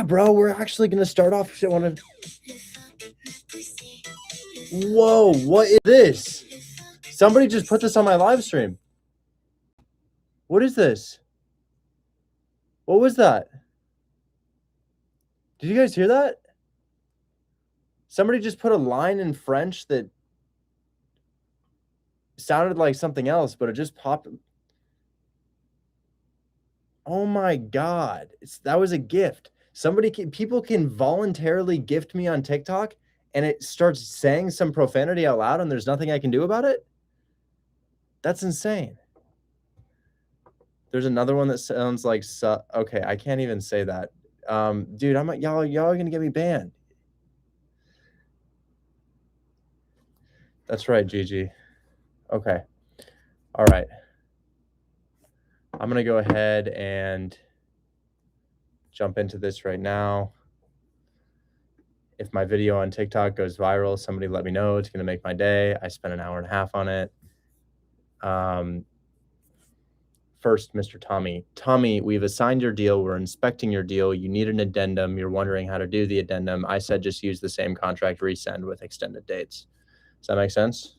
bro, we're actually gonna start off. Whoa, what is this? Somebody just put this on my live stream. What is this? What was that? Did you guys hear that? Somebody just put a line in French that sounded like something else, but it just popped. Oh my God. That was a gift. People can voluntarily gift me on TikTok and it starts saying some profanity out loud and there's nothing I can do about it. That's insane. There's another one that sounds like, okay, I can't even say that. Dude, y'all are gonna get me banned. That's right, Gigi. Okay. All right. I'm gonna go ahead and jump into this right now. If my video on TikTok goes viral, somebody let me know. It's gonna make my day. I spent an hour and a half on it. First, Mr. Tommy. Tommy, we've assigned your deal. We're inspecting your deal. You need an addendum. You're wondering how to do the addendum. I said just use the same contract resend with extended dates. Does that make sense?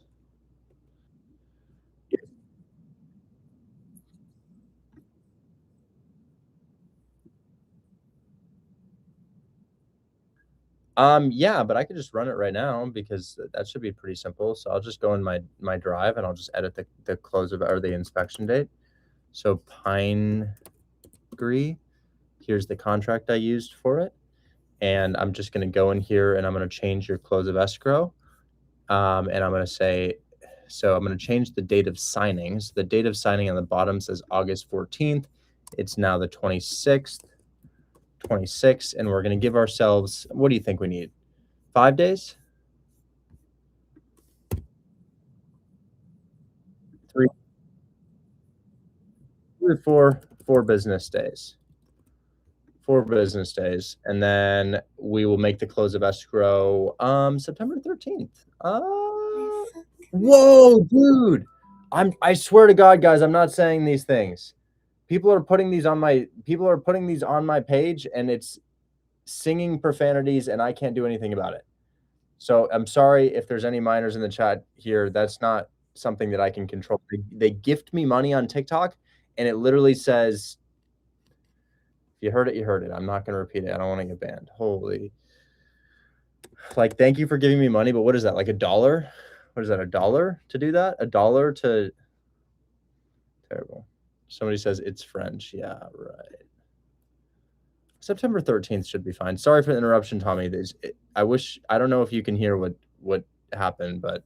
Yeah, but I could just run it right now because that should be pretty simple. So I'll just go in my drive and I'll just edit the close of or the inspection date. So Pine Gree, here's the contract I used for it. And I'm just going to go in here and I'm going to change your close of escrow. And I'm going to say, so I'm going to change the date of signing. So the date of signing on the bottom says August 14th. It's now the 26th, and we're going to give ourselves, what do you think we need? 5 days? 3 or 4 business days. 4 business days, and then we will make the close of escrow September 13th. Whoa, dude! I swear to God, guys, I'm not saying these things. People are putting these on my page, and it's singing profanities, and I can't do anything about it. So I'm sorry if there's any minors in the chat here. That's not something that I can control. They gift me money on TikTok, and it literally says, if you heard it, you heard it. I'm not going to repeat it. I don't want to get banned. Holy. Like, thank you for giving me money, but what is that? Like $1? What is that? $1 to do that? $1 to... Terrible. Somebody says it's French. Yeah, right. September 13th should be fine. Sorry for the interruption, Tommy. I don't know if you can hear what happened, but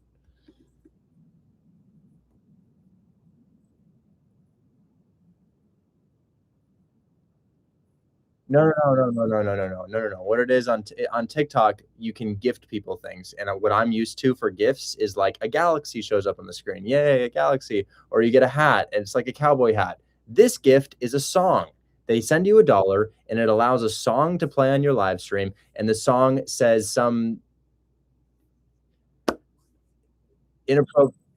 no. What it is on TikTok, you can gift people things, and what I'm used to for gifts is like a galaxy shows up on the screen. Yay, a galaxy! Or you get a hat, and it's like a cowboy hat. This gift is a song. They send you $1, and it allows a song to play on your live stream, and the song says some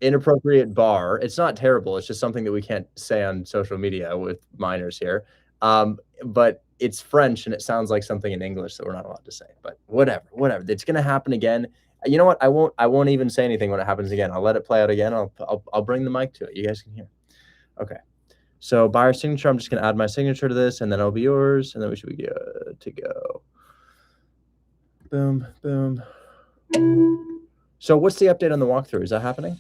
inappropriate bar. It's not terrible. It's just something that we can't say on social media with minors here. But it's French and it sounds like something in English that we're not allowed to say. But whatever. It's gonna happen again. You know what? I won't even say anything when it happens again. I'll let it play out again. I'll bring the mic to it. You guys can hear. Okay. So buyer signature. I'm just gonna add my signature to this, and then it'll be yours, and then we should be good to go. Boom, boom. So what's the update on the walkthrough? Is that happening?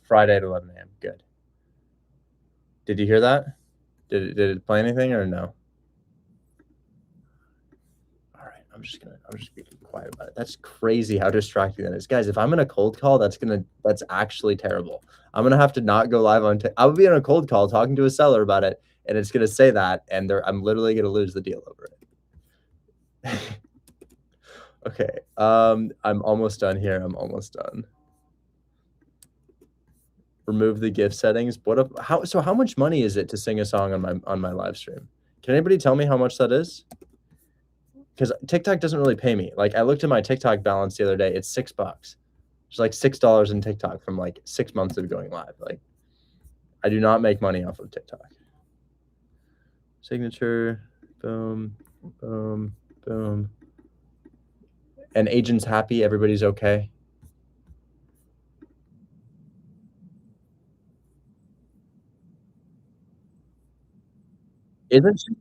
Friday at 11 a.m. Good. Did you hear that? Did it play anything or no? All right, I'm just being quiet about it. That's crazy how distracting that is, guys. If I'm in a cold call, that's actually terrible. I'm gonna have to not go live on. I would be in a cold call talking to a seller about it, and it's gonna say that, and I'm literally gonna lose the deal over it. Okay, I'm almost done here. I'm almost done. Remove the gift settings. How much money is it to sing a song on my live stream? Can anybody tell me how much that is? because TikTok doesn't really pay me. Like, I looked at my TikTok balance the other day. It's $6. It's like $6 in TikTok from like 6 months of going live. Like, I do not make money off of TikTok. Signature, boom, boom, boom. And agent's happy. Everybody's okay. Isn't she?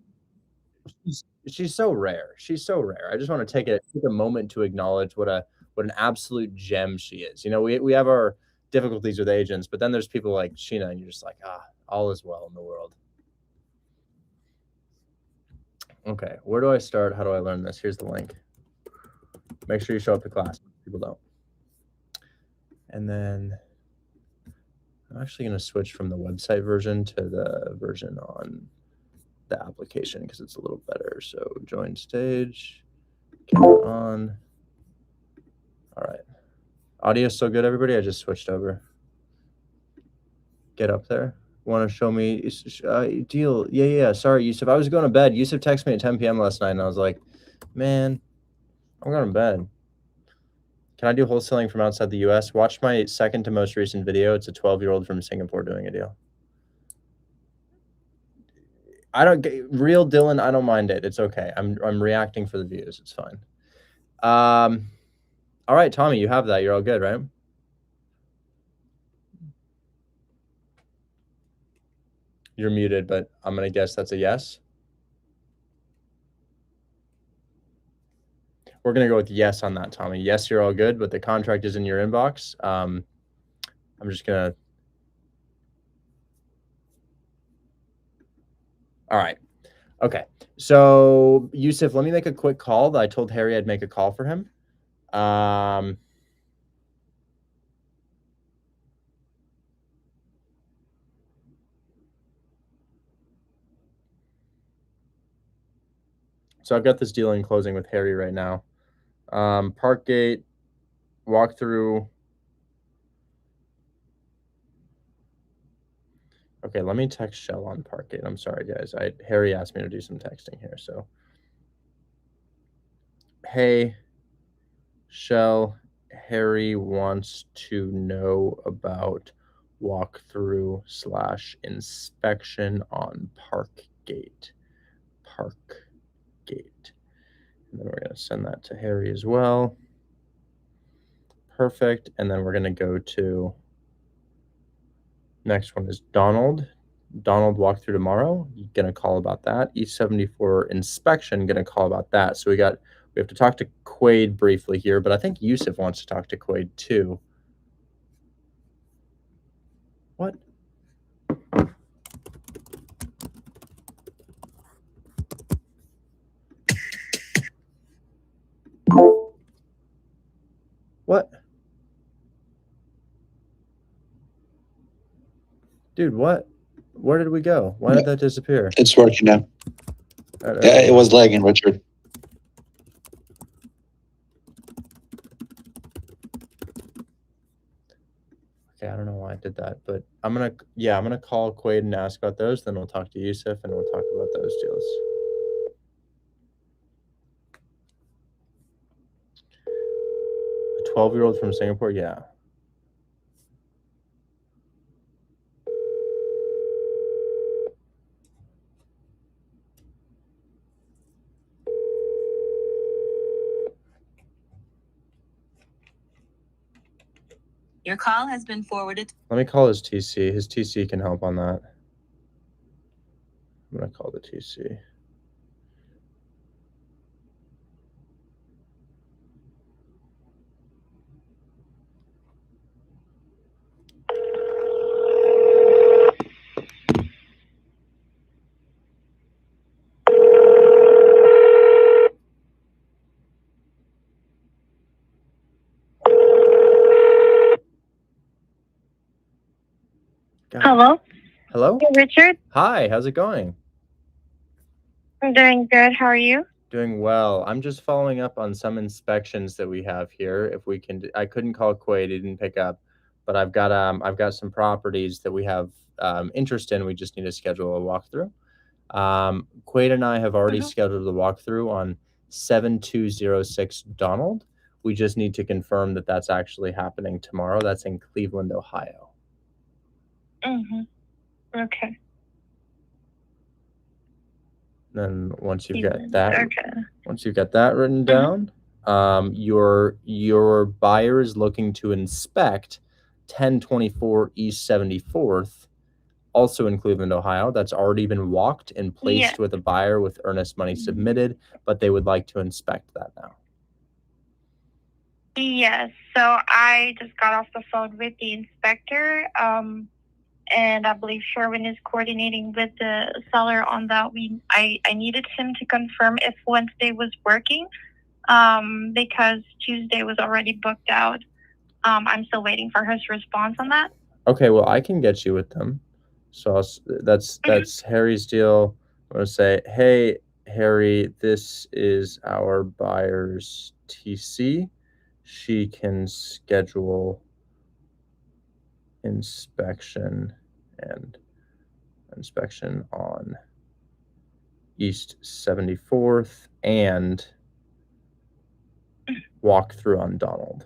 She's so rare. She's so rare. I just want to take a moment to acknowledge what an absolute gem she is. You know, we have our difficulties with agents, but then there's people like Sheena, and you're just like, all is well in the world. Okay, where do I start? How do I learn this? Here's the link. Make sure you show up to class. People don't. And then I'm actually going to switch from the website version to the version on the application because it's a little better. So join stage, camera on. All right. Audio still good, everybody? I just switched over. Get up there. Want to show me deal? Yeah. Sorry, Yusuf. I was going to bed. Yusuf texted me at 10 p.m. last night, and I was like, man, I'm going to bed. Can I do wholesaling from outside the U.S.? Watch my second to most recent video. It's a 12-year-old from Singapore doing a deal. Real Dylan, I don't mind it. It's okay. I'm reacting for the views. It's fine. All right, Tommy, you have that. You're all good, right? You're muted, but I'm going to guess that's a yes. We're going to go with yes on that, Tommy. Yes, you're all good, but the contract is in your inbox. I'm just going to... All right. Okay. So, Yusuf, let me make a quick call. I told Harry I'd make a call for him. So I've got this deal in closing with Harry right now. Parkgate, walkthrough. Okay, let me text Shell on Parkgate. I'm sorry, guys. Harry asked me to do some texting here. So, hey, Shell, Harry wants to know about walkthrough / inspection on Parkgate. Parkgate. And then we're going to send that to Harry as well. Perfect. And then we're going to go to... Next one is Donald. Donald walkthrough tomorrow. You're gonna call about that. E74 inspection. Gonna call about that. So we have to talk to Quaid briefly here, but I think Yusuf wants to talk to Quaid too. What? What? Dude, what? Where did we go? Why did that disappear? It's working now. Yeah, it was lagging, Richard. Okay, I don't know why I did that, but I'm gonna call Quaid and ask about those. Then we'll talk to Yusuf and we'll talk about those deals. A 12-year-old from Singapore, yeah. Your call has been forwarded. Let me call his TC. His TC can help on that. I'm going to call the TC. God. Hello? Hello? Hey, Richard. Hi, how's it going? I'm doing good. How are you? Doing well. I'm just following up on some inspections that we have here. If we can, I couldn't call Quaid, he didn't pick up, but I've got some properties that we have interest in. We just need to schedule a walkthrough. Quaid and I have already scheduled the walkthrough on 7206 Donald. We just need to confirm that that's actually happening tomorrow. That's in Cleveland, Ohio. Okay. Then once you've Cleveland, got that, okay. once you've got that written down, your buyer is looking to inspect 1024 East 74th, also in Cleveland, Ohio. That's already been walked and placed with a buyer with earnest money submitted, but they would like to inspect that now. Yes. So I just got off the phone with the inspector, and I believe Sherwin is coordinating with the seller on that. I needed him to confirm if Wednesday was working, because Tuesday was already booked out. I'm still waiting for his response on that. Okay, well, I can get you with them. So that's Harry's deal. I'm gonna say, hey, Harry, this is our buyer's TC. She can schedule inspection on East 74th and walk through on Donald.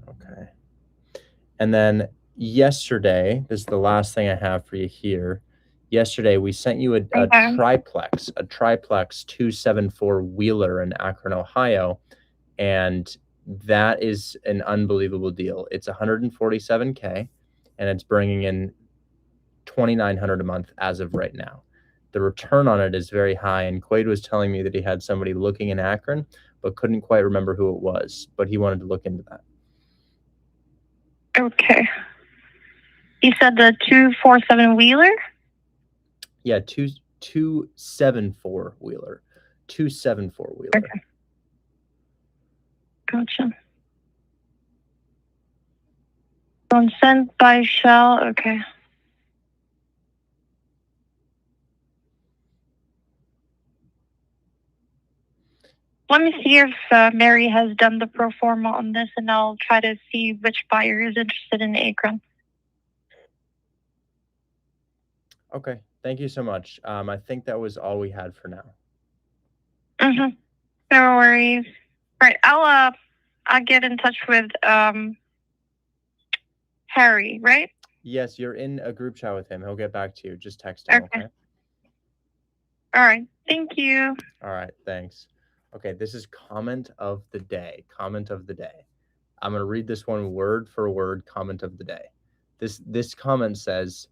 Okay. And then yesterday, this is the last thing I have for you here. Yesterday, we sent you a triplex 274 wheeler in Akron, Ohio. And that is an unbelievable deal. It's 147K and it's bringing in $2,900 a month as of right now. The return on it is very high. And Quaid was telling me that he had somebody looking in Akron, but couldn't quite remember who it was, but he wanted to look into that. Okay. You said the 247 wheeler? Yeah, 274 wheeler. 274 wheeler. Okay. Gotcha. Consent by shell. Okay. Let me see if Mary has done the pro forma on this, and I'll try to see which buyer is interested in Akron. Okay, thank you so much. I think that was all we had for now. No worries. All right, I'll get in touch with Harry, right? Yes, you're in a group chat with him. He'll get back to you. Just text him, okay? All right, thank you. All right, thanks. Okay, this is comment of the day. Comment of the day. I'm going to read this one word for word. Comment of the day. This comment says,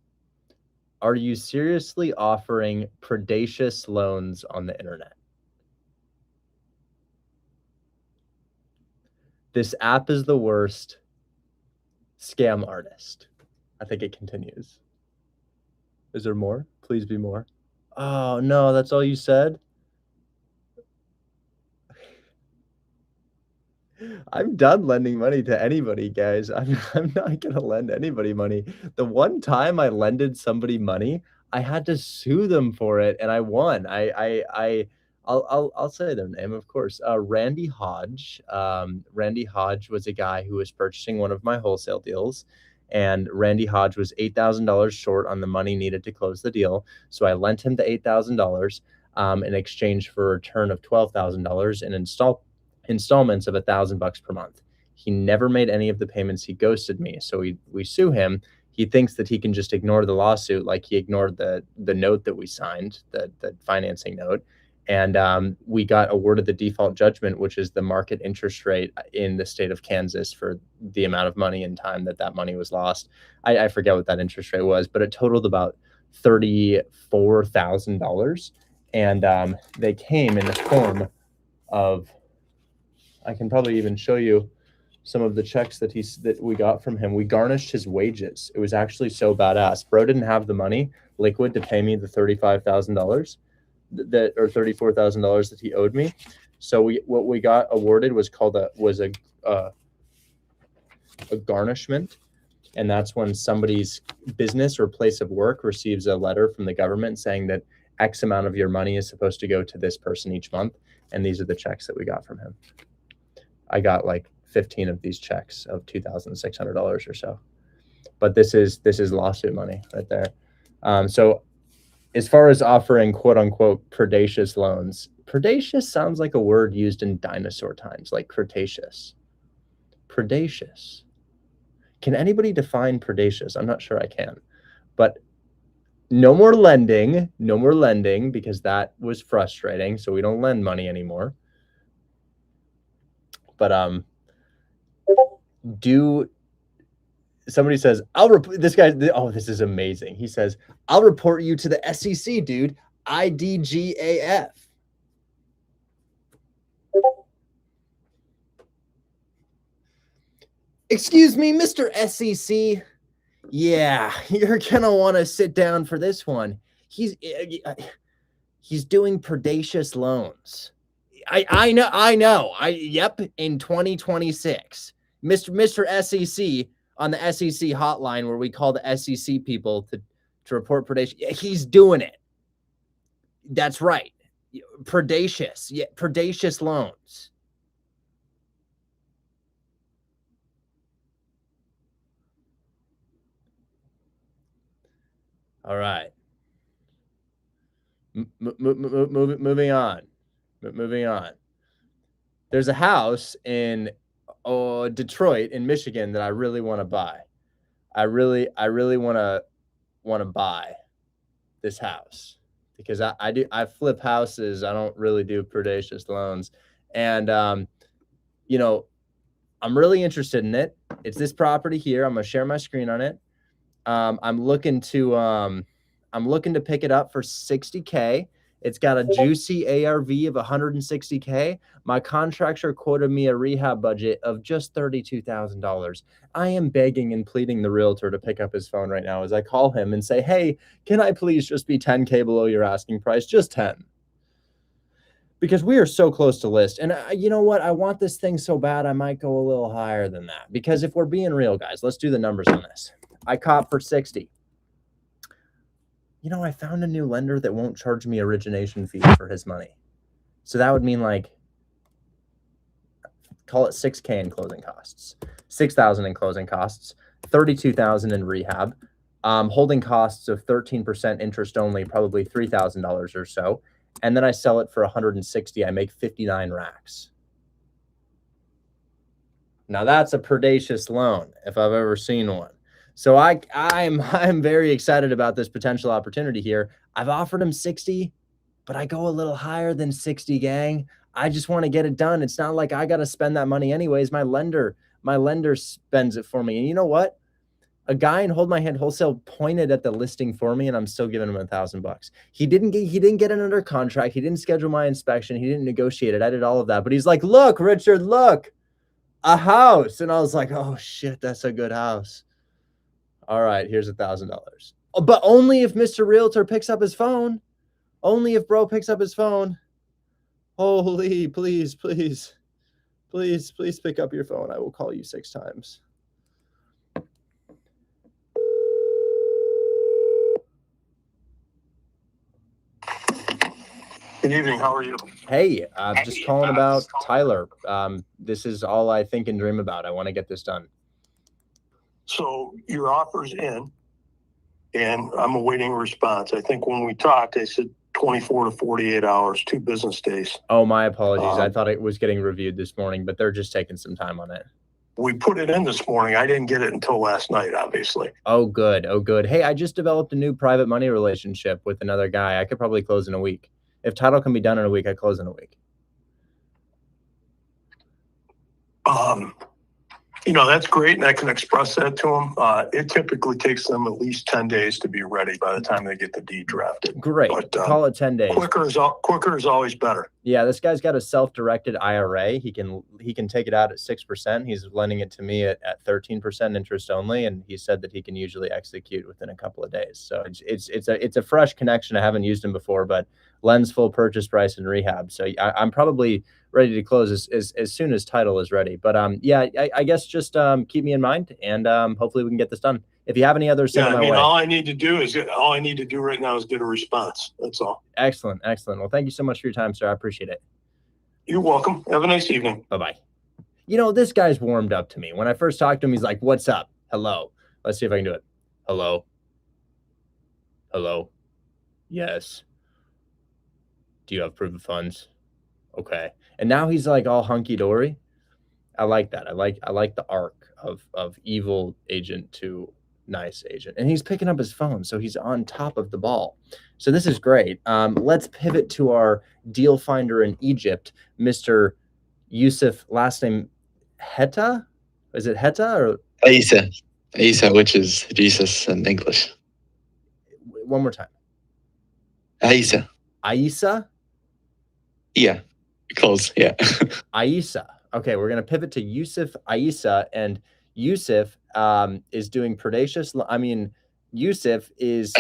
are you seriously offering predacious loans on the internet? This app is the worst. Scam artist. I think it continues. Is there more? Please be more. Oh, no, that's all you said? I'm done lending money to anybody, guys. I'm not going to lend anybody money. The one time I lended somebody money, I had to sue them for it, and I won. I'll say their name, of course. Randy Hodge. Randy Hodge was a guy who was purchasing one of my wholesale deals, and Randy Hodge was $8,000 short on the money needed to close the deal. So I lent him the $8,000 in exchange for a return of $12,000 in installments of $1,000 per month. He never made any of the payments. He ghosted me. So we sue him. He thinks that he can just ignore the lawsuit, like he ignored the note that we signed, the financing note. And we got awarded the default judgment, which is the market interest rate in the state of Kansas for the amount of money and time that money was lost. I forget what that interest rate was, but it totaled about $34,000. And they came in the form of, I can probably even show you some of the checks that we got from him. We garnished his wages. It was actually so badass. Bro didn't have the money liquid to pay me the $35,000 or $34,000 that he owed me. So what we got awarded was called a garnishment, and that's when somebody's business or place of work receives a letter from the government saying that X amount of your money is supposed to go to this person each month, and these are the checks that we got from him. I got like 15 of these checks of $2,600 or so, but this is lawsuit money right there. So as far as offering quote unquote predaceous loans, predaceous sounds like a word used in dinosaur times, like Cretaceous. Predaceous. Can anybody define predaceous? I'm not sure I can, but no more lending, because that was frustrating. So we don't lend money anymore. But somebody says, this is amazing. He says, I'll report you to the SEC, dude. IDGAF. Excuse me, Mr. SEC. Yeah, you're gonna want to sit down for this one. He's doing predaceous loans. I know. Yep, in 2026. Mr. SEC on the SEC hotline where we call the SEC people to report predation. Yeah, he's doing it. That's right. Predaceous. Yeah, predaceous loans. All right. Moving on. There's a house in Detroit in Michigan that I really want to buy. I really want to buy this house because I flip houses. I don't really do predaceous loans. And I'm really interested in it. It's this property here. I'm going to share my screen on it. I'm looking to pick it up for $60K. It's got a juicy ARV of $160K. My contractor quoted me a rehab budget of just $32,000. I am begging and pleading the realtor to pick up his phone right now as I call him and say, hey, can I please just be $10K below your asking price? Just 10. Because we are so close to list. And you know what? I want this thing so bad I might go a little higher than that. Because if we're being real, guys, let's do the numbers on this. I caught for 60. I found a new lender that won't charge me origination fees for his money. So that would mean call it $6K in closing costs, $6,000 in closing costs, $32,000 in rehab, holding costs of 13% interest only, probably $3,000 or so. And then I sell it for 160. I make 59 racks. Now that's a predaceous loan if I've ever seen one. So I'm very excited about this potential opportunity here. I've offered him 60, but I go a little higher than 60, gang. I just want to get it done. It's not like I got to spend that money anyways. My lender spends it for me. And you know what? A guy in Hold My Hand Wholesale pointed at the listing for me, and I'm still giving him $1,000. He didn't get it under contract. He didn't schedule my inspection. He didn't negotiate it. I did all of that. But he's like, look, Richard, look, a house. And I was like, oh shit, that's a good house. All right, here's $1,000. But only if Mr. Realtor picks up his phone. Only if bro picks up his phone. Holy, please pick up your phone. I will call you 6 times. Good evening. How are you? Hey, just calling about Tyler. This is all I think and dream about. I want to get this done. So your offer's in, and I'm awaiting a response. I think when we talked, they said 24 to 48 hours, 2 business days. Oh, my apologies. I thought it was getting reviewed this morning, but they're just taking some time on it. We put it in this morning. I didn't get it until last night, obviously. Oh, good. Hey, I just developed a new private money relationship with another guy. I could probably close in a week. If title can be done in a week, I close in a week. That's great, and I can express that to them. It typically takes them at least 10 days to be ready by the time they get the deed drafted. Great. But, call it 10 days. Quicker is always better. Yeah, this guy's got a self-directed IRA. He can take it out at 6%. He's lending it to me at 13% interest only, and he said that he can usually execute within a couple of days. So it's a fresh connection. I haven't used him before, but lends full purchase price and rehab. So I'm probably ready to close as soon as title is ready. But I guess just keep me in mind, and hopefully we can get this done. If you have any others, send them my way. All I need to do right now is get a response. That's all. Excellent. Well, thank you so much for your time, sir. I appreciate it. You're welcome. Have a nice evening. Bye-bye. This guy's warmed up to me. When I first talked to him, he's like, what's up? Hello. Let's see if I can do it. Hello. Yes. Do you have proof of funds? Okay. And now he's like all hunky dory. I like that. I like the arc of evil agent to nice agent. And he's picking up his phone, so he's on top of the ball. So this is great. Let's pivot to our deal finder in Egypt, Mr. Yusuf, last name Heta? Is it Heta or Isa, which is Jesus in English. one more time? Isa. Aisa? Yeah, close. Yeah. Aisa. Okay, we're gonna pivot to Yusuf Aisa, and Yusuf is doing predacious. I mean, Yusuf is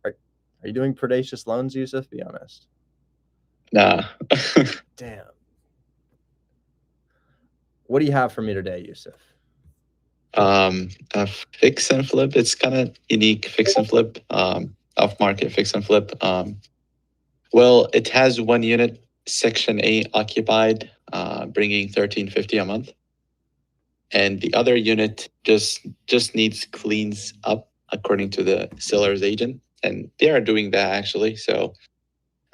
Are you doing predacious loans, Yusuf? Be honest. Nah. Damn. What do you have for me today, Yusuf? A fix and flip. It's kind of unique fix and flip. Off market fix and flip. Well, it has one unit, Section A occupied, bringing $1,350 a month, and the other unit just needs cleans up according to the seller's agent, and they are doing that actually. So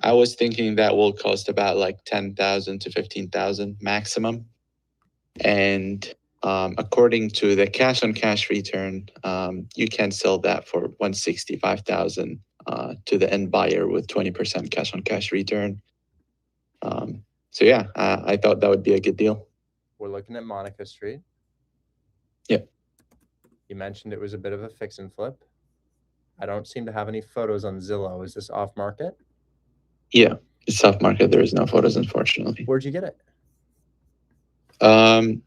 I was thinking that will cost about like 10,000 to 15,000 maximum, and according to the cash on cash return, you can sell that for 165,000 to the end buyer with 20% cash on cash return. So yeah, I thought that would be a good deal. We're looking at Monica Street. Yep. You mentioned it was a bit of a fix and flip. I don't seem to have any photos on Zillow. Is this off market? Yeah, it's off market. There is no photos, unfortunately. Where'd you get it?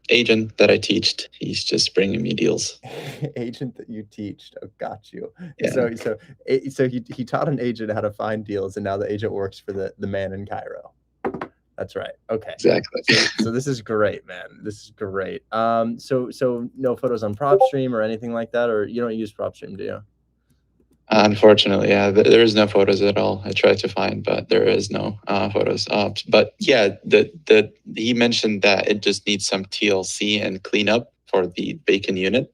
Agent that I teached. He's just bringing me deals. Agent that you teached. Oh, got you. Yeah. So he taught an agent how to find deals, and now the agent works for the man in Cairo. That's right. Okay. Exactly. So this is great, man. This is great. So no photos on PropStream or anything like that, or you don't use PropStream, do you? Unfortunately, yeah, there is no photos at all. I tried to find, but there is no photos. But yeah, he mentioned that it just needs some TLC and cleanup for the bacon unit.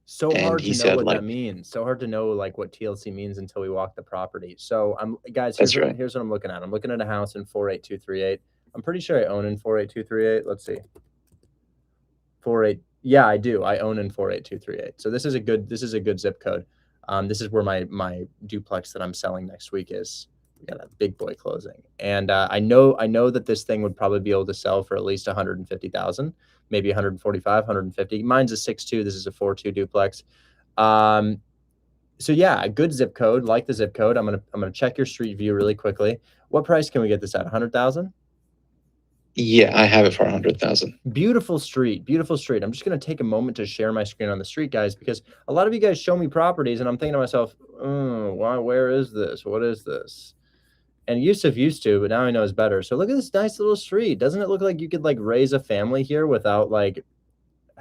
So And hard he to know said, what like- that means. So hard to know like what TLC means until we walk the property. So guys, That's here's right. here's what I'm looking at. I'm looking at a house in 48238. I'm pretty sure I own in 48238. Let's see. 48. Yeah, I do. I own in 48238. So this is a good zip code. This is where my duplex that I'm selling next week is. We got a big boy closing, and I know that this thing would probably be able to sell for at least 150,000, maybe 145, 150. Mine's a 6.2. This is a 4.2 duplex. So yeah, a good zip code. Like the zip code. I'm gonna check your street view really quickly. What price can we get this at? 100,000. Yeah, I have it for 100,000. Beautiful street, beautiful street. I'm just going to take a moment to share my screen on the street, guys, because a lot of you guys show me properties and I'm thinking to myself, where is this? What is this? And Yusuf used to, but now he knows better. So look at this nice little street. Doesn't it look like you could like raise a family here without like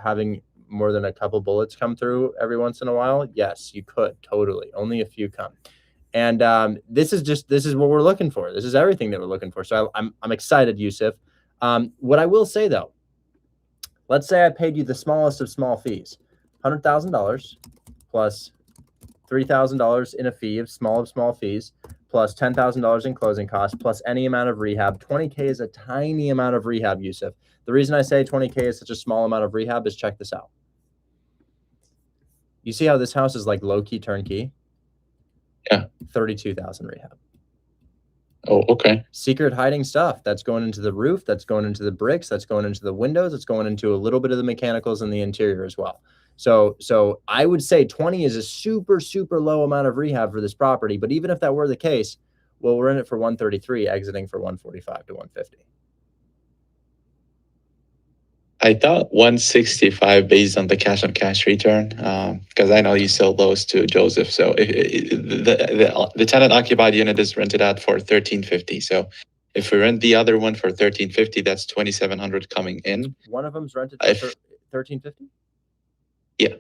having more than a couple bullets come through every once in a while? Yes, you could, totally. Only a few come. And this is what we're looking for. This is everything that we're looking for. So I'm excited, Yusuf. What I will say though, let's say I paid you the smallest of small fees, $100,000 plus $3,000 in a fee of small fees, plus $10,000 in closing costs, plus any amount of rehab. 20K is a tiny amount of rehab, Yusuf. The reason I say 20K is such a small amount of rehab is check this out. You see how this house is like low-key turnkey? Yeah. 32,000 rehab. Oh, okay. Secret hiding stuff that's going into the roof, that's going into the bricks, that's going into the windows, it's going into a little bit of the mechanicals in the interior as well. So I would say 20 is a super, super low amount of rehab for this property. But even if that were the case, well, we're in it for 133, exiting for 145 to 150. I thought 165 based on the cash on cash return, because I know you sold those to Joseph. So the tenant occupied unit is rented out for 1350. So if we rent the other one for 1350, that's 2700 coming in. One of them's rented for 1350. Yeah,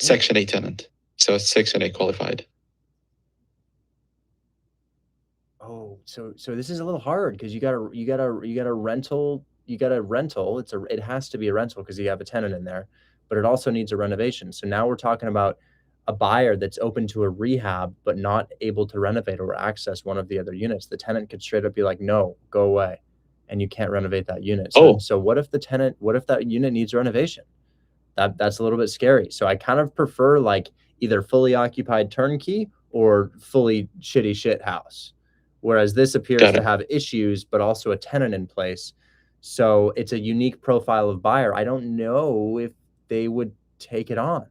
Section 8 tenant. So it's Section 8 qualified. Oh, so this is a little hard because you got a rental. You got a rental. It has to be a rental because you have a tenant in there, but it also needs a renovation. So now we're talking about a buyer that's open to a rehab but not able to renovate or access one of the other units, the tenant could straight up be like, no, go away, and you can't renovate that unit. So what if that unit needs renovation? That's a little bit scary. So I kind of prefer like either fully occupied turnkey or fully shitty shit house. Whereas this appears to have issues, but also a tenant in place. So it's a unique profile of buyer. I don't know if they would take it on.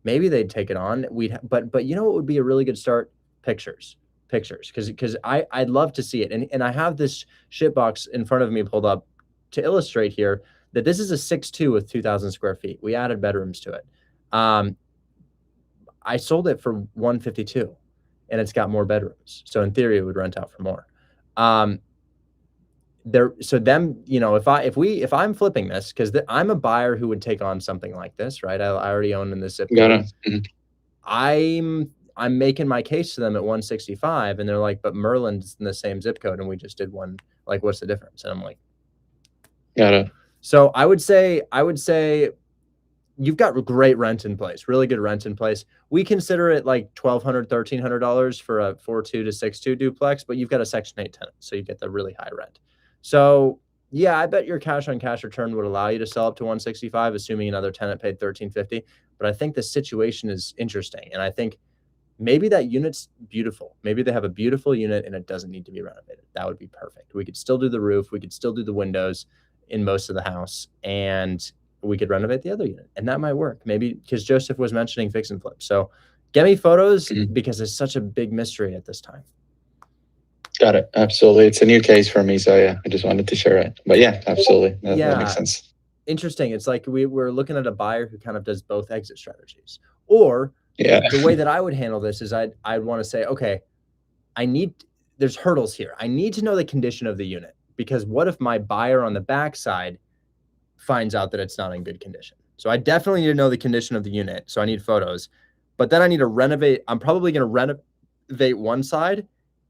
Maybe they'd take it on. But you know what would be a really good start? Pictures. Because I'd love to see it. And I have this shit box in front of me pulled up to illustrate here that this is a 6.2 with 2,000 square feet. We added bedrooms to it. I sold it for 152, and it's got more bedrooms. So in theory, it would rent out for more. If I'm flipping this, because I'm a buyer who would take on something like this, right? I already own in this zip code. I'm making my case to them at 165, and they're like, but Merlin's in the same zip code, and we just did one. Like, what's the difference? And I'm like, got it. So I would say you've got great rent in place, really good rent in place. We consider it like $1,200, $1,300 for a 4.2 to 6.2 duplex, but you've got a Section 8 tenant, so you get the really high rent. So yeah, I bet your cash on cash return would allow you to sell up to 165, assuming another tenant paid $1,350. But I think the situation is interesting, and I think maybe that unit's beautiful. Maybe they have a beautiful unit and it doesn't need to be renovated. That would be perfect. We could still do the roof. We could still do the windows in most of the house, and we could renovate the other unit, and that might work. Maybe because Joseph was mentioning fix and flip. So get me photos because it's such a big mystery at this time. Got it. Absolutely. It's a new case for me. So yeah, I just wanted to share it. But yeah, absolutely. That makes sense. Interesting. It's like we're looking at a buyer who kind of does both exit strategies. Or the way that I would handle this is I'd want to say, okay, there's hurdles here. I need to know the condition of the unit, because what if my buyer on the backside finds out that it's not in good condition? So I definitely need to know the condition of the unit. So I need photos, but then I need to renovate. I'm probably going to renovate one side,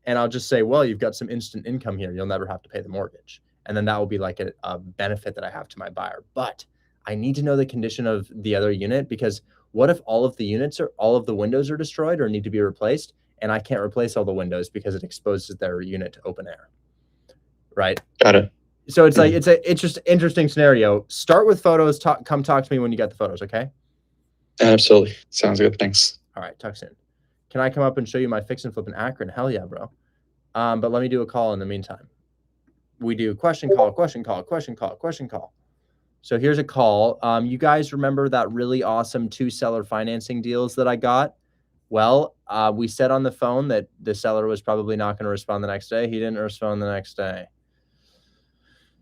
and I'll just say, well, you've got some instant income here. You'll never have to pay the mortgage. And then that will be like a benefit that I have to my buyer. But I need to know the condition of the other unit, because what if all of the windows are destroyed or need to be replaced, and I can't replace all the windows because it exposes their unit to open air? Right. Got it. So it's like, it's an interesting scenario. Start with photos. Come talk to me when you got the photos. Okay. Absolutely. Sounds good. Thanks. All right. Talk soon. Can I come up and show you my fix and flip in Akron? Hell yeah, bro. But let me do a call in the meantime. We do question call. So here's a call. You guys remember that really awesome 2-seller financing deals that I got? Well, we said on the phone that the seller was probably not going to respond the next day. He didn't respond the next day.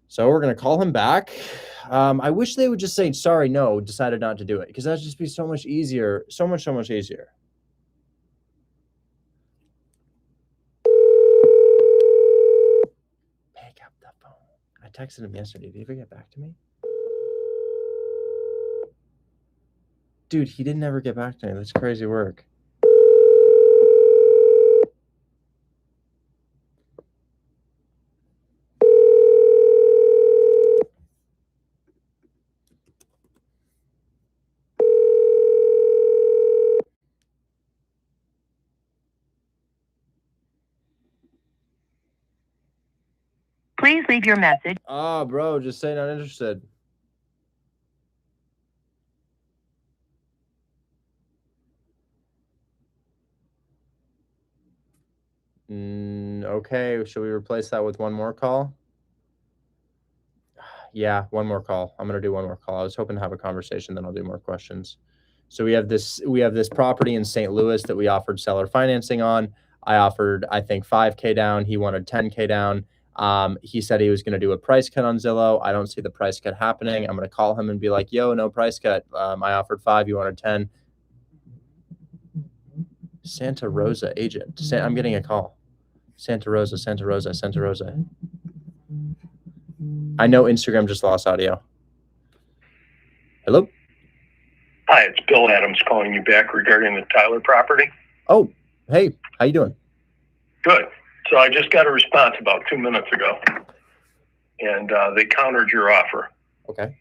So we're going to call him back. I wish they would just say, sorry, no, decided not to do it, because that'd just be so much easier. So much easier. Pick up the phone. I texted him yesterday. Did he ever get back to me? Dude, he didn't ever get back to me. That's crazy work. Please leave your message. Oh, bro, just say not interested. Okay, should we replace that with one more call? Yeah, one more call. I'm going to do one more call. I was hoping to have a conversation, then I'll do more questions. So we have this property in St. Louis that we offered seller financing on. I offered, I think, 5K down. He wanted 10K down. He said he was going to do a price cut on Zillow. I don't see the price cut happening. I'm going to call him and be like, yo, no price cut. I offered 5, you wanted 10. Santa Rosa agent. I'm getting a call. Santa Rosa. I know Instagram just lost audio. Hello? Hi, it's Bill Adams calling you back regarding the Tyler property. Oh, hey, how you doing? Good. So I just got a response about 2 minutes ago, and they countered your offer. Okay.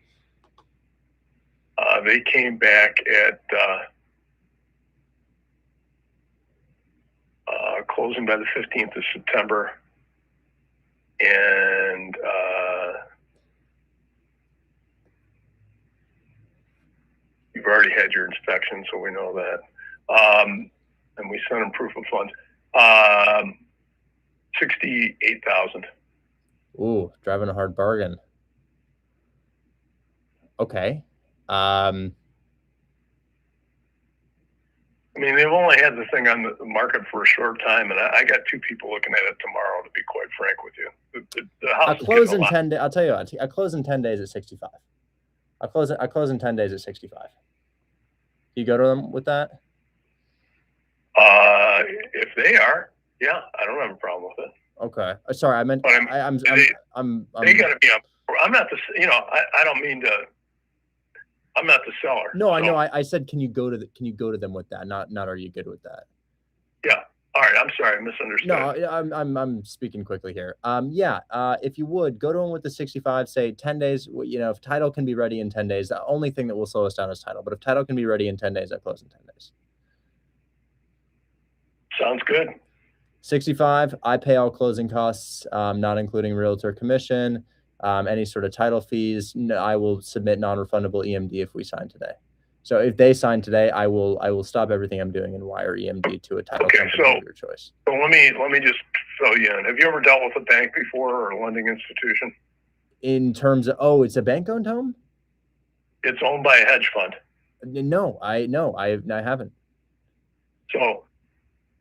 They came back at closing by the 15th of September. And you've already had your inspection, so we know that. And we sent them proof of funds. 68,000. Ooh, driving a hard bargain. Okay. I mean, they've only had the thing on the market for a short time, and I got two people looking at it tomorrow, to be quite frank with you. The house I'll close in 10 days. I'll tell you what, I close in 10 days at 65. I close in 10 days at 65. Do you go to them with that? If they are, yeah, I don't have a problem with it. Okay. Sorry, I meant But I'm they got to be on. I'm not the, I don't mean to. I'm not the seller. No, I know. I said, can you go to them with that? Not are you good with that? Yeah. All right. I'm sorry. I misunderstood. No, I'm speaking quickly here. Yeah. If you would go to them with the 65, say 10 days. If title can be ready in 10 days, the only thing that will slow us down is title. But if title can be ready in 10 days, I close in 10 days. Sounds good. 65. I pay all closing costs, not including realtor commission. Any sort of title fees, I will submit non-refundable EMD if we sign today. So if they sign today, I will stop everything I'm doing and wire EMD to a title company of your choice. So let me just fill you in. Have you ever dealt with a bank before or a lending institution? In terms of, it's a bank-owned home? It's owned by a hedge fund. No, I haven't. So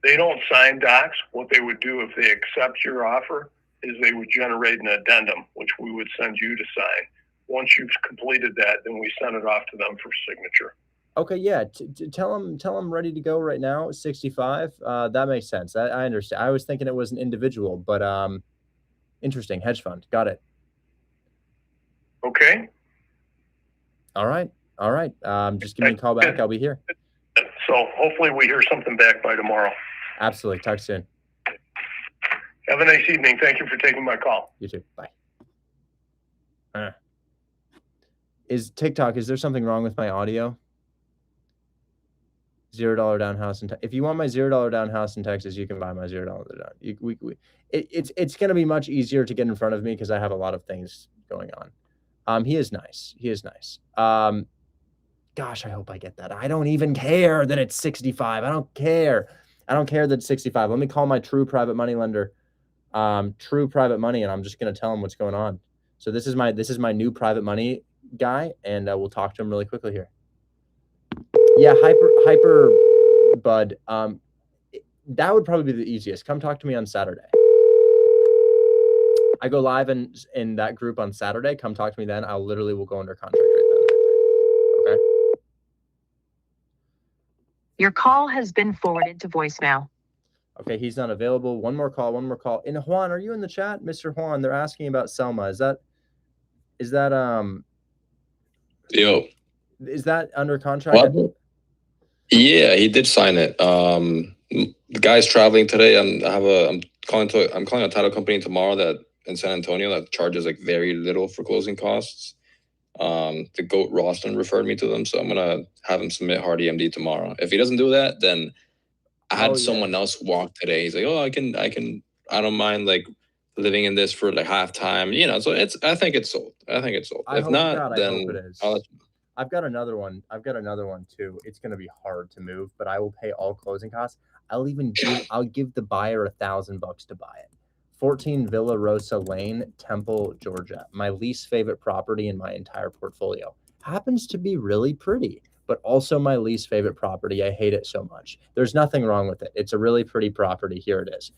they don't sign docs. What they would do if they accept your offer is they would generate an addendum, which we would send you to sign. Once you've completed that, then we send it off to them for signature. Okay, yeah. Tell them ready to go right now. 65. That makes sense. I understand. I was thinking it was an individual, but interesting. Hedge fund. Got it. Okay. All right. Just give me a call back. I'll be here. So hopefully we hear something back by tomorrow. Absolutely. Talk soon. Have a nice evening. Thank you for taking my call. You too. Bye. Is TikTok, is there something wrong with my audio? $0 down house in if you want my $0 down house in Texas, you can buy my $0 down. It's going to be much easier to get in front of me because I have a lot of things going on. He is nice. Gosh, I hope I get that. I don't even care that it's 65. I don't care that it's 65. Let me call my True Private Money lender, True Private Money, and I'm just going to tell him what's going on. So this is my new private money guy, and we'll talk to him really quickly here. Yeah, hyper bud. That would probably be the easiest. Come talk to me on Saturday. I go live in that group on Saturday. Come talk to me then. We'll go under contract right then. Okay. Your call has been forwarded to voicemail. Okay, he's not available. One more call. And Juan, are you in the chat? Mr. Juan, they're asking about Selma. Is that Yo. Is that under contract? What? Yeah, he did sign it. The guy's traveling today. I'm calling a title company tomorrow that in San Antonio that charges like very little for closing costs. The GOAT Roston referred me to them, so I'm gonna have him submit hard EMD tomorrow. If he doesn't do that, then I had someone else walk today. He's like, "Oh, I don't mind like living in this for like half time." So I think it's sold. If not, then I hope it is. I've got another one too. It's going to be hard to move, but I will pay all closing costs. I'll give the buyer $1,000 to buy it. 14 Villa Rosa Lane, Temple, Georgia. My least favorite property in my entire portfolio. Happens to be really pretty, but also my least favorite property. I hate it so much. There's nothing wrong with it. It's a really pretty property. Here it is.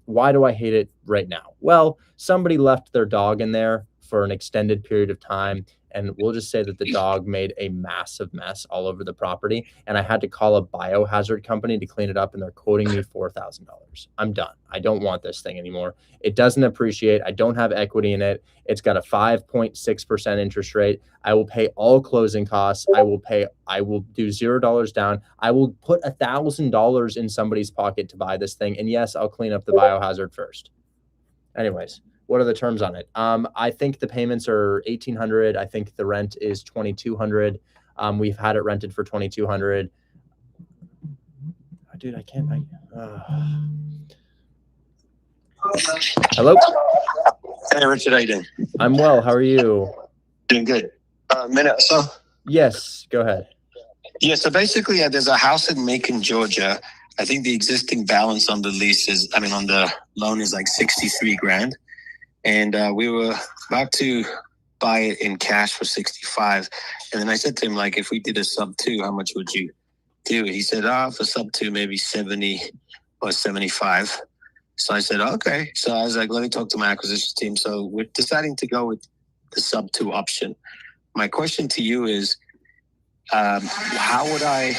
Why do I hate it right now? Well, somebody left their dog in there for an extended period of time. And we'll just say that the dog made a massive mess all over the property. And I had to call a biohazard company to clean it up. And they're quoting me $4,000. I'm done. I don't want this thing anymore. It doesn't appreciate. I don't have equity in it. It's got a 5.6% interest rate. I will pay all closing costs. I will do $0 down. I will put $1,000 in somebody's pocket to buy this thing. And yes, I'll clean up the biohazard first. Anyways. What are the terms on it? I think the payments are $1,800. I think the rent is $2,200. We've had it rented for $2,200. dude, I can't. Hello. Hey, Richard, how you doing? I'm well. How are you? Doing good. Minute or so? Yes. Go ahead. Yeah, so basically, there's a house in Macon, Georgia. I think the existing balance on the lease is, on the loan is like 63 grand. And we were about to buy it in cash for 65. And then I said to him, like, if we did a sub 2, how much would you do? He said, for sub 2, maybe 70 or 75. So I said, okay. So I was like, let me talk to my acquisition team. So we're deciding to go with the sub 2 option. My question to you is, how would I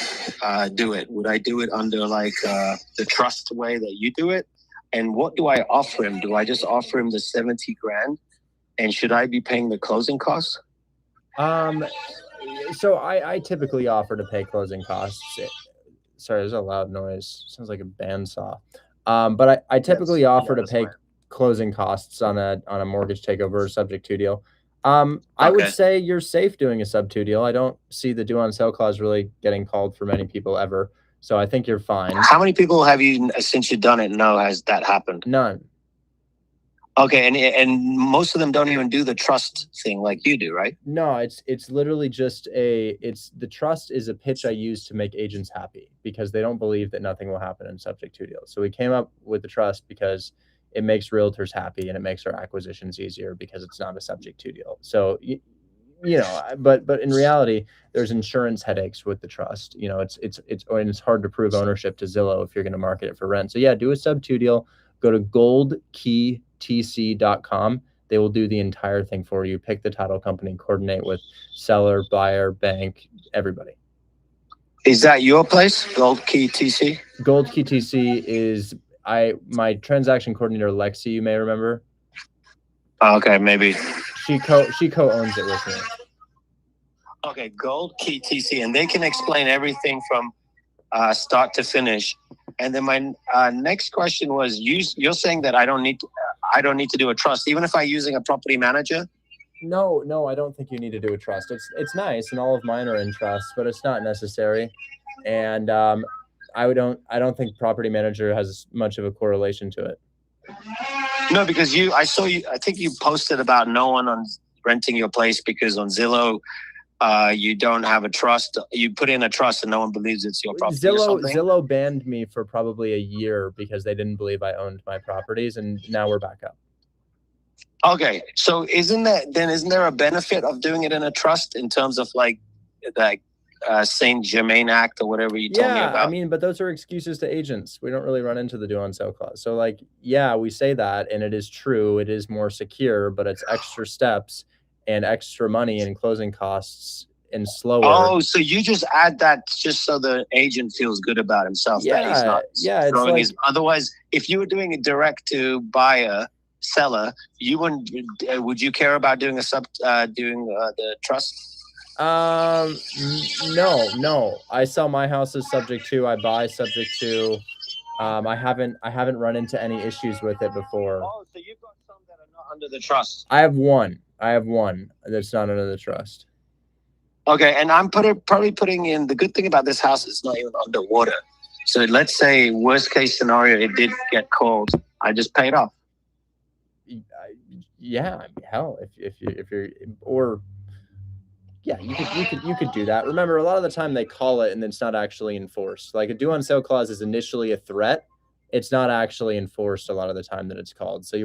do it? Would I do it under like the trust way that you do it? And what do I offer him? Do I just offer him the 70 grand? And should I be paying the closing costs? So I typically offer to pay closing costs. Sorry, there's a loud noise. Sounds like a bandsaw. But I typically offer to pay closing costs on a mortgage takeover or subject to deal. I would say you're safe doing a sub 2 deal. I don't see the due on sale clause really getting called for many people ever. So I think you're fine. How many people have you, since you've done it, has that happened? None. Okay, and most of them don't even do the trust thing like you do, right? No, it's literally just the trust is a pitch I use to make agents happy because they don't believe that nothing will happen in subject to deals. So we came up with the trust because it makes realtors happy and it makes our acquisitions easier because it's not a subject to deal. So, but in reality, there's insurance headaches with the trust. It's hard to prove ownership to Zillow if you're going to market it for rent. So yeah, do a sub 2 deal. Go to goldkeytc.com. They will do the entire thing for you. Pick the title company, coordinate with seller, buyer, bank, everybody. Is that your place, Gold Key TC? Gold Key TC is my transaction coordinator, Lexi, you may remember. Okay, maybe. She co-owns it with me. Okay, Gold Key TC, and they can explain everything from start to finish. And then my next question was, you're saying that I don't need to do a trust, even if I'm using a property manager? No, I don't think you need to do a trust. It's nice, and all of mine are in trust, but it's not necessary. And I don't think property manager has much of a correlation to it. No, because I think you posted about no one on renting your place because on Zillow, you don't have a trust. You put in a trust and no one believes it's your property. Zillow banned me for probably a year because they didn't believe I owned my properties, and now we're back up. Okay, so isn't there a benefit of doing it in a trust in terms of like Saint Germain Act or whatever you told me about? Yeah, I mean, but those are excuses to agents. We don't really run into the due on sale clause. So like, yeah, we say that, and it is true. It is more secure, but it's extra steps and extra money and closing costs and slower. Oh, so you just add that just so the agent feels good about himself. Yeah, that he's not it's like, otherwise, if you were doing it direct to buyer, seller, you wouldn't. Would you care about doing the trust? No. I sell my house as subject to. I buy subject to. I haven't run into any issues with it before. Oh, so you've got some that are not under the trust. I have one that's not under the trust. Okay, and I'm probably putting in, the good thing about this house is not even underwater. So let's say worst case scenario, it did get called, I just pay it off. Yeah, hell, if you're, or yeah, you could do that. Remember, a lot of the time they call it and it's not actually enforced. Like a due on sale clause is initially a threat. It's not actually enforced a lot of the time that it's called. So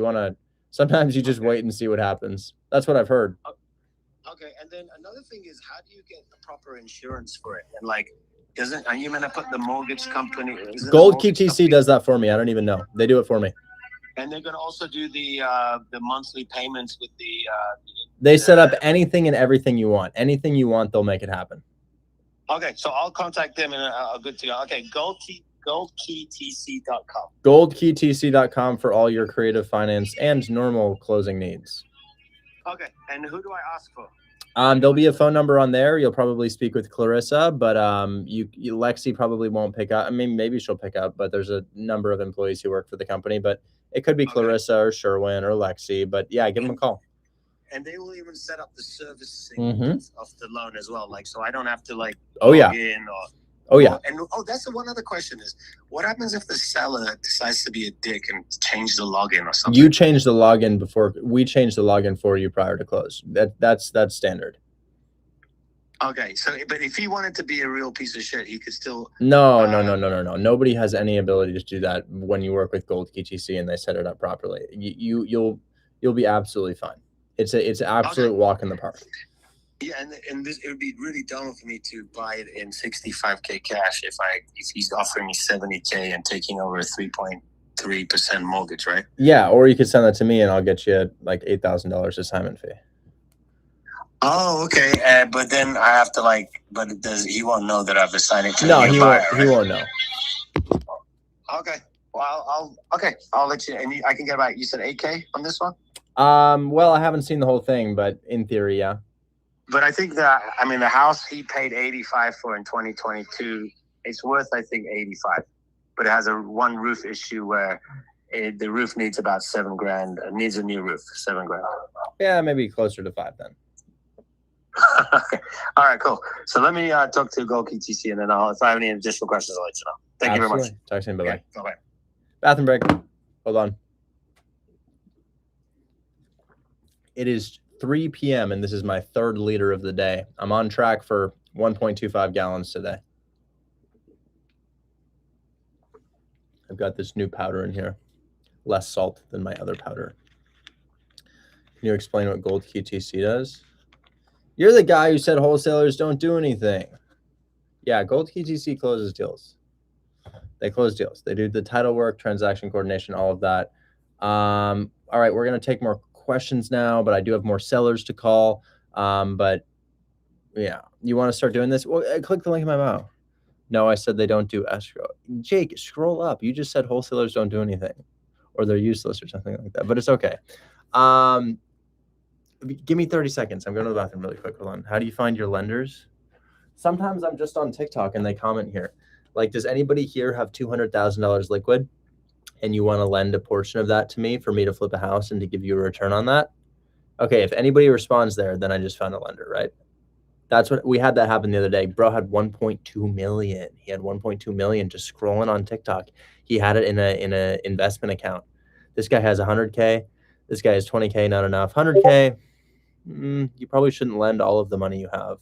sometimes you just wait and see what happens. That's what I've heard. Okay, and then another thing is, how do you get the proper insurance for it? And like, are you gonna put the mortgage company? Gold Key TC does that for me. I don't even know. They do it for me. And they're gonna also do the monthly payments with the. They set up anything and everything you want. Anything you want, they'll make it happen. Okay, so I'll contact them and I'll good to go. Okay, goldkeytc.com. Goldkeytc.com for all your creative finance and normal closing needs. Okay, and who do I ask for? There'll be a phone number on there. You'll probably speak with Clarissa, but Lexi probably won't pick up. I mean, maybe she'll pick up, but there's a number of employees who work for the company. But it could be Clarissa or Sherwin or Lexi. But yeah, give them a call. And they will even set up the servicing of the loan as well. Like, so I don't have to like log in or Oh yeah. And that's the one other question is, what happens if the seller decides to be a dick and change the login or something? You changed the login before we changed the login for you prior to close. That's standard. Okay, so but if he wanted to be a real piece of shit, he could still. No. Nobody has any ability to do that when you work with Gold KTC and they set it up properly. You'll be absolutely fine. It's an absolute walk in the park. Yeah, and this, it would be really dumb for me to buy it in 65K cash if he's offering me 70K and taking over a 3.3% mortgage, right? Yeah, or you could send that to me and I'll get you like $8,000 assignment fee. Oh, okay. But then I have to but he won't know that I've assigned it to No, a he buyer, won't. He won't know. Okay. Well, I'll let you. And I can get about. You said 8K on this one. Well, I haven't seen the whole thing, but in theory, yeah. But I think the house he paid 85 for in 2022, it's worth, I think, 85. But it has one roof issue where the roof needs about $7,000. It needs a new roof, $7,000. Yeah, maybe closer to 5 then. Okay. All right, cool. So let me talk to Gold KTC, and then if I have any additional questions, I'll let you know. Thank you very much. Talk soon. Bye-bye. Okay, bye-bye. Bathroom break. Hold on. It is 3 p.m. and this is my 3rd liter of the day. I'm on track for 1.25 gallons today. I've got this new powder in here. Less salt than my other powder. Can you explain what Gold QTC does? You're the guy who said wholesalers don't do anything. Yeah, Gold QTC closes deals. They close deals. They do the title work, transaction coordination, all of that. All right, we're going to take more questions now, but I do have more sellers to call. But yeah, you want to start doing this? Well, click the link in my bio. No, I said they don't do escrow. Jake, scroll up. You just said wholesalers don't do anything, or they're useless or something like that, but it's okay. Give me 30 seconds. I'm going to the bathroom really quick. Hold on. How do you find your lenders? Sometimes I'm just on TikTok and they comment here. Like, does anybody here have $200,000 liquid and you want to lend a portion of that to me for me to flip a house and to give you a return on that? Okay, if anybody responds there, then I just found a lender, right? That's what we had that happen the other day. Bro had 1.2 million. He had 1.2 million just scrolling on TikTok. He had it in a investment account. This guy has 100K. This guy has 20K, not enough. 100K, you probably shouldn't lend all of the money you have.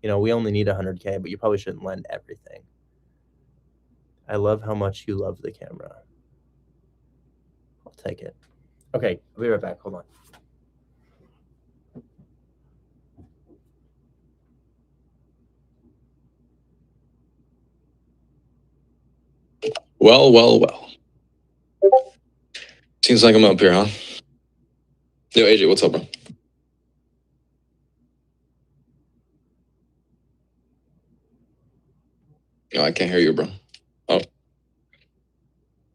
You know, we only need 100K, but you probably shouldn't lend everything. I love how much you love the camera. I'll take it. Okay, I'll be right back. Hold on. Well. Seems like I'm up here, huh? Yo, AJ, what's up, bro? No, I can't hear you, bro. Oh. I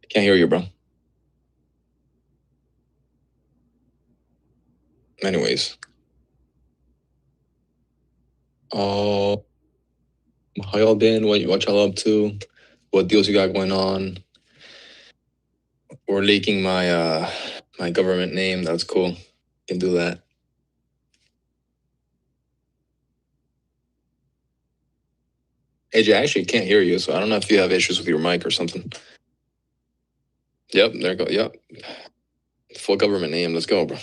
can't hear you, bro. Anyways. How y'all been? What y'all up to? What deals you got going on? We're leaking my my government name. That's cool. Can do that. AJ, I actually can't hear you, so I don't know if you have issues with your mic or something. Yep, there you go. Yep. Full government name. Let's go, bro.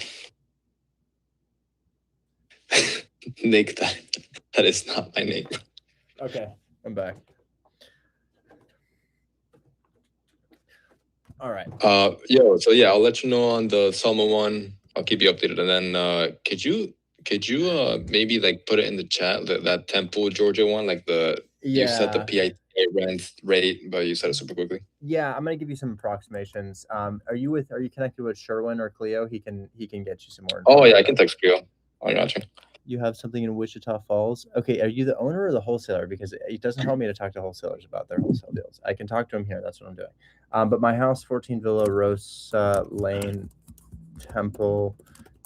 Nick, that is not my name. Okay, I'm back. All right. So yeah, I'll let you know on the Selma one. I'll keep you updated, and then could you maybe like put it in the chat that Temple, Georgia one, like you set the PIT rent rate, but you said it super quickly. Yeah, I'm gonna give you some approximations. Are you connected with Sherwin or Cleo? He can get you some more info. Oh yeah, I can text Cleo. I got you. You have something in Wichita Falls. Okay, are you the owner or the wholesaler? Because it doesn't help me to talk to wholesalers about their wholesale deals. I can talk to them here. That's what I'm doing. But my house, 14 Villa Rosa Lane, Temple,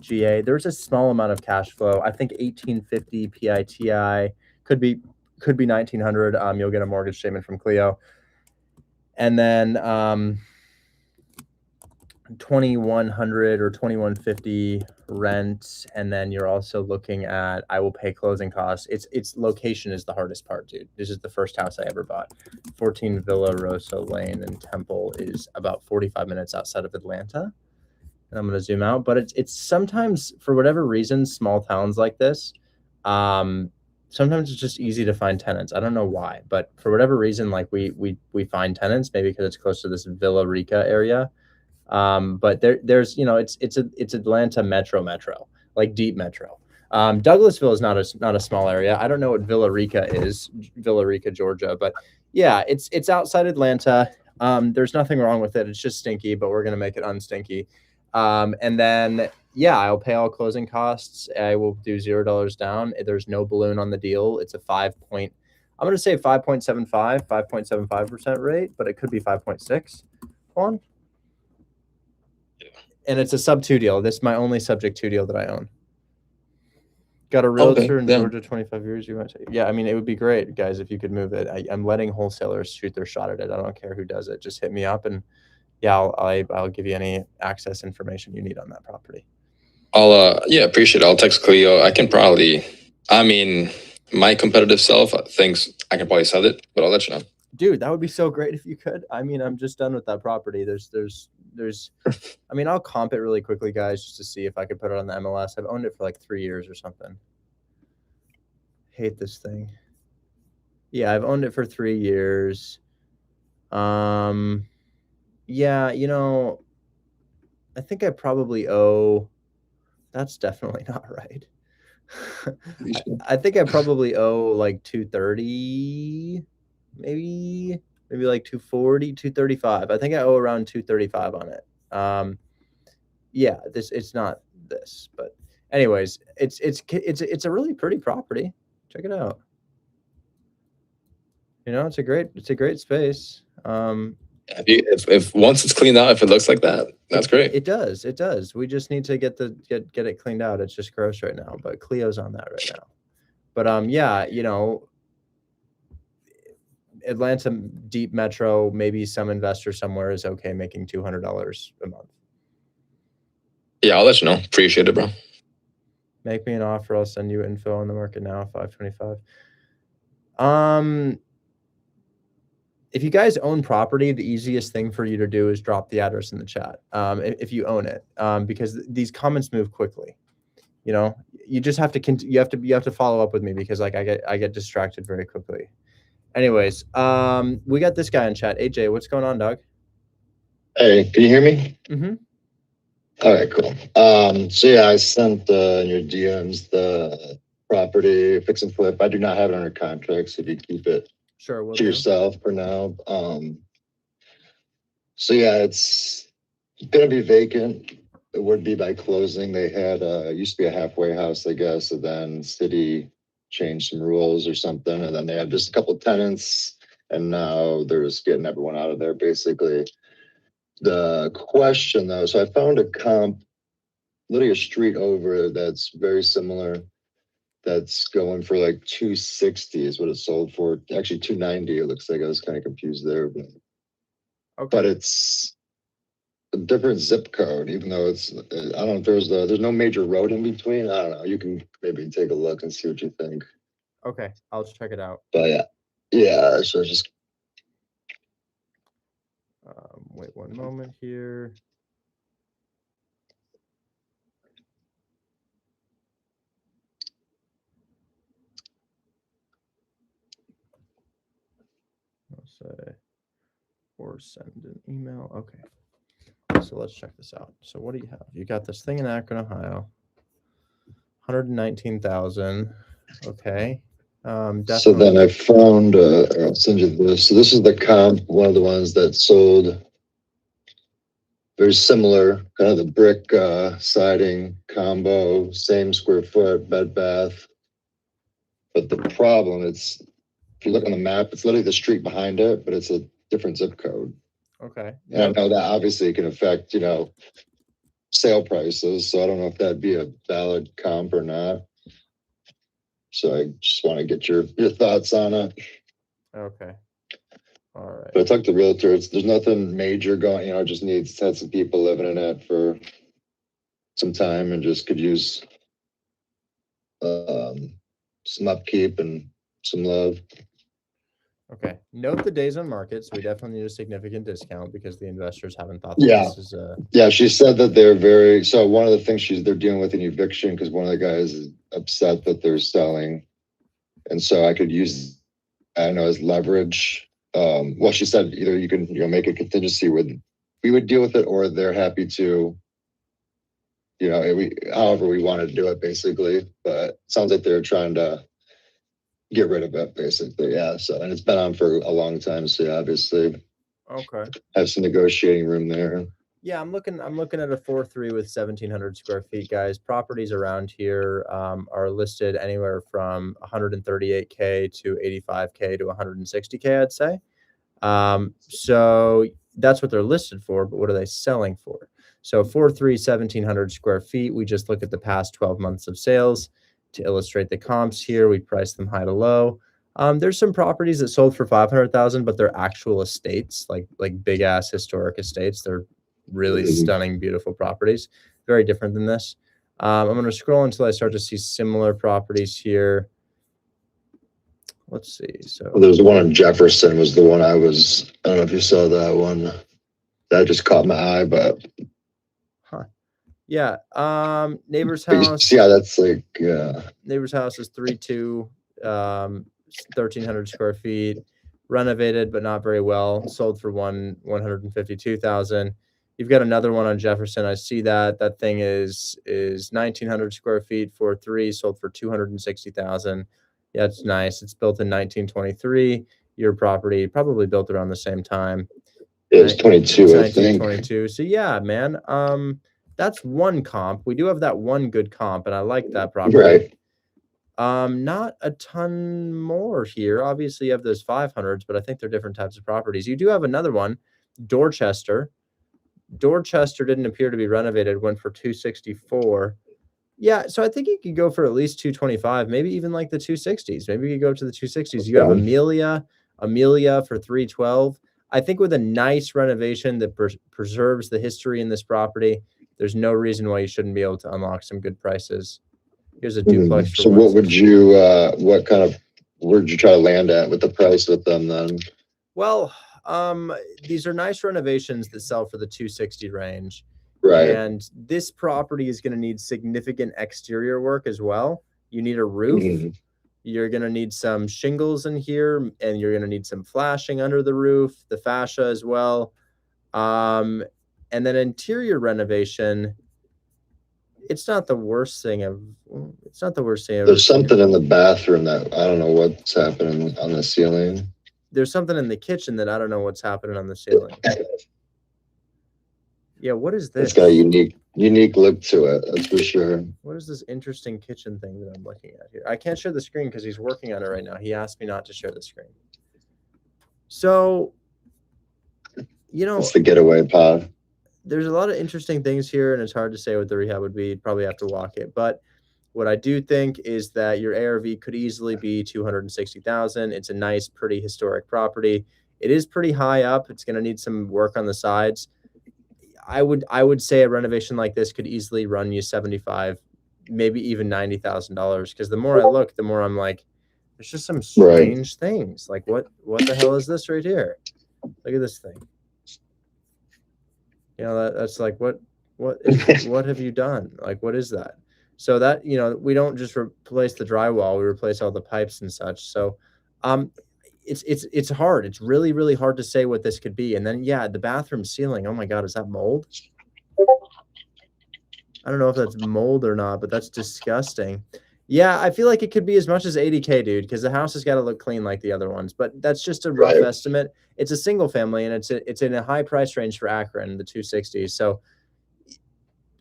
GA. There's a small amount of cash flow. I think 1850 PITI could be 1900. You'll get a mortgage statement from Cleo, and then $2,100 or $2,150 rent, and then you're also looking at I will pay closing costs. Its location is the hardest part, dude. This is the first house I ever bought. 14 Villa Rosa Lane in Temple is about 45 minutes outside of Atlanta. And I'm going to zoom out, but it's sometimes, for whatever reason, small towns like this, sometimes it's just easy to find tenants. I don't know why, but for whatever reason, like we find tenants, maybe because it's close to this Villa Rica area. But there's it's Atlanta metro, like deep metro. Douglasville is not a small area. I don't know what Villa Rica is, Villa Rica, Georgia, but yeah, it's outside Atlanta. There's nothing wrong with it. It's just stinky, but we're gonna make it unstinky. And then yeah, I'll pay all closing costs. I will do $0 down. There's no balloon on the deal. It's a I'm gonna say 5.75% rate, but it could be 5.6. On. And it's a sub 2 deal. This is my only subject 2 deal that I own. Got a realtor in Georgia, 25 years. You want to? Yeah, I mean, it would be great, guys, if you could move it. I'm letting wholesalers shoot their shot at it. I don't care who does it. Just hit me up, and yeah, I'll give you any access information you need on that property. Appreciate it. I'll text Cleo. I can probably, I mean, my competitive self thinks I can probably sell it, but I'll let you know. Dude, that would be so great if you could. I mean, I'm just done with that property. There's I mean, I'll comp it really quickly, guys, just to see if I could put it on the MLS. I've owned it for like 3 years or something. Hate this thing. Yeah, I've owned it for 3 years. Yeah, I think I probably owe. That's definitely not right. I think I probably owe like 230, maybe like 240, 235. I think I owe around 235 on it. Yeah, it's not this, but anyways, it's a really pretty property. Check it out. It's a great space. If once it's cleaned out, if it looks like that, that's great. It does. We just need to get it cleaned out. It's just gross right now, but Cleo's on that right now. But yeah, Atlanta deep metro, maybe some investor somewhere is okay making $200 a month. Yeah, I'll let you know. Appreciate it, bro. Make me an offer. I'll send you info on the market now. 525. If you guys own property, the easiest thing for you to do is drop the address in the chat. If you own it, because these comments move quickly. You just have to you have to follow up with me, because like I get distracted very quickly. Anyways, we got this guy in chat. AJ, what's going on, dog? Hey, can you hear me? Mm-hmm. All right, cool. So yeah, I sent in your DMs the property fix and flip. I do not have it under contract, so if you keep it to yourself for now. So yeah, it's gonna be vacant. It would be by closing. They had used to be a halfway house, I guess, and then city changed some rules or something, and then they had just a couple of tenants, and now they're just getting everyone out of there, basically. The question though, so I found a comp literally a street over that's very similar, that's going for like 260 is what it sold for. Actually 290, it looks like. I was kind of confused there, but okay. But it's a different zip code, even though it's I don't know if there's no major road in between. I don't know. You can maybe take a look and see what you think. Okay, I'll check it out. But yeah, so just wait one moment here. I'll say, or send an email. Okay, so let's check this out. So what do you have? You got this thing in Akron, Ohio. 119,000. Okay. So then I found, I'll send you this. So this is the comp, one of the ones that sold. Very similar, kind of the brick siding combo, same square foot, bed bath. But the problem is, if you look on the map, it's literally the street behind it, but it's a different zip code. Okay. And I know that obviously can affect, sale prices. So I don't know if that'd be a valid comp or not. So I just want to get your thoughts on it. Okay. All right. But I talked to the realtor. There's nothing major going. Just needs had some people living in it for some time and just could use some upkeep and some love. Okay. Note the days on market. So we definitely need a significant discount because the investors haven't thought that Yeah. this is a. Yeah, she said that they're very. So one of the things they're dealing with an eviction because one of the guys is upset that they're selling, and so I could use, I don't know, as leverage. Well, she said either you can make a contingency with, we would deal with it, or they're happy to. However we want to do it, basically. But it sounds like they're trying to get rid of it, basically. Yeah. So, and it's been on for a long time. So, yeah, obviously, Okay. have some negotiating room there. Yeah, I'm looking at a 4.3 with 1,700 square feet, guys. Properties around here are listed anywhere from 138K to 85K to 160K, I'd say. So that's what they're listed for, but what are they selling for? So 4.3, 1,700 square feet. We just look at the past 12 months of sales to illustrate the comps here. We price them high to low. There's some properties that sold for 500,000, but they're actual estates, like big ass historic estates. They're really stunning, beautiful properties. Very different than this. I'm going to scroll until I start to see similar properties here. Let's see. So there's one in Jefferson was the one I don't know if you saw that one. That just caught my eye, but. Yeah. Neighbor's house. Yeah, that's like, yeah. Neighbor's house is 3.2, 1,300 square feet, renovated, but not very well. Sold for 152,000. You've got another one on Jefferson. I see that thing is 1,900 square feet, 4.3, sold for 260,000. Yeah, it's nice. It's built in 1923. Your property probably built around the same time. It's 22, I think. 1922. So yeah, man. That's one comp. We do have that one good comp, and I like that property. Right. Not a ton more here. Obviously, you have those 500s, but I think they're different types of properties. You do have another one, Dorchester. Dorchester didn't appear to be renovated. Went for 264. Yeah, so I think you could go for at least 225, maybe even like the 260s. Maybe you could go to the 260s. You have Amelia for 312. I think with a nice renovation that preserves the history in this property, there's no reason why you shouldn't be able to unlock some good prices. Here's a duplex. So what would you, where'd you try to land at with the price with them then? Well, these are nice renovations that sell for the 260 range. Right. And this property is going to need significant exterior work as well. You need a roof. You're going to need some shingles in here, and you're going to need some flashing under the roof, the fascia as well. And then interior renovation, it's not the worst thing. There's something in the bathroom that I don't know what's happening on the ceiling. There's something in the kitchen that I don't know what's happening on the ceiling. Yeah, what is this? It's got a unique look to it, that's for sure. What is this interesting kitchen thing that I'm looking at here? I can't share the screen because he's working on it right now. He asked me not to share the screen. So, it's the getaway pod. There's a lot of interesting things here, and it's hard to say what the rehab would be. You'd probably have to walk it. But what I do think is that your ARV could easily be 260,000. It's a nice, pretty historic property. It is pretty high up. It's going to need some work on the sides. I would say a renovation like this could easily run you 75, maybe even $90,000. Because the more I look, the more I'm like, there's just some strange things. Like what the hell is this right here? Look at this thing. That's like what have you done? Like what is that? So that we don't just replace the drywall, we replace all the pipes and such. So it's hard. It's really, really hard to say what this could be. And then the bathroom ceiling. Oh my God, is that mold? I don't know if that's mold or not, but that's disgusting. Yeah, I feel like it could be as much as 80K, dude, because the house has got to look clean like the other ones. But that's just a rough estimate. It's a single family, and it's in a high price range for Akron, the 260s. So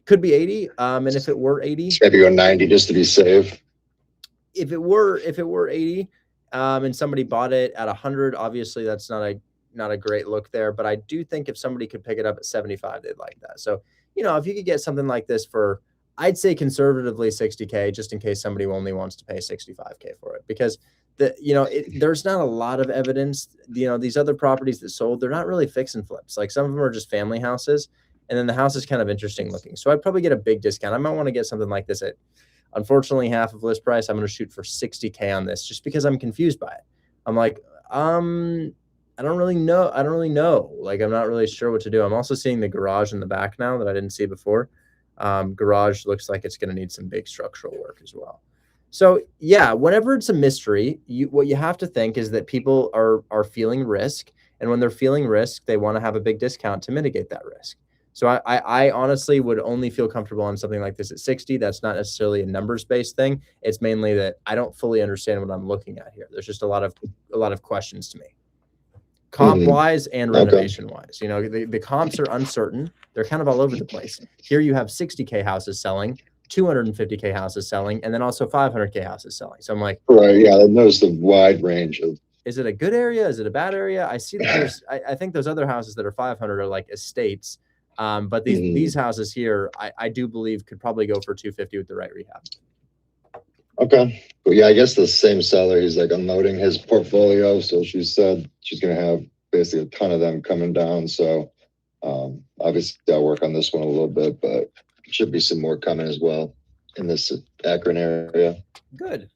could be 80. And if it were 80, maybe go 90 just to be safe. If it were 80, and somebody bought it at 100, obviously that's not a great look there. But I do think if somebody could pick it up at 75, they'd like that. So if you could get something like this for, I'd say conservatively 60K, just in case somebody only wants to pay 65K for it, because there's not a lot of evidence. These other properties that sold, they're not really fix and flips. Like some of them are just family houses, and then the house is kind of interesting looking. So I'd probably get a big discount. I might want to get something like this at, unfortunately, half of list price. I'm going to shoot for $60K on this just because I'm confused by it. I'm like, I don't really know. Like, I'm not really sure what to do. I'm also seeing the garage in the back now that I didn't see before. Garage looks like it's going to need some big structural work as well. So yeah, whenever it's a mystery, what you have to think is that people are feeling risk, and when they're feeling risk, they want to have a big discount to mitigate that risk. So I honestly would only feel comfortable on something like this at 60. That's not necessarily a numbers-based thing. It's mainly that I don't fully understand what I'm looking at here. There's just a lot of questions to me, comp-wise and renovation-wise. The comps are uncertain. They're kind of all over the place. Here you have 60K houses selling, 250K houses selling, and then also 500K houses selling. So I'm like, right, yeah, I noticed a wide range of. Is it a good area? Is it a bad area? I see that there's. I think those other houses that are 500 are like estates, but these houses here, I do believe could probably go for 250 with the right rehab. Okay, but yeah, I guess the same seller, he's like unloading his portfolio, so she said she's gonna have basically a ton of them coming down. So obviously I'll work on this one a little bit, but should be some more coming as well in this Akron area. Good.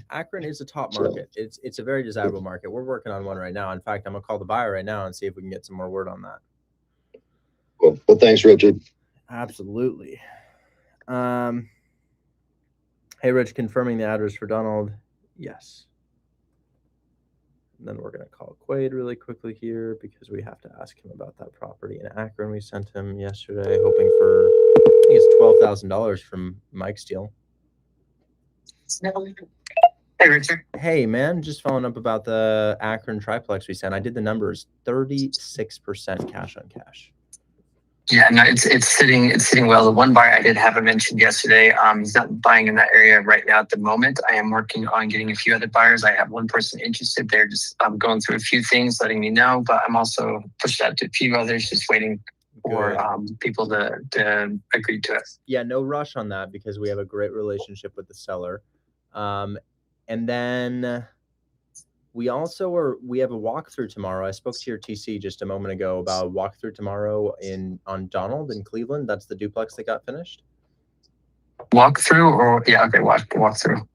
Akron is a top market. It's a very desirable market. We're working on one right now. In fact, I'm gonna call the buyer right now and see if we can get some more word on that. Cool. Well, thanks, Richard. Absolutely. Hey, Rich, confirming the address for Donald. Yes. And then we're gonna call Quaid really quickly here because we have to ask him about that property in Akron. We sent him yesterday, hoping for, I think it's $12,000 from Mike Steele. Hey, Richard. Hey, man, just following up about the Akron triplex we sent. I did the numbers, 36% cash on cash. Yeah, no, it's sitting well. The one buyer I did have mentioned yesterday, he's not buying in that area right now at the moment. I am working on getting a few other buyers. I have one person interested. They're just going through a few things, letting me know, but I'm also pushed out to a few others, just waiting for people to agree to it. Yeah, no rush on that because we have a great relationship with the seller. And then we have a walkthrough tomorrow. I spoke to your TC just a moment ago about a walkthrough tomorrow on Donald in Cleveland. That's the duplex that got finished. Walkthrough walkthrough.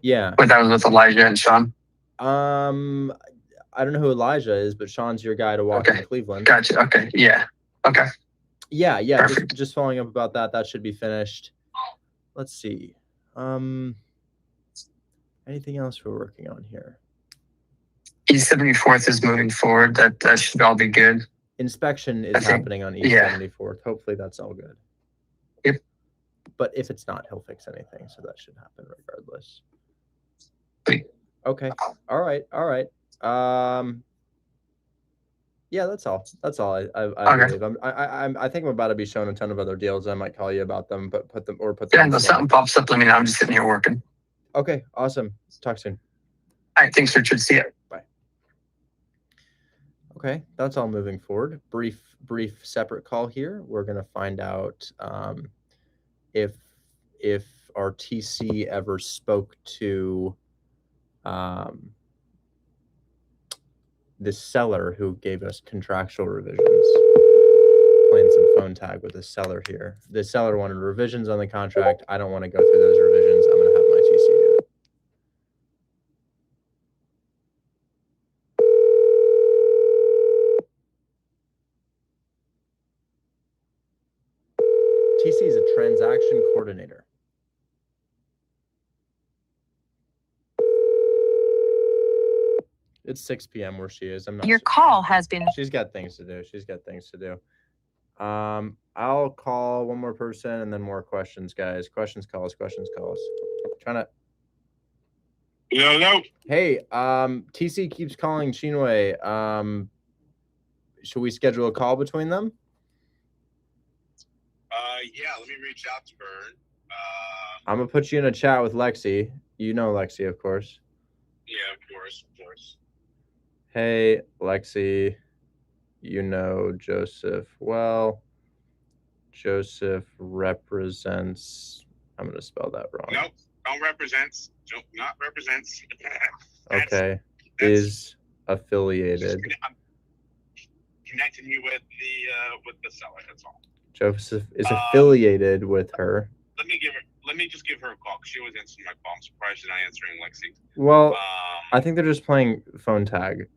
Yeah. But that was with Elijah and Sean. I don't know who Elijah is, but Sean's your guy to walk in Cleveland. Gotcha. Okay. Yeah. Okay. Yeah. Just following up about that. That should be finished. Let's see. Anything else we're working on here? East 74th is moving forward. That should all be good. Inspection is happening on East 74th. Hopefully that's all good. Yep. But if it's not, he'll fix anything. So that should happen regardless. Sweet. Okay. All right. Yeah, that's all. I believe. I think I'm about to be shown a ton of other deals. I might call you about them, but put them. Yeah, if something pops up, let me know. I'm just sitting here working. Okay, awesome. Talk soon. All right, thanks, Richard. See ya. Bye. Okay, that's all moving forward. Brief separate call here. We're gonna find out if our TC ever spoke to the seller who gave us contractual revisions. Playing some phone tag with the seller here. The seller wanted revisions on the contract. I don't want to go through those revisions. I'm going to have my TC do it. TC is a transaction coordinator. It's 6 p.m. where she is. Your call has been. She's got things to do. I'll call one more person and then more questions, guys. Questions, calls. Trying to. No. Hey, TC keeps calling Shinwei. Should we schedule a call between them? Yeah, let me reach out to her. I'm gonna put you in a chat with Lexi. You know Lexi, of course. Yeah, of course. Hey, Lexi, you know Joseph well. Joseph represents, I'm going to spell that wrong. Nope, don't represents. Not represents. Okay. Is affiliated. I'm connecting you with the seller. That's all. Joseph is affiliated with her. Let me just give her a call because she always answers my call. I'm surprised she's not answering Lexi. Well, I think they're just playing phone tag.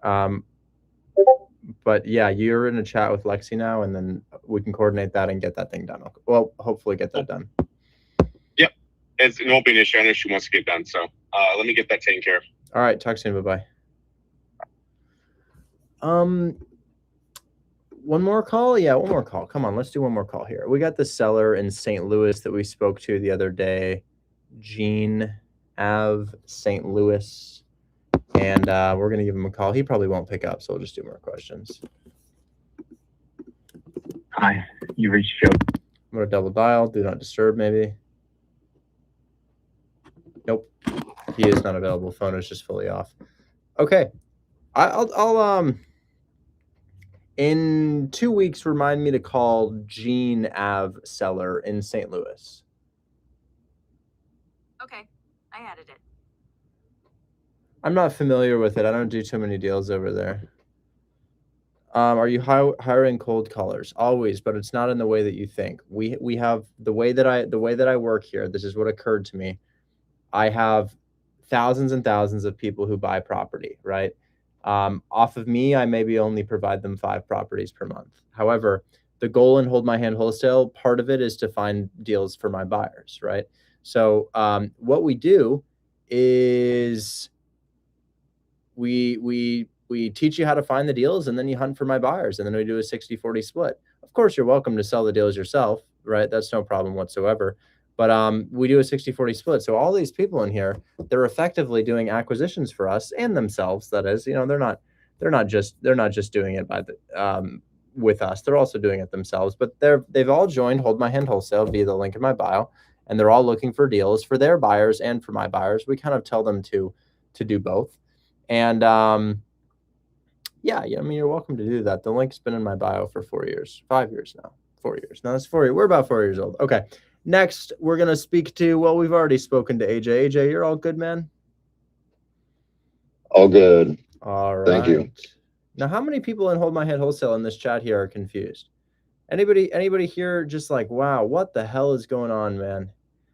But yeah, you're in a chat with Lexi now, and then we can coordinate that and get that thing done. Well, hopefully get that done. Yep. It won't be an issue. I know she wants to get done. So let me get that taken care of. All right. Talk soon. Bye-bye. One more call? Yeah, one more call. Come on, let's do one more call here. We got the seller in St. Louis that we spoke to the other day, Gene Ave, St. Louis. And we're going to give him a call. He probably won't pick up, so we'll just do more questions. Hi, you reached Joe. I'm going to double dial. Do not disturb, maybe. Nope. He is not available. Phone is just fully off. Okay. I'll in 2 weeks, remind me to call Gene Ave seller in St. Louis. Okay, I added it. I'm not familiar with it. I don't do too many deals over there. Are you hiring cold callers? Always, but it's not in the way that you think. We have the way that I work here. This is what occurred to me. I have thousands and thousands of people who buy property, right? Off of me, I maybe only provide them 5 properties per month. However, the goal in Hold My Hand Wholesale, part of it is to find deals for my buyers, right? So what we do is we teach you how to find the deals, and then you hunt for my buyers, and then we do a 60-40 split. Of course, you're welcome to sell the deals yourself, right? That's no problem whatsoever. But we do a 60-40 split. So all these people in here, they're effectively doing acquisitions for us and themselves. That is, they're not just doing it by the with us. They're also doing it themselves. But they've all joined Hold My Hand Wholesale via the link in my bio, and they're all looking for deals for their buyers and for my buyers. We kind of tell them to do both. And yeah, I mean, you're welcome to do that. The link's been in my bio for 4 years, 5 years now, 4 years. No, it's 4 years. We're about 4 years old. Okay. Next, we're going to speak to, well, we've already spoken to AJ. AJ, you're all good, man? All good. All right. Thank you. Now, how many people in Hold My Hand Wholesale in this chat here are confused? Anybody here just like, wow, what the hell is going on, man?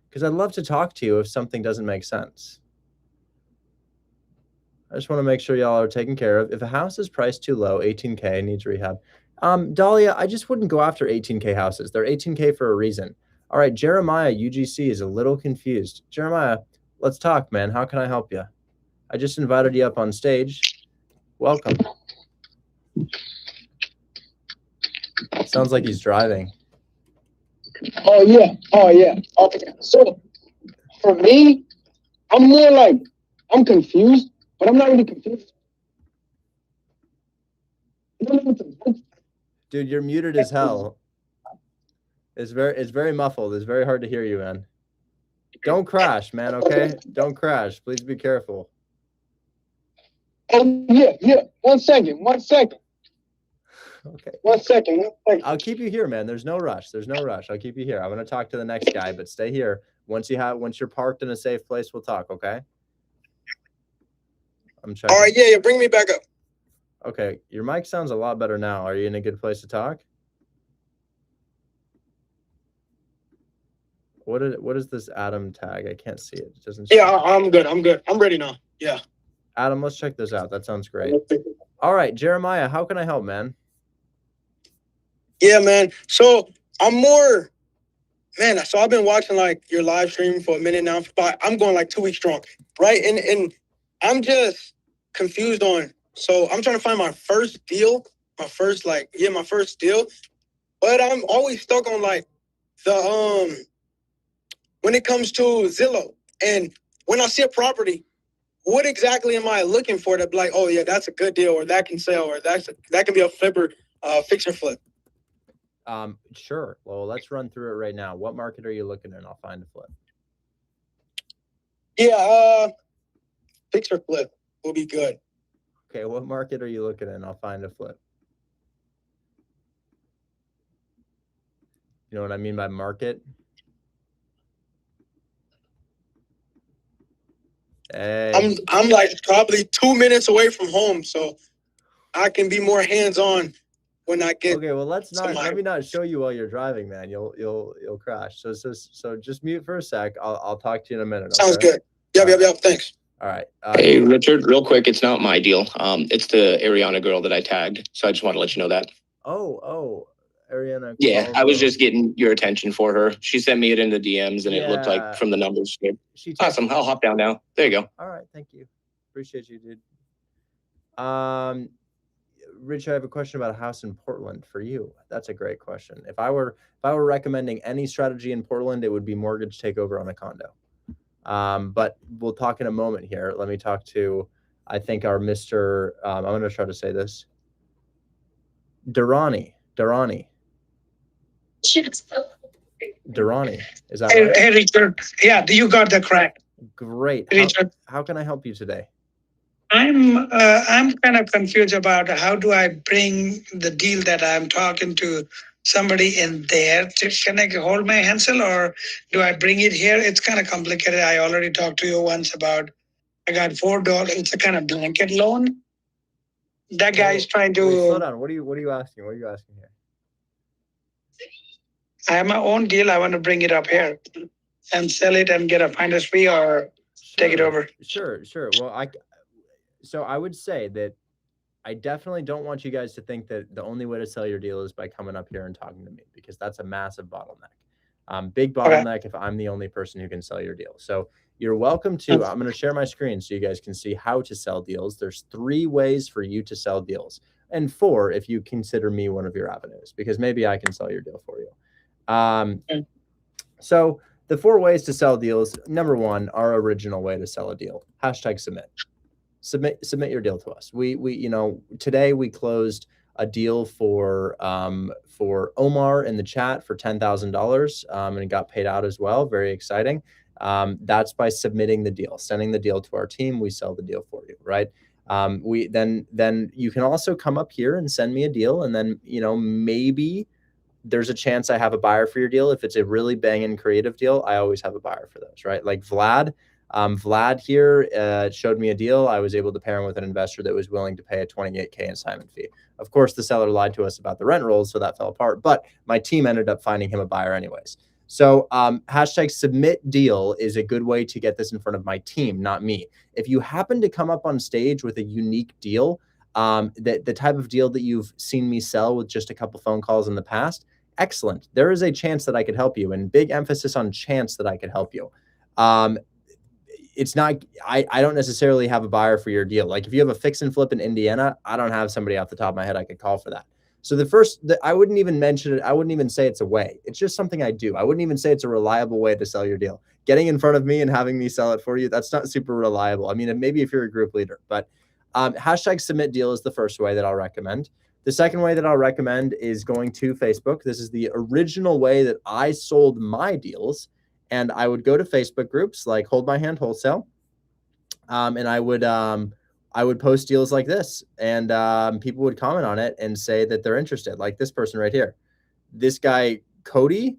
Because I'd love to talk to you if something doesn't make sense. I just want to make sure y'all are taken care of. If a house is priced too low, 18K, needs rehab. Dahlia, I just wouldn't go after 18K houses. They're 18K for a reason. All right, Jeremiah, UGC, is a little confused. Jeremiah, let's talk, man. How can I help you? I just invited you up on stage. Welcome. Sounds like he's driving. Oh, yeah. Okay. So, for me, I'm more like, I'm confused, but I'm not really confused. Dude, you're muted as hell. It's very muffled. It's very hard to hear you, man. Don't crash, man, okay? Don't crash. Please be careful. Oh, yeah. 1 second. Okay. 1 second. I'll keep you here, man. There's no rush. I'll keep you here. I'm going to talk to the next guy, but stay here. Once you're parked in a safe place, we'll talk, okay? I'm checking. All right, yeah, bring me back up. Okay, your mic sounds a lot better now. Are you in a good place to talk? What is this Adam tag? I can't see it. It doesn't. Yeah, I'm good. I'm ready now. Yeah. Adam, let's check this out. That sounds great. All right, Jeremiah, how can I help, man? Yeah, man. So I'm more, man. So I've been watching like your live stream for a minute now. But I'm going like 2 weeks strong, right? And I'm just confused on. So I'm trying to find my first deal, my first deal. But I'm always stuck on like the when it comes to Zillow, and when I see a property, what exactly am I looking for to be like, oh yeah, that's a good deal, or that can sell, or that can be a flipper, fix or flip? Sure. Well, let's run through it right now. What market are you looking in? I'll find a flip. Yeah, fix or flip will be good. Okay, what market are you looking in? I'll find a flip. You know what I mean by market? Hey. I'm like probably 2 minutes away from home, so I can be more hands-on when I get. Okay, well, let somebody. me not show you while you're driving, man. You'll crash. So just mute for a sec. I'll talk to you in a minute. Sounds okay? good. Yep. Thanks. All right. Hey, Richard, real quick, it's not my deal. It's the Ariana girl that I tagged. So I just want to let you know that. Oh, Ariana. Yeah, I was just getting your attention for her. She sent me it in the DMs and it looked Yeah. like from the numbers. Good. She Awesome. I'll hop down now. There you go. All right, thank you. Appreciate you, dude. Rich, I have a question about a house in Portland for you. That's a great question. If I were recommending any strategy in Portland, it would be mortgage takeover on a condo. But we'll talk in a moment here. Let me talk to, I think, our Mr. I'm going to try to say this. Durrani. Is that right? Hey, Richard. Yeah, you got the correct. Great. Richard. How can I help you today? I'm kind of confused about how do I bring the deal that I'm talking to somebody in there to connect, hold my hansel, or do I bring it here? It's kind of complicated. I already talked to you once about, I got $4. It's a kind of blanket loan. That guy's trying to. Wait, slow down. What are you asking? What are you asking here? I have my own deal. I want to bring it up here and sell it and get a finder's fee or take it over. Sure. Well, so I would say that I definitely don't want you guys to think that the only way to sell your deal is by coming up here and talking to me, because that's a massive bottleneck. Big bottleneck if I'm the only person who can sell your deal. So you're welcome to, I'm going to share my screen so you guys can see how to sell deals. There's 3 ways for you to sell deals, and 4 if you consider me one of your avenues, because maybe I can sell your deal for you. So the 4 ways to sell deals. Number 1, our original way to sell a deal, #submit. Submit your deal to us. We today we closed a deal for Omar in the chat for $10,000, and it got paid out as well. Very exciting. That's by submitting the deal, sending the deal to our team. We sell the deal for you, right? We then you can also come up here and send me a deal, and then maybe there's a chance I have a buyer for your deal. If it's a really banging creative deal, I always have a buyer for those, right? Like Vlad. Vlad here showed me a deal. I was able to pair him with an investor that was willing to pay a $28K assignment fee. Of course, the seller lied to us about the rent rolls, so that fell apart. But my team ended up finding him a buyer anyways. So #submit deal is a good way to get this in front of my team, not me. If you happen to come up on stage with a unique deal, the type of deal that you've seen me sell with just a couple phone calls in the past, excellent. There is a chance that I could help you, and big emphasis on chance that I could help you. It's not, I don't necessarily have a buyer for your deal. Like if you have a fix and flip in Indiana, I don't have somebody off the top of my head I could call for that. So I wouldn't even mention it. I wouldn't even say it's a way. It's just something I do. I wouldn't even say it's a reliable way to sell your deal. Getting in front of me and having me sell it for you, that's not super reliable. I mean, maybe if you're a group leader, but #submit deal is the first way that I'll recommend. The second way that I'll recommend is going to Facebook. This is the original way that I sold my deals. And I would go to Facebook groups like Hold My Hand Wholesale, and I would post deals like this, and people would comment on it and say that they're interested. Like this person right here, this guy Cody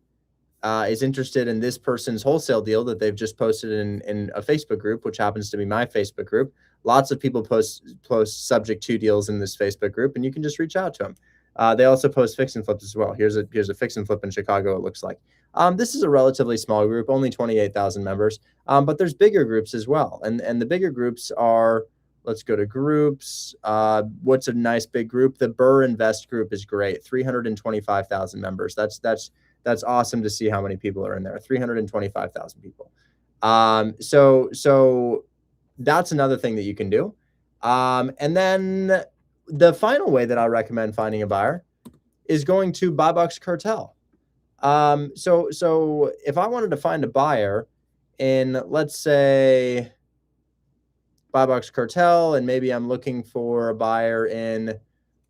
is interested in this person's wholesale deal that they've just posted in a Facebook group, which happens to be my Facebook group. Lots of people post subject to deals in this Facebook group, and you can just reach out to them. They also post fix and flips as well. Here's a fix and flip in Chicago. It looks like. This is a relatively small group, only 28,000 members, but there's bigger groups as well. And the bigger groups are, let's go to groups. What's a nice big group? The Burr Invest group is great. 325,000 members. That's awesome to see how many people are in there. 325,000 people. So that's another thing that you can do. And then the final way that I recommend finding a buyer is going to Buy-Box Cartel. So if I wanted to find a buyer in, let's say, Buy-Box Cartel, and maybe I'm looking for a buyer in,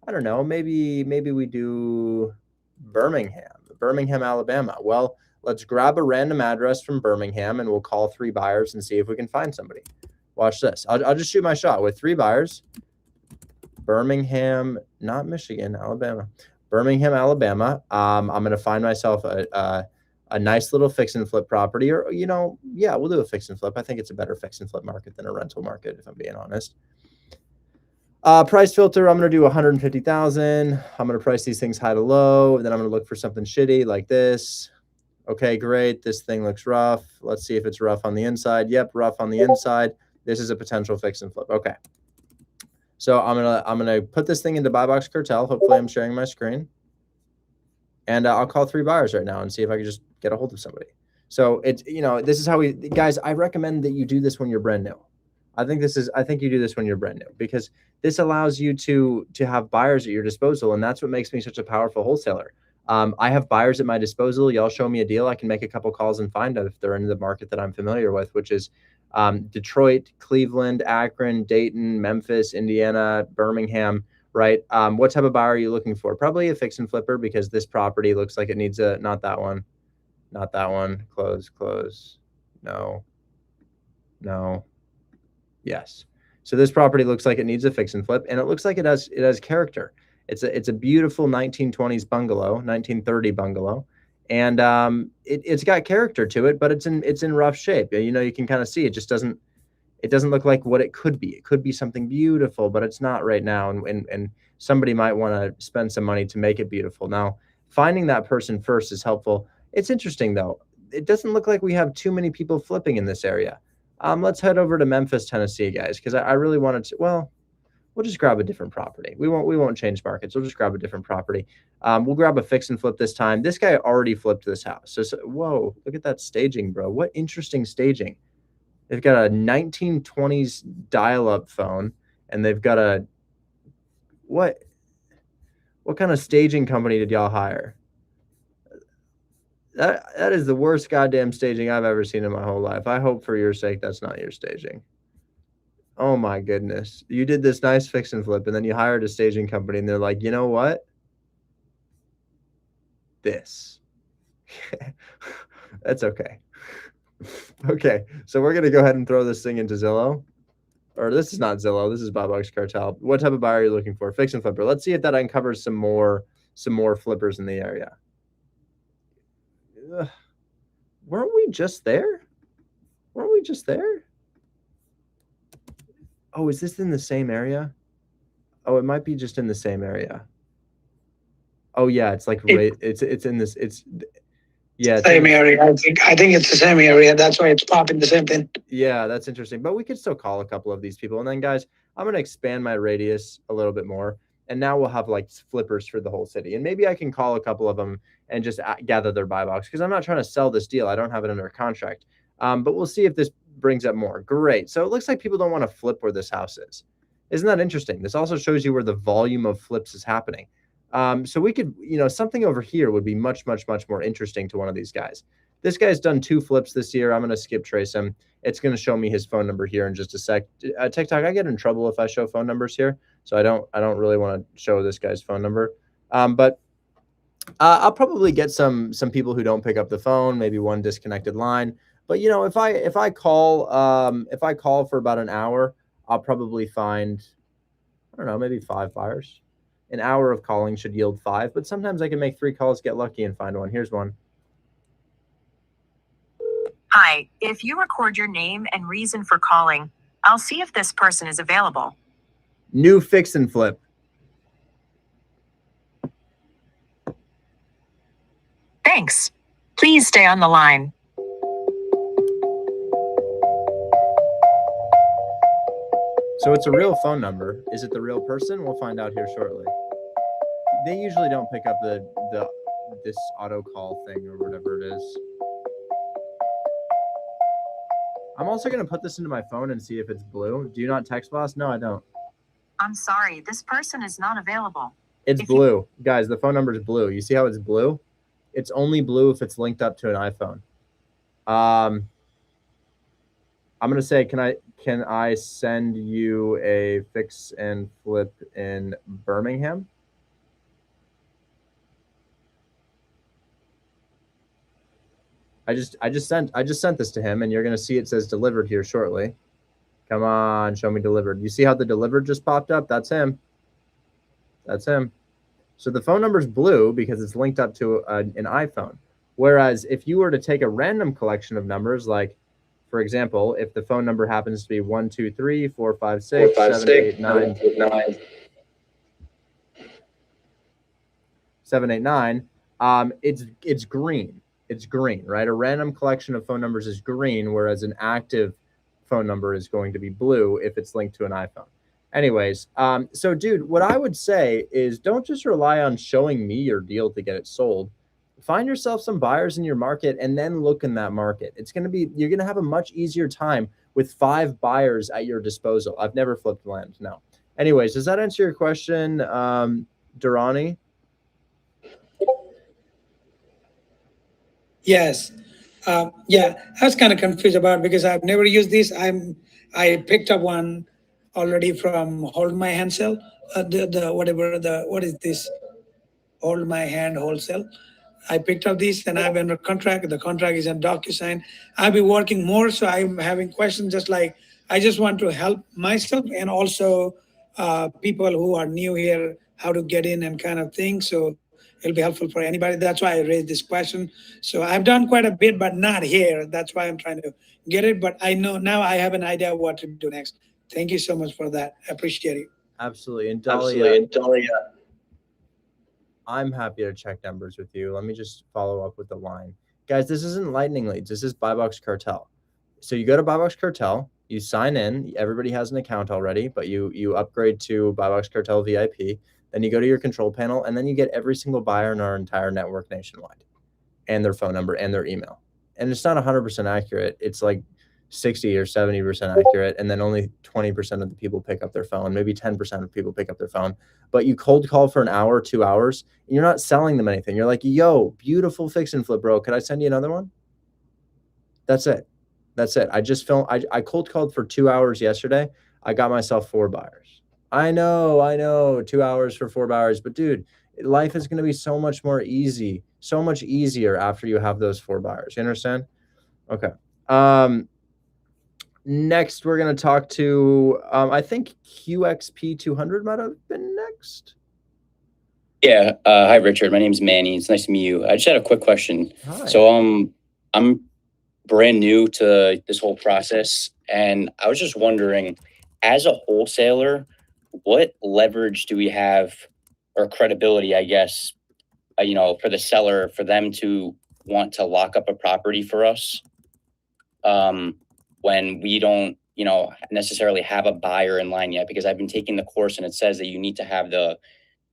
I don't know, maybe we do Birmingham, Alabama. Well, let's grab a random address from Birmingham and we'll call 3 buyers and see if we can find somebody. Watch this. I'll just shoot my shot with 3 buyers. Birmingham, not Michigan, Alabama. Birmingham, Alabama. I'm going to find myself a a nice little fix and flip property, or, you know, yeah, we'll do a fix and flip. I think it's a better fix and flip market than a rental market, if I'm being honest. Price filter, I'm going to do 150,000. I'm going to price these things high to low. And then I'm going to look for something shitty like this. Okay, great. This thing looks rough. Let's see if it's rough on the inside. Yep, rough on the inside. This is a potential fix and flip. Okay. So I'm gonna put this thing into buy box cartel. Hopefully I'm sharing my screen. And I'll call 3 buyers right now and see if I can just get a hold of somebody. So it's, you know, this is how we, guys, I recommend that you do this when you're brand new. I think you do this when you're brand new, because this allows you to have buyers at your disposal. And that's what makes me such a powerful wholesaler. I have buyers at my disposal. Y'all show me a deal, I can make a couple calls and find out if they're in the market that I'm familiar with, which is Detroit, Cleveland, Akron, Dayton, Memphis, Indiana, Birmingham, right? What type of buyer are you looking for? Probably a fix and flipper, because this property looks like it needs a, not that one, close. No. Yes. So this property looks like it needs a fix and flip, and it looks like it has character. It's a beautiful 1920s bungalow, 1930 bungalow. And it's got character to it, but it's in rough shape. You know, you can kind of see it just doesn't look like what it could be. It could be something beautiful, but it's not right now. And somebody might want to spend some money to make it beautiful. Now, finding that person first is helpful. It's interesting though. It doesn't look like we have too many people flipping in this area. Let's head over to Memphis, Tennessee, guys, because I really wanted to, well, we'll just grab a different property. We won't change markets. We'll just grab a different property. We'll grab a fix and flip this time. This guy already flipped this house. So whoa, look at that staging, bro. What interesting staging. They've got a 1920s dial-up phone, and they've got a, what kind of staging company did y'all hire? That is the worst goddamn staging I've ever seen in my whole life. I hope for your sake that's not your staging. Oh my goodness. You did this nice fix and flip, and then you hired a staging company, and they're like, you know what? This. That's okay. Okay, so we're going to go ahead and throw this thing into Zillow. Or this is not Zillow. This is Buy Box Cartel. What type of buyer are you looking for? Fix and flipper. Let's see if that uncovers some more flippers in the area. Ugh. Weren't we just there? Oh, is this in the same area? Oh, it might be just in the same area. Oh yeah, it's like it's in this. Yeah, same area. I think it's the same area. That's why it's popping the same thing. Yeah, that's interesting. But we could still call a couple of these people. And then, guys, I'm going to expand my radius a little bit more. And now we'll have like flippers for the whole city. And maybe I can call a couple of them and just gather their buy box, because I'm not trying to sell this deal. I don't have it under contract. But we'll see if this brings up more. Great. So it looks like people don't want to flip where this house is. Isn't that interesting? This also shows you where the volume of flips is happening. So we could, you know, something over here would be much more interesting to one of these guys. This guy's done 2 flips this year. I'm going to skip trace him. It's going to show me his phone number here in just a sec. TikTok, I get in trouble if I show phone numbers here. So I don't really want to show this guy's phone number. But I'll probably get some people who don't pick up the phone, maybe one disconnected line. But you know, if I call for about an hour, I'll probably find, I don't know, maybe 5 buyers. An hour of calling should yield 5, but sometimes I can make 3 calls, get lucky, and find one. Here's one. Hi, if you record your name and reason for calling, I'll see if this person is available. New fix and flip. Thanks. Please stay on the line. So it's a real phone number. Is it the real person? We'll find out here shortly. They usually don't pick up this auto call thing or whatever it is. I'm also going to put this into my phone and see if it's blue. Do you not text boss? No, I don't. I'm sorry, this person is not available. It's blue. Guys, the phone number is blue. You see how it's blue? It's only blue if it's linked up to an iPhone. I'm going to say, can I send you a fix and flip in Birmingham? I just sent this to him, and you're going to see it says delivered here shortly. Come on, show me delivered. You see how the delivered just popped up? That's him. That's him. So the phone number is blue because it's linked up to an iPhone. Whereas if you were to take a random collection of numbers, like, for example, if the phone number happens to be 1, 2, 3, 4, 5, 6, 7, 8, 9, 7, 8, 9, it's green. It's green, right? A random collection of phone numbers is green, whereas an active phone number is going to be blue if it's linked to an iPhone. Anyways, so dude, what I would say is don't just rely on showing me your deal to get it sold. Find yourself some buyers in your market and then look in that market. You're going to have a much easier time with 5 buyers at your disposal. I've never flipped land. No. Anyways, does that answer your question, Durrani? Yes. Yeah, I was kind of confused about it because I've never used this. I picked up one already from Hold My Hansel. What is this? Hold My Hand Wholesale. I picked up this and I'm under contract. The contract is on DocuSign. I'll be working more, so I'm having questions. Just like I just want to help myself and also people who are new here how to get in and kind of thing. So it'll be helpful for anybody. That's why I raised this question. So I've done quite a bit, but not here. That's why I'm trying to get it. But I know now I have an idea of what to do next. Thank you so much for that. I appreciate it. Absolutely. And Dahlia, I'm happy to check numbers with you. Let me just follow up with the line. Guys, this isn't lightning leads. This is Buy Box Cartel. So you go to Buy Box Cartel, you sign in. Everybody has an account already, but you upgrade to Buy Box Cartel VIP. Then you go to your control panel, and then you get every single buyer in our entire network nationwide and their phone number and their email. And it's not 100% accurate. It's like 60 or 70% accurate, and then only 20% of the people pick up their phone. Maybe 10% of people pick up their phone. But you cold call for an hour, 2 hours, and you're not selling them anything. You're like, yo, beautiful fix and flip, bro. Could I send you another one? That's it. That's it. I cold called for 2 hours yesterday. I got myself 4 buyers. I know. 2 hours for 4 buyers. But dude, life is going to be so much more easy, so much easier after you have those 4 buyers. You understand? Okay. Next, we're going to talk to, I think QXP200 might have been next. Yeah. Hi, Richard. My name's Manny. It's nice to meet you. I just had a quick question. Hi. So I'm brand new to this whole process, and I was just wondering, as a wholesaler, what leverage do we have, or credibility, I guess, for the seller, for them to want to lock up a property for us? When we don't, necessarily have a buyer in line yet, because I've been taking the course and it says that you need to have the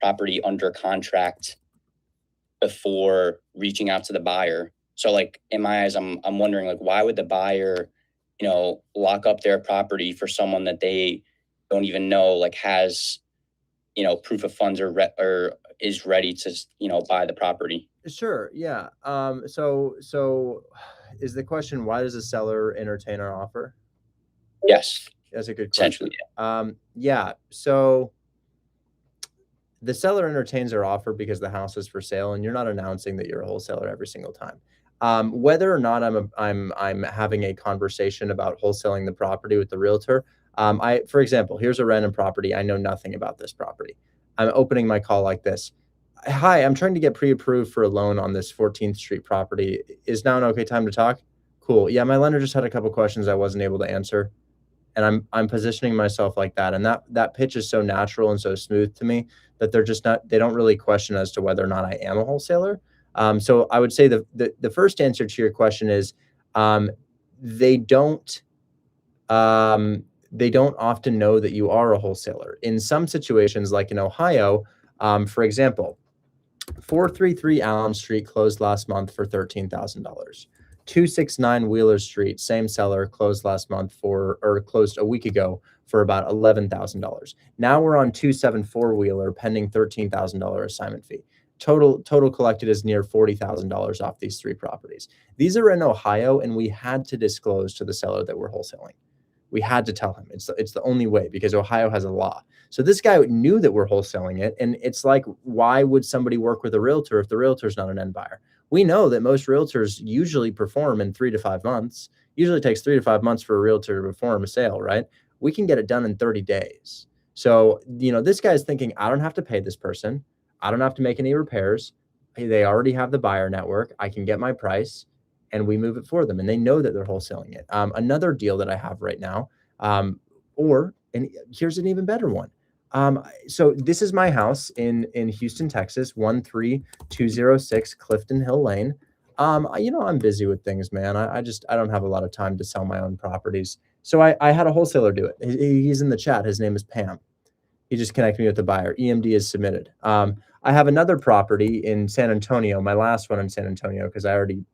property under contract before reaching out to the buyer. So like in my eyes, I'm wondering, like, why would the buyer, lock up their property for someone that they don't even know, like, has, proof of funds or is ready to, buy the property? Sure. Yeah. So is the question, why does the seller entertain our offer? Yes. That's a good question. Essentially, yeah. So the seller entertains our offer because the house is for sale, and you're not announcing that you're a wholesaler every single time. Whether or not I'm having a conversation about wholesaling the property with the realtor. For example, here's a random property. I know nothing about this property. I'm opening my call like this. Hi, I'm trying to get pre-approved for a loan on this 14th Street property. Is now an okay time to talk? Cool. Yeah, my lender just had a couple questions I wasn't able to answer. And I'm positioning myself like that. And that pitch is so natural and so smooth to me that they don't really question as to whether or not I am a wholesaler. So I would say the first answer to your question is they don't often know that you are a wholesaler. In some situations, like in Ohio, for example, 433 Allen Street closed last month for $13,000. 269 Wheeler Street, same seller, closed closed a week ago for about $11,000. Now we're on 274 Wheeler, pending $13,000 assignment fee. Total collected is near $40,000 off these 3 properties. These are in Ohio, and we had to disclose to the seller that we're wholesaling. We had to tell him. It's the only way, because Ohio has a law. So this guy knew that we're wholesaling it, and it's like, why would somebody work with a realtor if the realtor's not an end buyer? We know that most realtors usually perform in 3 to 5 months. Usually takes 3 to 5 months for a realtor to perform a sale, right? We can get it done in 30 days. So, this guy's thinking, I don't have to pay this person. I don't have to make any repairs. They already have the buyer network. I can get my price and we move it for them. And they know that they're wholesaling it. Another deal that I have right now, and here's an even better one. So this is my house in Houston, Texas, 13206 Clifton Hill Lane. I'm busy with things, man. I don't have a lot of time to sell my own properties. So I had a wholesaler do it. He's in the chat. His name is Pam. He just connected me with the buyer. EMD is submitted. I have another property in San Antonio, my last one in San Antonio, because I already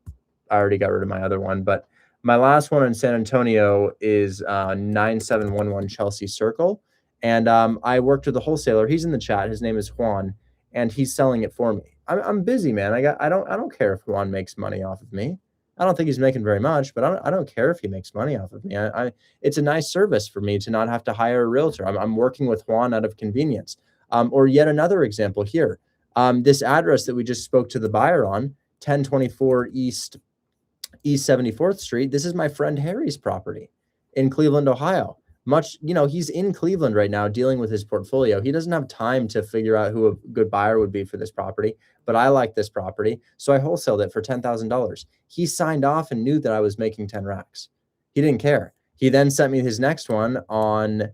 got rid of my other one. But my last one in San Antonio is 9711 Chelsea Circle. And I worked with a wholesaler. He's in the chat. His name is Juan, and he's selling it for me. I'm busy, man. I don't care if Juan makes money off of me. I don't think he's making very much, but I don't care if he makes money off of me. It's a nice service for me to not have to hire a realtor. I'm working with Juan out of convenience. Or yet another example here. This address that we just spoke to the buyer on, 1024 East 74th Street. This is my friend Harry's property in Cleveland, Ohio. He's in Cleveland right now dealing with his portfolio. He doesn't have time to figure out who a good buyer would be for this property, but I like this property. So I wholesaled it for $10,000. He signed off and knew that I was making 10 racks. He didn't care. He then sent me his next one on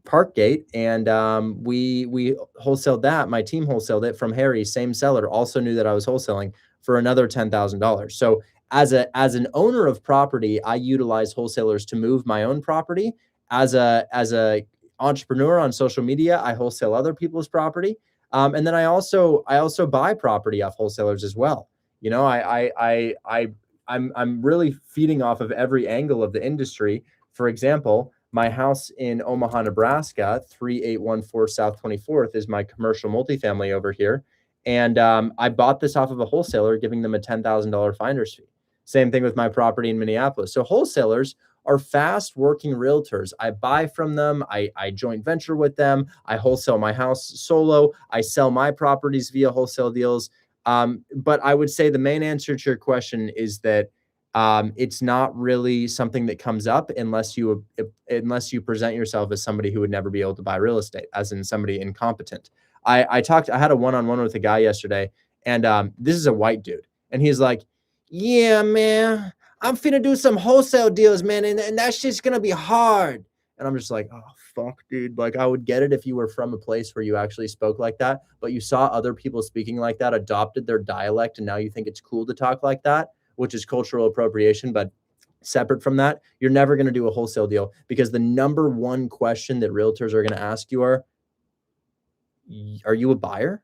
Parkgate, and we wholesaled that. My team wholesaled it from Harry, same seller, also knew that I was wholesaling for another $10,000. So as an owner of property, I utilize wholesalers to move my own property. As a entrepreneur on social media, I wholesale other people's property, and then I also buy property off wholesalers as well. I'm really feeding off of every angle of the industry. For example, my house in Omaha, Nebraska, 3814 South 24th is my commercial multifamily over here. And I bought this off of a wholesaler, giving them a $10,000 finder's fee. Same thing with my property in Minneapolis. So wholesalers are fast working realtors. I buy from them. I joint venture with them. I wholesale my house solo. I sell my properties via wholesale deals. But I would say the main answer to your question is that it's not really something that comes up unless you present yourself as somebody who would never be able to buy real estate, as in somebody incompetent. I had a one-on-one with a guy yesterday, and this is a white dude, and he's like, "Yeah, man, I'm finna do some wholesale deals, man, and that shit's gonna be hard." And I'm just like, "Oh, fuck, dude." Like, I would get it if you were from a place where you actually spoke like that, but you saw other people speaking like that, adopted their dialect, and now you think it's cool to talk like that, which is cultural appropriation. But separate from that, you're never going to do a wholesale deal, because the number one question that realtors are going to ask you are you a buyer?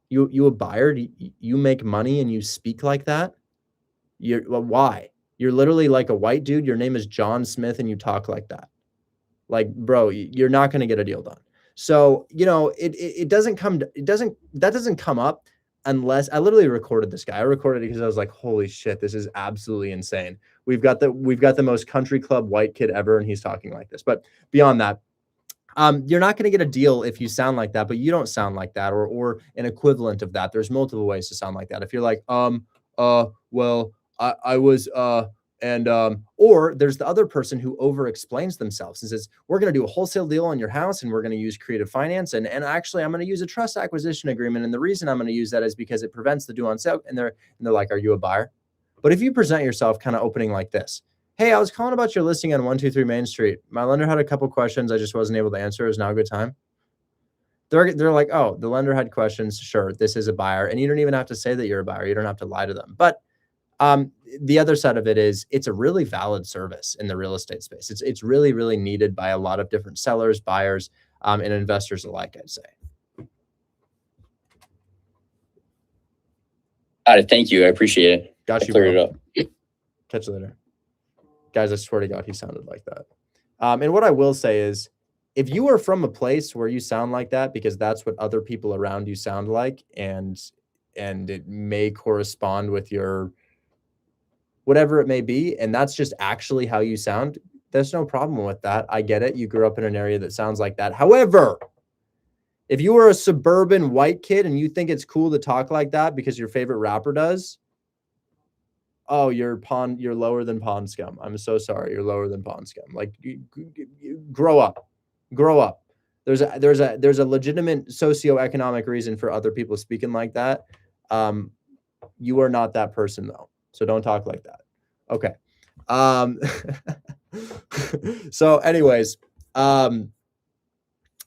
You a buyer? Do you make money and you speak like that? Why? You're literally like a white dude. Your name is John Smith and you talk like that. Like, bro, you're not going to get a deal done. So, that doesn't come up unless I literally recorded this guy. I recorded it because I was like, holy shit, this is absolutely insane. We've got the most country club white kid ever, and he's talking like this. But beyond that, you're not going to get a deal if you sound like that, but you don't sound like that, or an equivalent of that. There's multiple ways to sound like that. If you're like, well, I was, or there's the other person who over explains themselves and says, we're going to do a wholesale deal on your house and we're going to use creative finance. And actually I'm going to use a trust acquisition agreement. And the reason I'm going to use that is because it prevents the due on sale. And they're like, are you a buyer? But if you present yourself kind of opening like this, hey, I was calling about your listing on 123 Main Street. My lender had a couple questions. I just wasn't able to answer. Is now a good time? They're like, oh, the lender had questions. Sure, this is a buyer. And you don't even have to say that you're a buyer. You don't have to lie to them. But the other side of it is it's a really valid service in the real estate space. It's really, really needed by a lot of different sellers, buyers, and investors alike, I'd say. Got it. Thank you. I appreciate it. Got you. Cleared it up. Catch you later. Guys, I swear to God, he sounded like that. And what I will say is, if you are from a place where you sound like that, because that's what other people around you sound like, and it may correspond with your whatever it may be, and that's just actually how you sound, there's no problem with that. I get it. You grew up in an area that sounds like that. However, if you are a suburban white kid and you think it's cool to talk like that because your favorite rapper does, oh, you're lower than pond scum. I'm so sorry. You're lower than pond scum. Like, you grow up. There's a legitimate socioeconomic reason for other people speaking like that. You are not that person though. So don't talk like that. Okay. So anyways,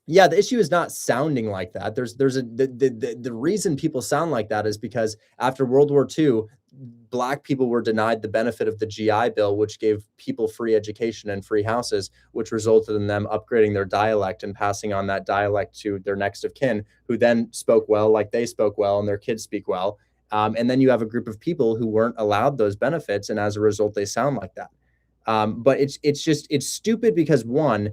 yeah, the issue is not sounding like that. The reason people sound like that is because after World War II, Black people were denied the benefit of the GI Bill, which gave people free education and free houses, which resulted in them upgrading their dialect and passing on that dialect to their next of kin, who then spoke well like they spoke well and their kids speak well. And then you have a group of people who weren't allowed those benefits, and as a result, they sound like that. But it's stupid because one,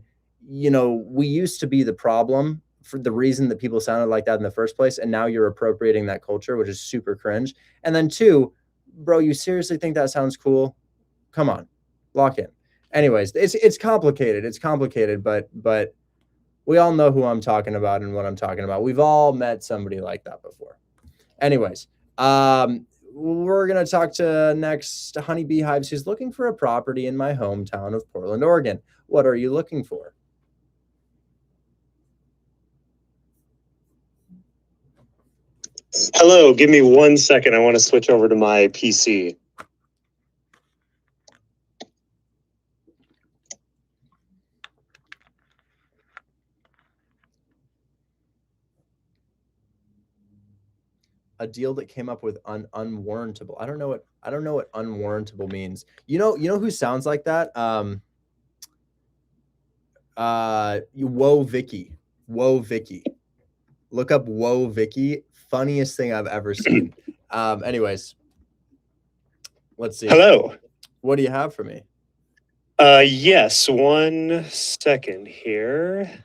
we used to be the problem for the reason that people sounded like that in the first place, and now you're appropriating that culture, which is super cringe. And then two, bro, you seriously think that sounds cool? Come on, lock in. Anyways, it's complicated. It's complicated, but we all know who I'm talking about and what I'm talking about. We've all met somebody like that before. Anyways, we're going to talk to next Honey Beehives, who's looking for a property in my hometown of Portland, Oregon. What are you looking for? Hello, give me 1 second. I want to switch over to my PC. A deal that came up with unwarrantable. I don't know what unwarrantable means. You know who sounds like that? Whoa Vicky. Whoa Vicky. Look up Whoa Vicky. Funniest thing I've ever seen. Anyways, let's see. Hello. What do you have for me? Yes, 1 second here.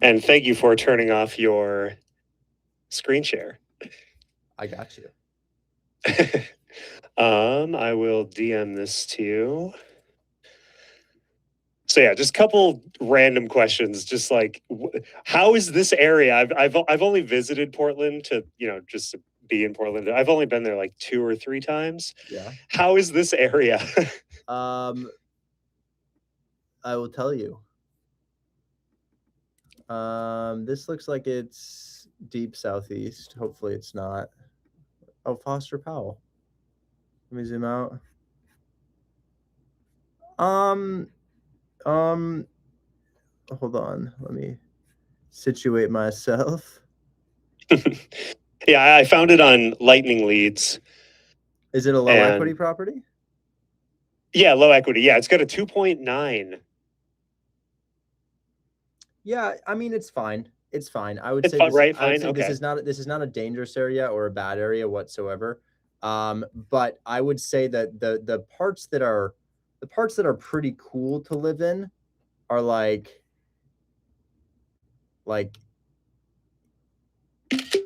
And thank you for turning off your screen share. I got you. I will DM this to you. So yeah, just a couple random questions. Just like, how is this area? I've only visited Portland to just to be in Portland. I've only been there like 2 or 3 times. Yeah. How is this area? I will tell you. This looks like it's deep southeast. Hopefully it's not. Oh, Foster Powell. Let me zoom out. Hold on. Let me situate myself. Yeah, I found it on Lightning Leads. Is it a low equity property? Yeah, low equity. Yeah, it's got a 2.9. Yeah, I mean it's fine. It's fine. I would It's say fine, this, right? I would Fine. say Okay. this is not a dangerous area or a bad area whatsoever. But I would say that the parts that are pretty cool to live in are like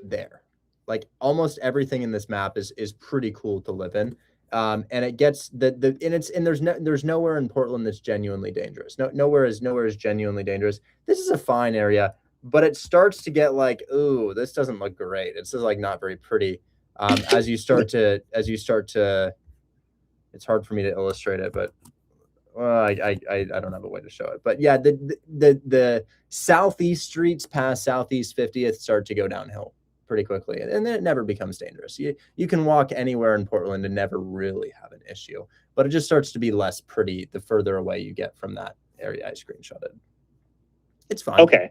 there. Like almost everything in this map is pretty cool to live in. And it gets there's nowhere in Portland that's genuinely dangerous. Nowhere is genuinely dangerous. This is a fine area, but it starts to get like, ooh, this doesn't look great. It's just like not very pretty. As you start to, it's hard for me to illustrate it, but well, I don't have a way to show it. But yeah, the southeast streets past Southeast 50th start to go downhill pretty quickly, and then it never becomes dangerous. You can walk anywhere in Portland and never really have an issue, but it just starts to be less pretty the further away you get from that area I screenshotted. It's fine. Okay.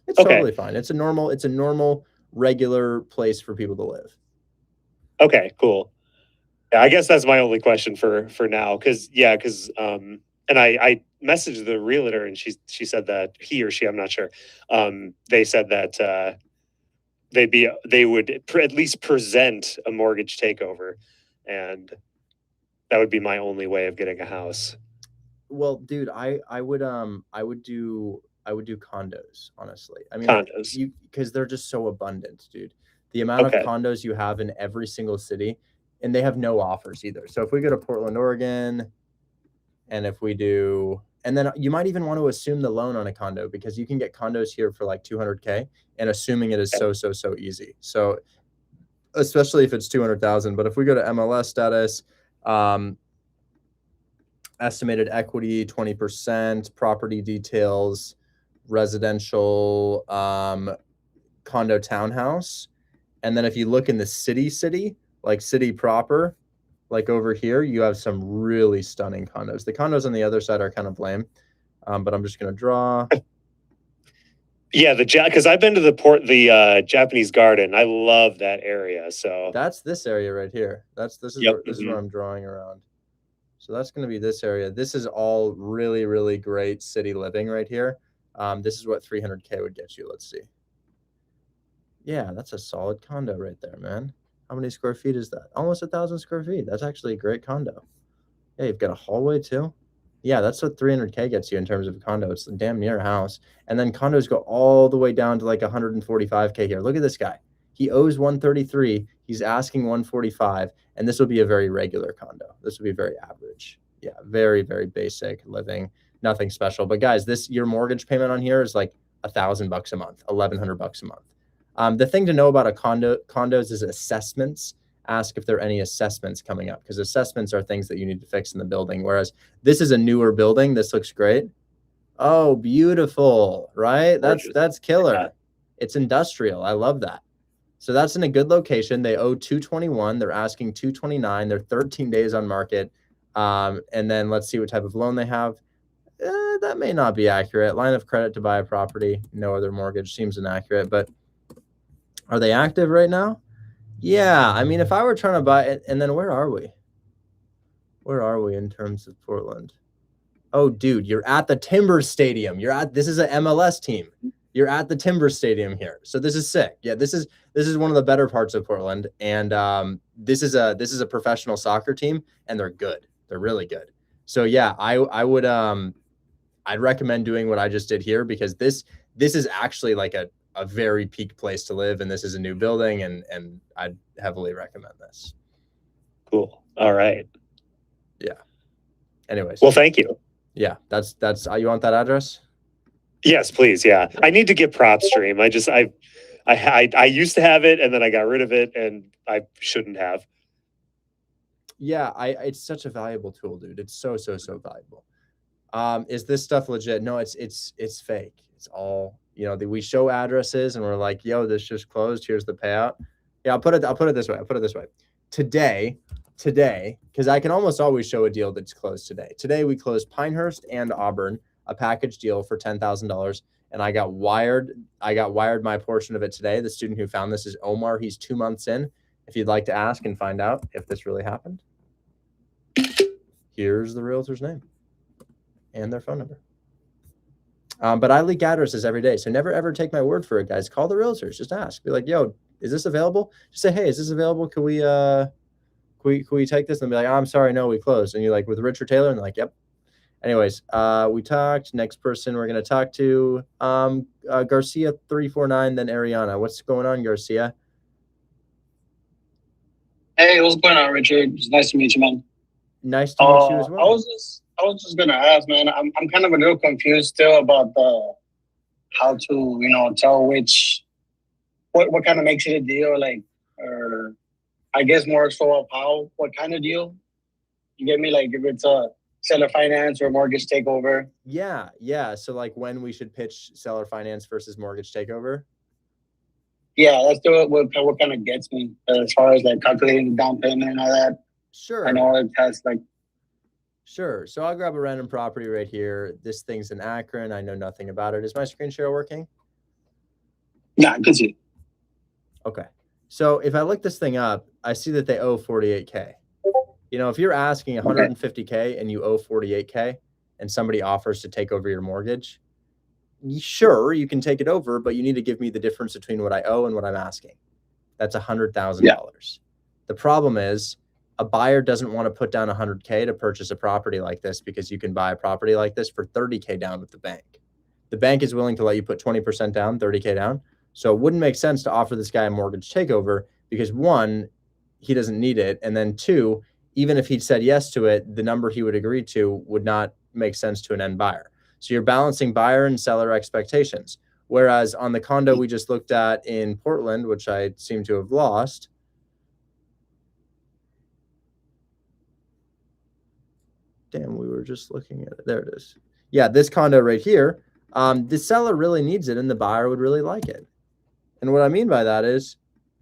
It's totally fine. It's a normal, regular place for people to live. Okay, cool. Yeah, I guess that's my only question for now. And I messaged the realtor and she said that he or she, I'm not sure. They said that they would at least present a mortgage takeover, and that would be my only way of getting a house. Well, dude, I would do condos, honestly. I mean, Condos. because they're just so abundant, dude. The amount of condos you have in every single city, and they have no offers either. So if we go to Portland, Oregon, and if we do, and then you might even want to assume the loan on a condo, because you can get condos here for like $200K, and assuming it is so easy. So especially if it's 200,000. But if we go to MLS status, estimated equity 20%, property details, residential, condo townhouse, And then if you look in the city, like city proper, like over here, you have some really stunning condos. The condos on the other side are kind of lame, but I'm just going to draw. Yeah, because I've been to the Japanese Garden. I love that area. So that's this area right here. This is where I'm drawing around. So that's going to be this area. This is all really, really great city living right here. This is what 300K would get you. Let's see. Yeah, that's a solid condo right there, man. How many square feet is that? Almost 1,000 square feet. That's actually a great condo. Yeah, you've got a hallway too. Yeah, that's what 300K gets you in terms of a condo. It's damn near a house. And then condos go all the way down to like 145K here. Look at this guy. He owes 133. He's asking 145. And this will be a very regular condo. This will be very average. Yeah, very, very basic living. Nothing special. But guys, your mortgage payment on here is like $1,000 a month, $1,100 a month. The thing to know about condos is assessments. Ask if there are any assessments coming up, because assessments are things that you need to fix in the building. Whereas this is a newer building. This looks great. Oh, beautiful, right? That's killer. Yeah. It's industrial. I love that. So that's in a good location. They owe 221. They're asking 229. They're 13 days on market. And then let's see what type of loan they have. That may not be accurate. Line of credit to buy a property. No other mortgage seems inaccurate, but are they active right now? Yeah, I mean, if I were trying to buy it, and then where are we? Where are we in terms of Portland? Oh, dude, you're at the Timber Stadium. This is an MLS team. You're at the Timber Stadium here. So this is sick. Yeah, this is one of the better parts of Portland. And this is a professional soccer team, and they're good. They're really good. So yeah, I'd recommend doing what I just did here, because this is actually like a very peak place to live, and this is a new building, and I'd heavily recommend this. Cool. All right. Yeah. Anyways. Well, thank you. Yeah, that's you want that address? Yes, please. Yeah. I need to get PropStream. I used to have it, and then I got rid of it, and I shouldn't have. Yeah, it's such a valuable tool, dude. It's so valuable. Is this stuff legit? No, it's fake. It's all, we show addresses and we're like, yo, this just closed. Here's the payout. Yeah, I'll put it this way. Today, because I can almost always show a deal that's closed today. Today we closed Pinehurst and Auburn, a package deal for $10,000, and I got wired my portion of it today. The student who found this is Omar. He's 2 months in. If you'd like to ask and find out if this really happened, here's the realtor's name and their phone number. But I leak addresses every day, so never ever take my word for it, guys. Call the realtors. Just ask. Be like, yo, is this available? Just say, hey, is this available? Can we take this? And be like, oh, I'm sorry, no, we closed. And you're like, with Richard Taylor? And they're like, yep. Anyways, we talked. Next person we're gonna talk to, Garcia 349, then Ariana. What's going on, Garcia? Hey, what's going on, Richard? It's nice to meet you, man. Nice to meet you as well. I was just gonna ask, man. I'm kind of a little confused still about how to tell what kind of makes it a deal, like, or I guess more so of what kind of deal. You get me? Like if it's a seller finance or mortgage takeover. Yeah. So like when we should pitch seller finance versus mortgage takeover. Yeah, that's what kind of gets me as far as like calculating the down payment and all that. Sure. I know it has like. Sure. So I'll grab a random property right here. This thing's in Akron. I know nothing about it. Is my screen share working? Yeah, I can see. Okay. So if I look this thing up, I see that they owe 48K. If you're asking 150K and you owe 48K and somebody offers to take over your mortgage, sure, you can take it over, but you need to give me the difference between what I owe and what I'm asking. That's $100,000. Yeah. The problem is a buyer doesn't want to put down 100K to purchase a property like this, because you can buy a property like this for 30K down with the bank. The bank is willing to let you put 20% down, 30K down. So it wouldn't make sense to offer this guy a mortgage takeover, because one, he doesn't need it. And then two, even if he'd said yes to it, the number he would agree to would not make sense to an end buyer. So you're balancing buyer and seller expectations. Whereas on the condo we just looked at in Portland, which I seem to have lost. Damn, we were just looking at it. There it is. Yeah, this condo right here, the seller really needs it and the buyer would really like it. And what I mean by that is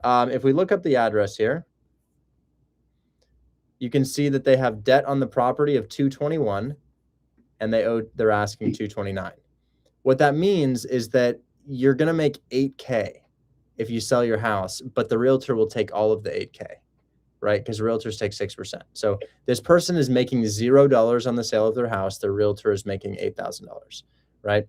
if we look up the address here, you can see that they have debt on the property of 221 and they're asking 229. What that means is that you're going to make 8K if you sell your house, but the realtor will take all of the 8K, right? Because realtors take 6%. So this person is making $0 on the sale of their house. Their realtor is making $8,000, right?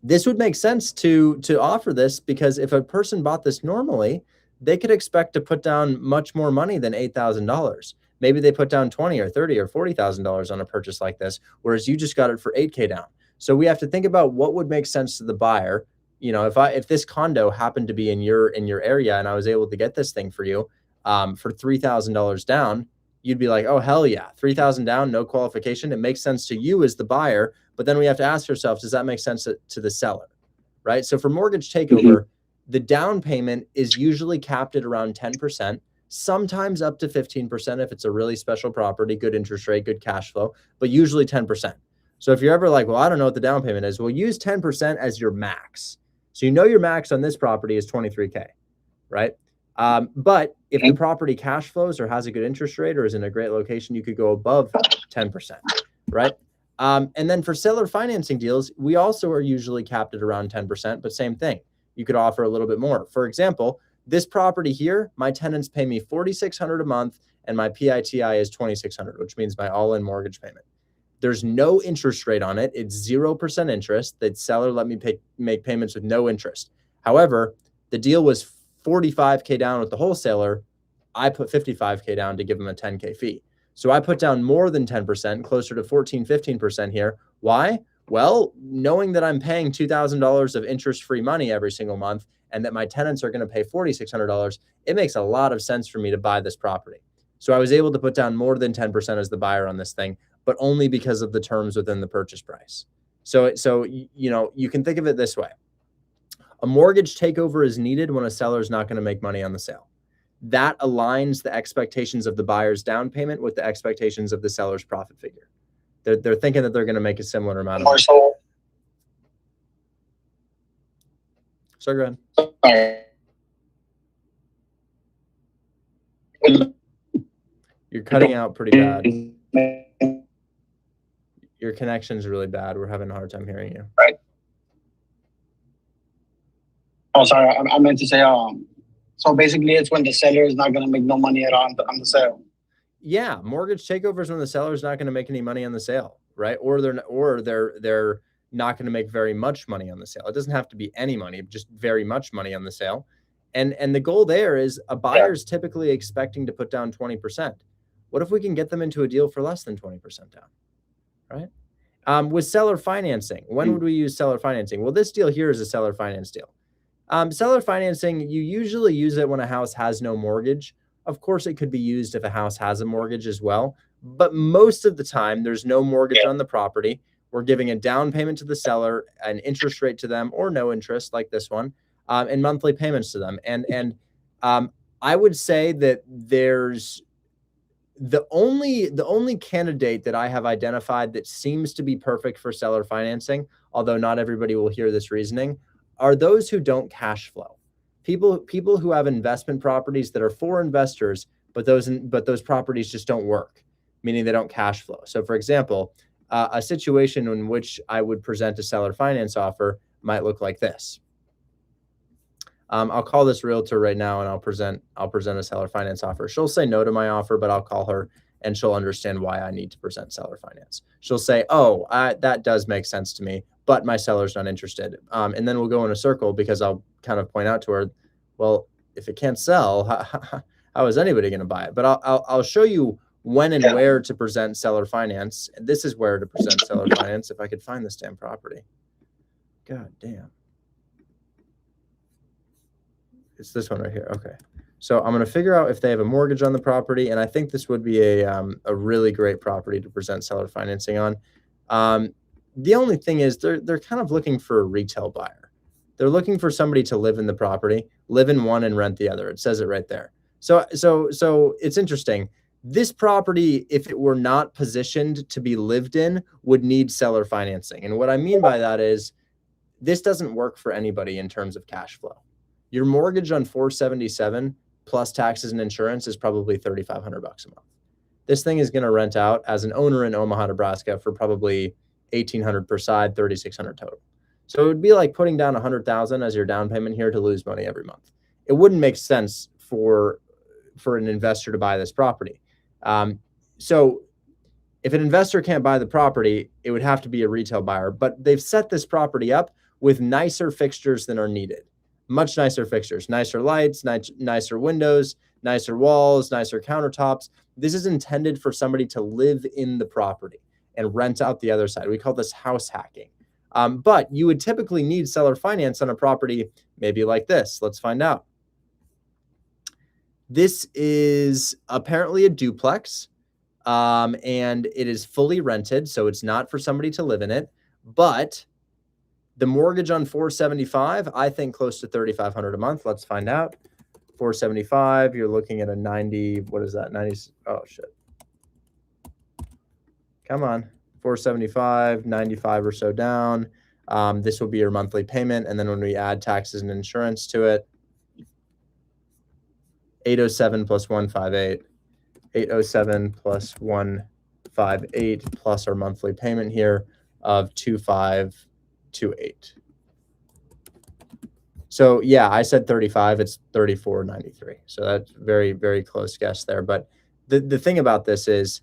This would make sense to offer this, because if a person bought this normally, they could expect to put down much more money than $8,000. Maybe they put down $20 or $30 or $40,000 on a purchase like this, whereas you just got it for 8K down. So we have to think about what would make sense to the buyer. You know, if this condo happened to be in your area and I was able to get this thing for you for $3,000 down, you'd be like, oh, hell yeah, 3,000 down, no qualification. It makes sense to you as the buyer, but then we have to ask ourselves, does that make sense to the seller, right? So for mortgage takeover, the down payment is usually capped at around 10%, sometimes up to 15% if it's a really special property, good interest rate, good cash flow, but usually 10%. So if you're ever like, well, I don't know what the down payment is, well, use 10% as your max. So you know your max on this property is 23K, right? But if the property cash flows or has a good interest rate or is in a great location, you could go above 10%, right? And then for seller financing deals, we also are usually capped at around 10%, but same thing. You could offer a little bit more. For example, this property here, my tenants pay me $4,600 a month and my PITI is $2,600, which means my all-in mortgage payment. There's no interest rate on it. It's 0% interest. The seller let me make payments with no interest. However, the deal was 45K down with the wholesaler. I put 55K down to give them a 10K fee. So I put down more than 10%, closer to 14, 15% here. Why? Well, knowing that I'm paying $2,000 of interest-free money every single month and that my tenants are going to pay $4,600, it makes a lot of sense for me to buy this property. So I was able to put down more than 10% as the buyer on this thing, but only because of the terms within the purchase price. So you know, you can think of it this way. A mortgage takeover is needed when a seller is not going to make money on the sale. That aligns the expectations of the buyer's down payment with the expectations of the seller's profit figure. They're thinking that they're going to make a similar amount of money. So go ahead. You're cutting out pretty bad. Your connection's really bad. We're having a hard time hearing you. Right. Oh, sorry. I meant to say, so basically it's when the seller is not going to make no money at all on the sale. Yeah, mortgage takeover is when the seller is not going to make any money on the sale, right? Or they're not going to make very much money on the sale. It doesn't have to be any money, just very much money on the sale. And the goal there is a buyer's typically expecting to put down 20%. What if we can get them into a deal for less than 20% down, right? With seller financing, when would we use seller financing? Well, this deal here is a seller finance deal. Seller financing, you usually use it when a house has no mortgage. Of course, it could be used if a house has a mortgage as well. But most of the time, there's no mortgage on the property. We're giving a down payment to the seller, an interest rate to them, or no interest like this one, and monthly payments to them. And I would say that there's the only candidate that I have identified that seems to be perfect for seller financing, although not everybody will hear this reasoning, are those who don't cash flow. People who have investment properties that are for investors, but those properties just don't work, meaning they don't cash flow. So for example, a situation in which I would present a seller finance offer might look like this. I'll call this realtor right now and I'll present a seller finance offer. She'll say no to my offer, but I'll call her and she'll understand why I need to present seller finance. She'll say, oh, that does make sense to me, but my seller's not interested. And then we'll go in a circle because I'll kind of point out to her, well, if it can't sell, how is anybody going to buy it? But I'll show you when and where to present seller finance. This is where to present seller finance. If I could find this damn property. God damn. It's this one right here. Okay. So I'm going to figure out if they have a mortgage on the property. And I think this would be a really great property to present seller financing on. The only thing is they're kind of looking for a retail buyer. They're looking for somebody to live in the property, live in one and rent the other. It says it right there. So it's interesting. This property, if it were not positioned to be lived in, would need seller financing. And what I mean by that is this doesn't work for anybody in terms of cash flow. Your mortgage on 477 plus taxes and insurance is probably $3,500 a month. This thing is going to rent out as an owner in Omaha, Nebraska for probably $1,800 per side, $3,600 total. So it would be like putting down $100,000 as your down payment here to lose money every month. It wouldn't make sense for an investor to buy this property. So if an investor can't buy the property, it would have to be a retail buyer. But they've set this property up with nicer fixtures than are needed. Much nicer fixtures, nicer lights, nicer windows, nicer walls, nicer countertops. This is intended for somebody to live in the property and rent out the other side. We call this house hacking. But you would typically need seller finance on a property maybe like this. Let's find out. This is apparently a duplex, and it is fully rented, so it's not for somebody to live in it. But the mortgage on 475, I think close to $3,500 a month. Let's find out. 475, you're looking at a 90, what is that? 90, oh shit. Come on. 475, 95 or so down. This will be your monthly payment. And then when we add taxes and insurance to it, 807 plus 158, 807 plus 158 plus our monthly payment here of 2528. So yeah, I said 35, it's 34.93. So that's very, very close guess there. But the thing about this is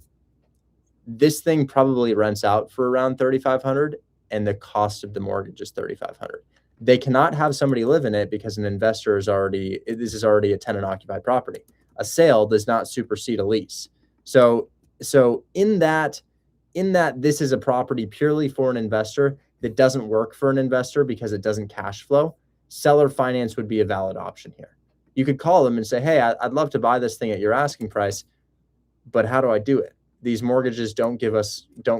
this thing probably rents out for around 3,500 and the cost of the mortgage is 3,500. They cannot have somebody live in it because an investor is already, this is already a tenant occupied property. A sale does not supersede a lease. So in that this is a property purely for an investor that doesn't work for an investor because it doesn't cash flow, seller finance would be a valid option here. You could call them and say, hey, I'd love to buy this thing at your asking price, but how do I do it? These mortgages don't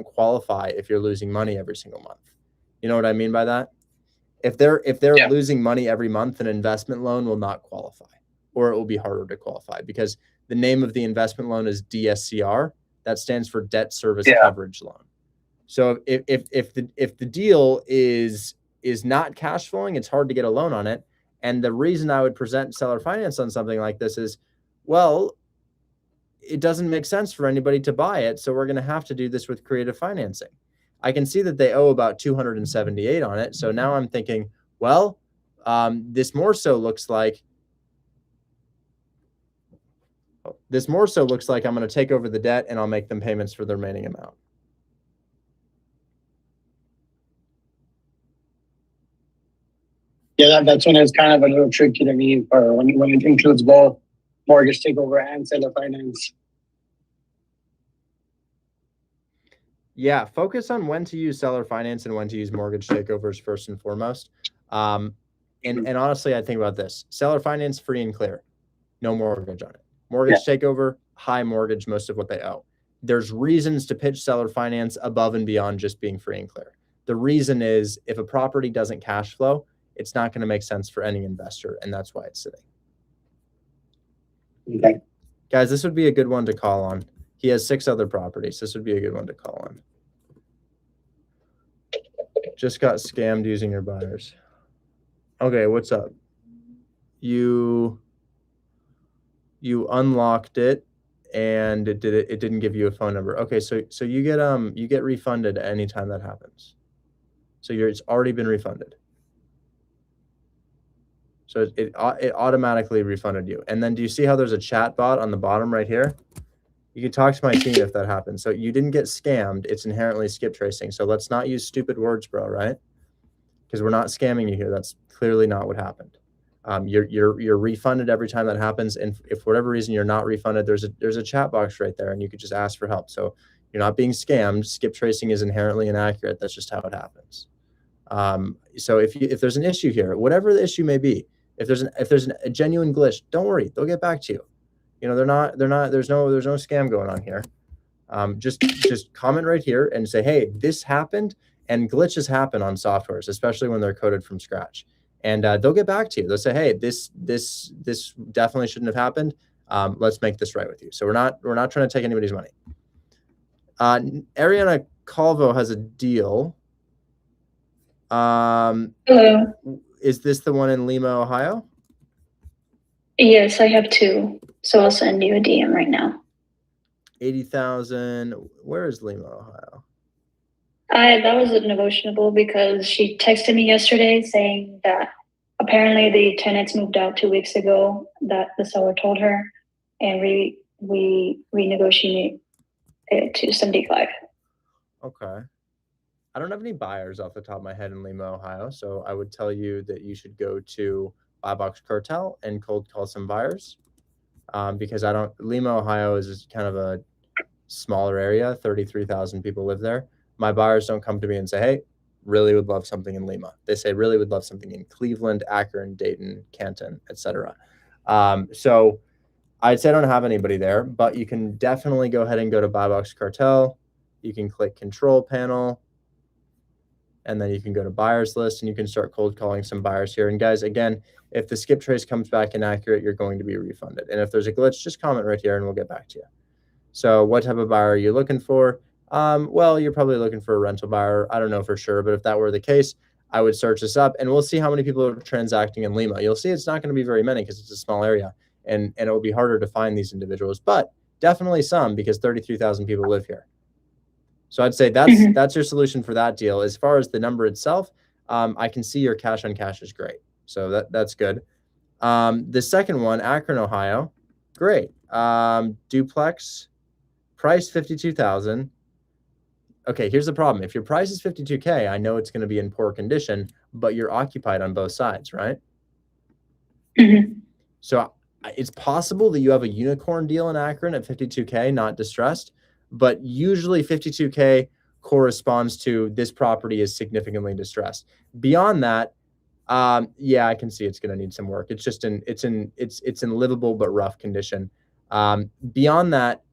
qualify if you're losing money every single month. You know what I mean by that? If they're losing money every month, an investment loan will not qualify, or it will be harder to qualify because the name of the investment loan is DSCR. That stands for debt service coverage loan. So if the deal is not cash flowing, it's hard to get a loan on it. And the reason I would present seller finance on something like this is, well, it doesn't make sense for anybody to buy it. So we're going to have to do this with creative financing. I can see that they owe about 278 on it. So now I'm thinking, well, this more so looks like I'm going to take over the debt and I'll make them payments for the remaining amount. Yeah, that's when it's kind of a little tricky to me for when it includes both mortgage takeover and seller finance. Yeah, focus on when to use seller finance and when to use mortgage takeovers first and foremost. And honestly, I think about this. Seller finance, free and clear. No mortgage on it. Mortgage takeover, high mortgage, most of what they owe. There's reasons to pitch seller finance above and beyond just being free and clear. The reason is if a property doesn't cash flow, it's not going to make sense for any investor, and that's why it's sitting. Okay. Guys, this would be a good one to call on. He has 6 other properties. This would be a good one to call on. Just got scammed using your buyers. Okay, what's up? You unlocked it and it didn't give you a phone number. Okay, so you get refunded anytime that happens. So it's already been refunded. So it automatically refunded you. And then do you see how there's a chat bot on the bottom right here? You can talk to my team if that happens. So you didn't get scammed. It's inherently skip tracing. So let's not use stupid words, bro, right? Because we're not scamming you here. That's clearly not what happened. You're refunded every time that happens. And if for whatever reason you're not refunded, there's a chat box right there and you could just ask for help. So you're not being scammed. Skip tracing is inherently inaccurate. That's just how it happens. So if there's an issue here, whatever the issue may be, if there's a genuine glitch, don't worry, they'll get back to you. You know, there's no scam going on here. Just comment right here and say, hey, this happened, and glitches happen on softwares, especially when they're coded from scratch. And they'll get back to you. They'll say, hey, this definitely shouldn't have happened. Let's make this right with you. So we're not trying to take anybody's money. Ariana Calvo has a deal. Hello. Is this the one in Lima, Ohio? Yes, I have two. So I'll send you a DM right now. 80,000. Where is Lima, Ohio? That was negotiable because she texted me yesterday saying that apparently the tenants moved out 2 weeks ago, that the seller told her, and we renegotiated it to 75. Okay. I don't have any buyers off the top of my head in Lima, Ohio, so I would tell you that you should go to Buy Box Cartel and cold call some buyers, because Lima, Ohio is kind of a smaller area. 33,000 people live there. My buyers don't come to me and say, hey, really would love something in Lima. They say, really would love something in Cleveland, Akron, Dayton, Canton, etc. So I'd say I don't have anybody there, but you can definitely go ahead and go to Buy Box Cartel. You can click Control Panel, and then you can go to Buyers List, and you can start cold calling some buyers here. And guys, again, if the skip trace comes back inaccurate, you're going to be refunded. And if there's a glitch, just comment right here and we'll get back to you. So what type of buyer are you looking for? Well, you're probably looking for a rental buyer. I don't know for sure, but if that were the case, I would search this up and we'll see how many people are transacting in Lima. You'll see it's not going to be very many because it's a small area, and it will be harder to find these individuals, but definitely some, because 33,000 people live here. So I'd say that's your solution for that deal. As far as the number itself, I can see your cash on cash is great. So that's good. The second one, Akron, Ohio, great. Duplex, price 52,000. Okay, here's the problem. If your price is 52K, I know it's going to be in poor condition, but you're occupied on both sides, right? So it's possible that you have a unicorn deal in Akron at 52K, not distressed, but usually 52K corresponds to this property is significantly distressed. Beyond that, yeah, I can see it's going to need some work. It's just it's in livable but rough condition. Beyond that,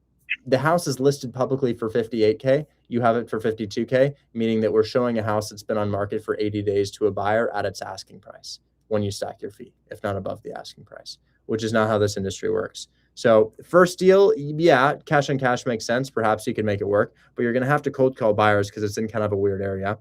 the house is listed publicly for 58K. You have it for 52K, meaning that we're showing a house that's been on market for 80 days to a buyer at its asking price when you stack your fee, if not above the asking price, which is not how this industry works. So first deal, yeah, cash on cash makes sense. Perhaps you can make it work, but you're going to have to cold call buyers because it's in kind of a weird area.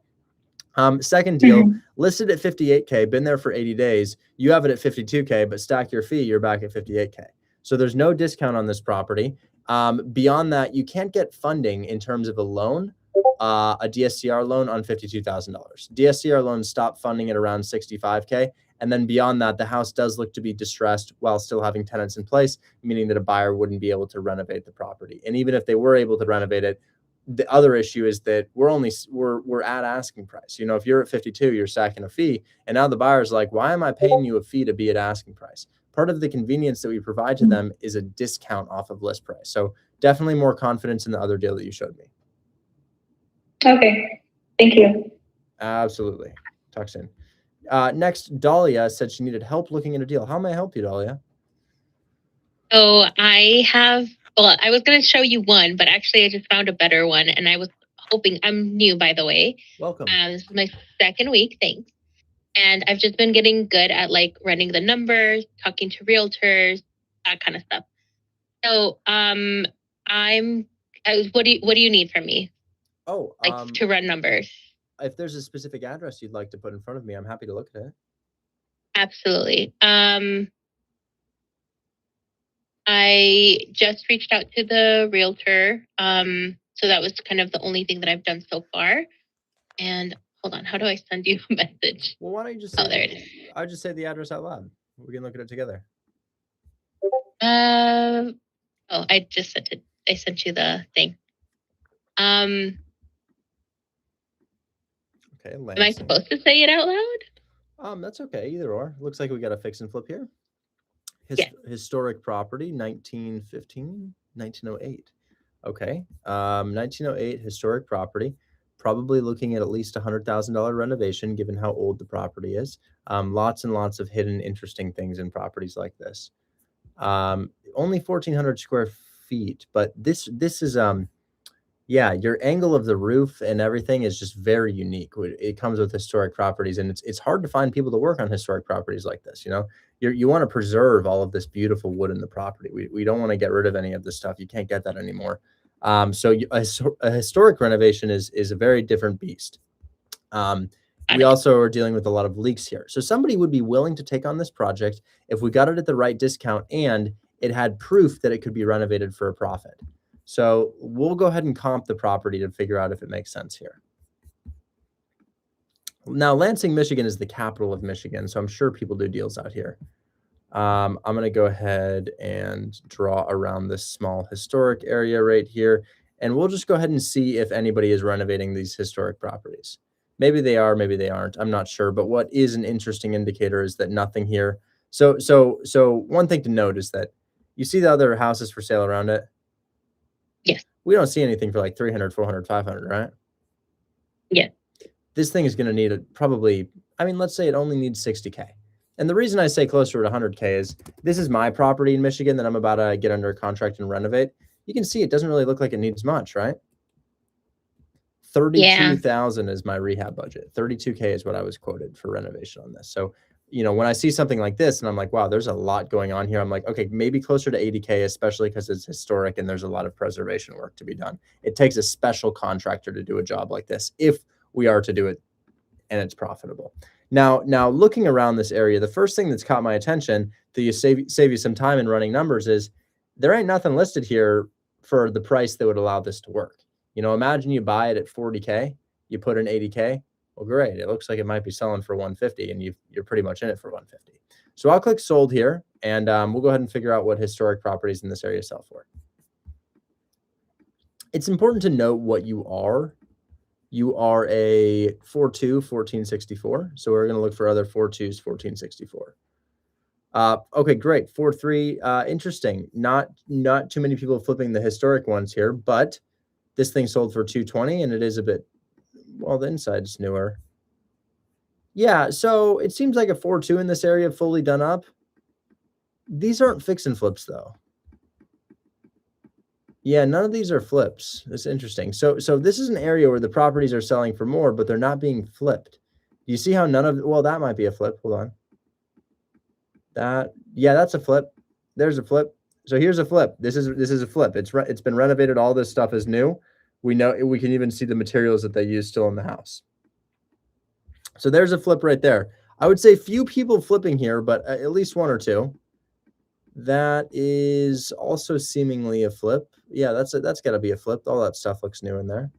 Second deal, listed at 58K, been there for 80 days. You have it at 52K, but stack your fee, you're back at 58K. So there's no discount on this property. Beyond that, you can't get funding in terms of a loan, a DSCR loan on $52,000. DSCR loans stop funding at around 65K. And then beyond that, the house does look to be distressed while still having tenants in place, meaning that a buyer wouldn't be able to renovate the property. And even if they were able to renovate it, the other issue is that we're at asking price. You know, if you're at 52, you're stacking a fee, and now the buyer's like, why am I paying you a fee to be at asking price? Part of the convenience that we provide to them is a discount off of list price. So definitely more confidence in the other deal that you showed me. Okay, thank you. Absolutely. Talk soon. Next, Dahlia said she needed help looking at a deal. How may I help you, Dahlia? So I was going to show you one, but actually I just found a better one, and I was hoping, I'm new, by the way. Welcome. This is my second week. Thanks. And I've just been getting good at like running the numbers, talking to realtors, that kind of stuff. So, what do you need from me? Oh, like to run numbers. If there's a specific address you'd like to put in front of me, I'm happy to look at it. Absolutely. I just reached out to the realtor. So that was kind of the only thing that I've done so far. And hold on, how do I send you a message? Well, why don't you just say, there it is. I would just say the address out loud. We can look at it together. Oh, I just sent it. I sent you the thing. Okay. Am I supposed to say it out loud? That's okay. Either or. Looks like we got a fix and flip here. Historic property, 1915, 1908. Okay. 1908 historic property. Probably looking at least $100,000 renovation, given how old the property is. Lots and lots of hidden, interesting things in properties like this. Only 1,400 square feet, but this is yeah, your angle of the roof and everything is just very unique. It comes with historic properties, and it's hard to find people to work on historic properties like this. You know, you want to preserve all of this beautiful wood in the property. We don't want to get rid of any of this stuff. You can't get that anymore. So a historic renovation is a very different beast. We also are dealing with a lot of leaks here. So somebody would be willing to take on this project if we got it at the right discount and it had proof that it could be renovated for a profit. So we'll go ahead and comp the property to figure out if it makes sense here. Now, Lansing, Michigan is the capital of Michigan, so I'm sure people do deals out here. I'm going to go ahead and draw around this small historic area right here, and we'll just go ahead and see if anybody is renovating these historic properties. Maybe they are, maybe they aren't. I'm not sure, but what is an interesting indicator is that nothing here. So one thing to note is that you see the other houses for sale around it. Yes. We don't see anything for like 300, 400, 500, right? Yeah. This thing is going to need probably, I mean, let's say it only needs 60K. And the reason I say closer to 100K is this is my property in Michigan that I'm about to get under contract and renovate. You can see it doesn't really look like it needs much, right? 32,000 is my rehab budget. 32K is what I was quoted for renovation on this. So, you know, when I see something like this and I'm like, wow, there's a lot going on here. I'm like, okay, maybe closer to 80K, especially because it's historic and there's a lot of preservation work to be done. It takes a special contractor to do a job like this if we are to do it and it's profitable. Now looking around this area, the first thing that's caught my attention that you save you some time in running numbers is there ain't nothing listed here for the price that would allow this to work. You know, imagine you buy it at 40K, you put in 80K. Well, great. It looks like it might be selling for 150 and you're pretty much in it for 150. So I'll click sold here and we'll go ahead and figure out what historic properties in this area sell for. It's important to note what you are. You are a 4.2 1464. So we're going to look for other 4.2s 1464. Okay, great. 4.3. Interesting. Not too many people flipping the historic ones here, but this thing sold for 220 and it is a bit, well, the inside's newer. Yeah, so it seems like a 4.2 in this area fully done up. These aren't fix and flips though. Yeah, none of these are flips. That's interesting. So this is an area where the properties are selling for more, but they're not being flipped. Do you see how none of, well, that might be a flip. Hold on. Yeah, that's a flip. There's a flip. So here's a flip. This is a flip. It's been renovated. All this stuff is new. We know we can even see the materials that they use still in the house. So there's a flip right there. I would say few people flipping here, but at least one or two. That is also seemingly a flip. Yeah, that's got to be a flip. All that stuff looks new in there.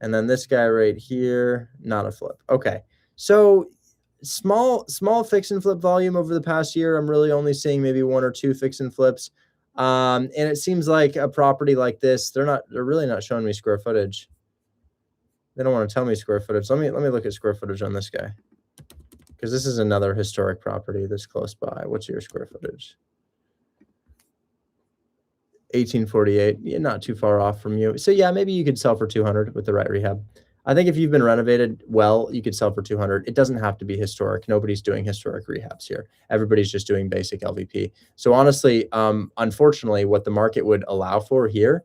And then this guy right here, not a flip. Okay, so small fix and flip volume over the past year. I'm really only seeing maybe one or two fix and flips. And it seems like a property like this, they're really not showing me square footage. They don't want to tell me square footage. Let me look at square footage on this guy, because this is another historic property that's close by. What's your square footage? 1848. Yeah, not too far off from you. So yeah, maybe you could sell for 200 with the right rehab. I think if you've been renovated well, you could sell for 200. It doesn't have to be historic. Nobody's doing historic rehabs here. Everybody's just doing basic LVP. So honestly, unfortunately, what the market would allow for here,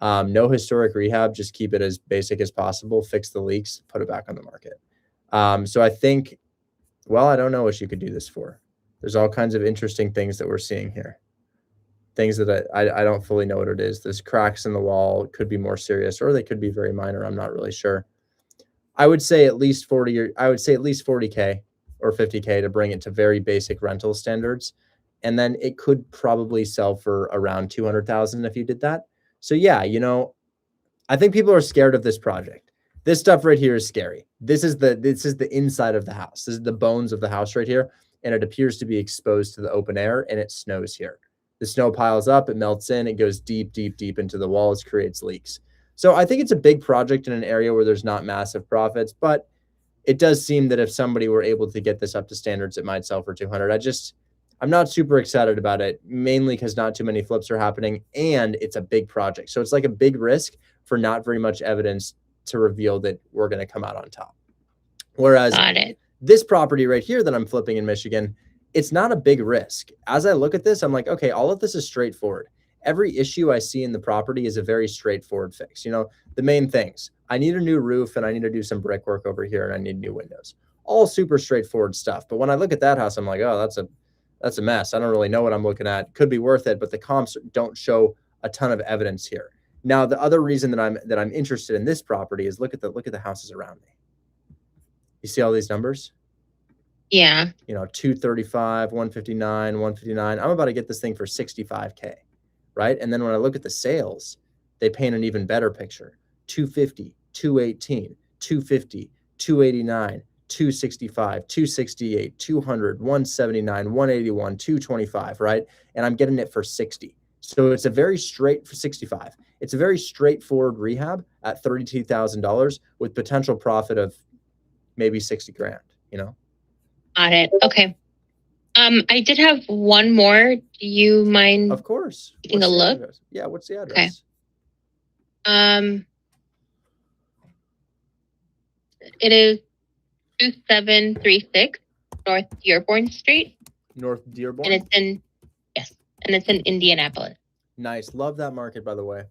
no historic rehab, just keep it as basic as possible, fix the leaks, put it back on the market. So I think, well, I don't know what you could do this for. There's all kinds of interesting things that we're seeing here. Things that I don't fully know what it is. There's cracks in the wall, could be more serious, or they could be very minor. I'm not really sure. I would say at least 40K or 50K to bring it to very basic rental standards. And then it could probably sell for around 200,000 if you did that. So yeah, you know, I think people are scared of this project. This stuff right here is scary. This is the inside of the house. This is the bones of the house right here. And it appears to be exposed to the open air, and it snows here. The snow piles up, it melts in, it goes deep, deep, deep into the walls, creates leaks. So I think it's a big project in an area where there's not massive profits, but it does seem that if somebody were able to get this up to standards, it might sell for 200. I'm not super excited about it, mainly because not too many flips are happening and it's a big project. So it's like a big risk for not very much evidence to reveal that we're going to come out on top. Whereas this property right here that I'm flipping in Michigan, it's not a big risk. As I look at this, I'm like, okay, all of this is straightforward. Every issue I see in the property is a very straightforward fix. You know, the main things, I need a new roof and I need to do some brickwork over here and I need new windows. All super straightforward stuff. But when I look at that house, I'm like, oh, that's a mess. I don't really know what I'm looking at. Could be worth it, but the comps don't show a ton of evidence here. Now, the other reason that I'm interested in this property is look at the houses around me. You see all these numbers? Yeah. 235, 159, 159. I'm about to get this thing for 65K, right? And then when I look at the sales, they paint an even better picture. 250, 218, 250, 289, 265, 268, 200, 179, 181, 225, right? And I'm getting it for 60. So it's a very straight for 65. It's a very straightforward rehab at $32,000 with potential profit of maybe 60 grand, Got it. Okay. I did have one more. Do you mind? Of course. Taking a look. Address? Yeah. What's the address? Okay. It is 2736 North Dearborn Street. North Dearborn. And it's in Indianapolis. Nice. Love that market, by the way.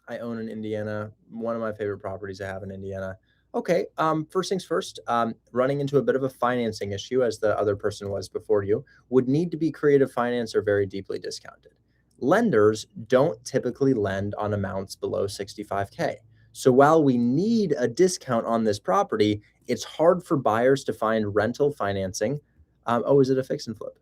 I own in Indiana. One of my favorite properties I have in Indiana. Okay. First things first, running into a bit of a financing issue, as the other person was before you, would need to be creative finance or very deeply discounted. Lenders don't typically lend on amounts below 65K. So while we need a discount on this property, it's hard for buyers to find rental financing. Is it a fix and flip?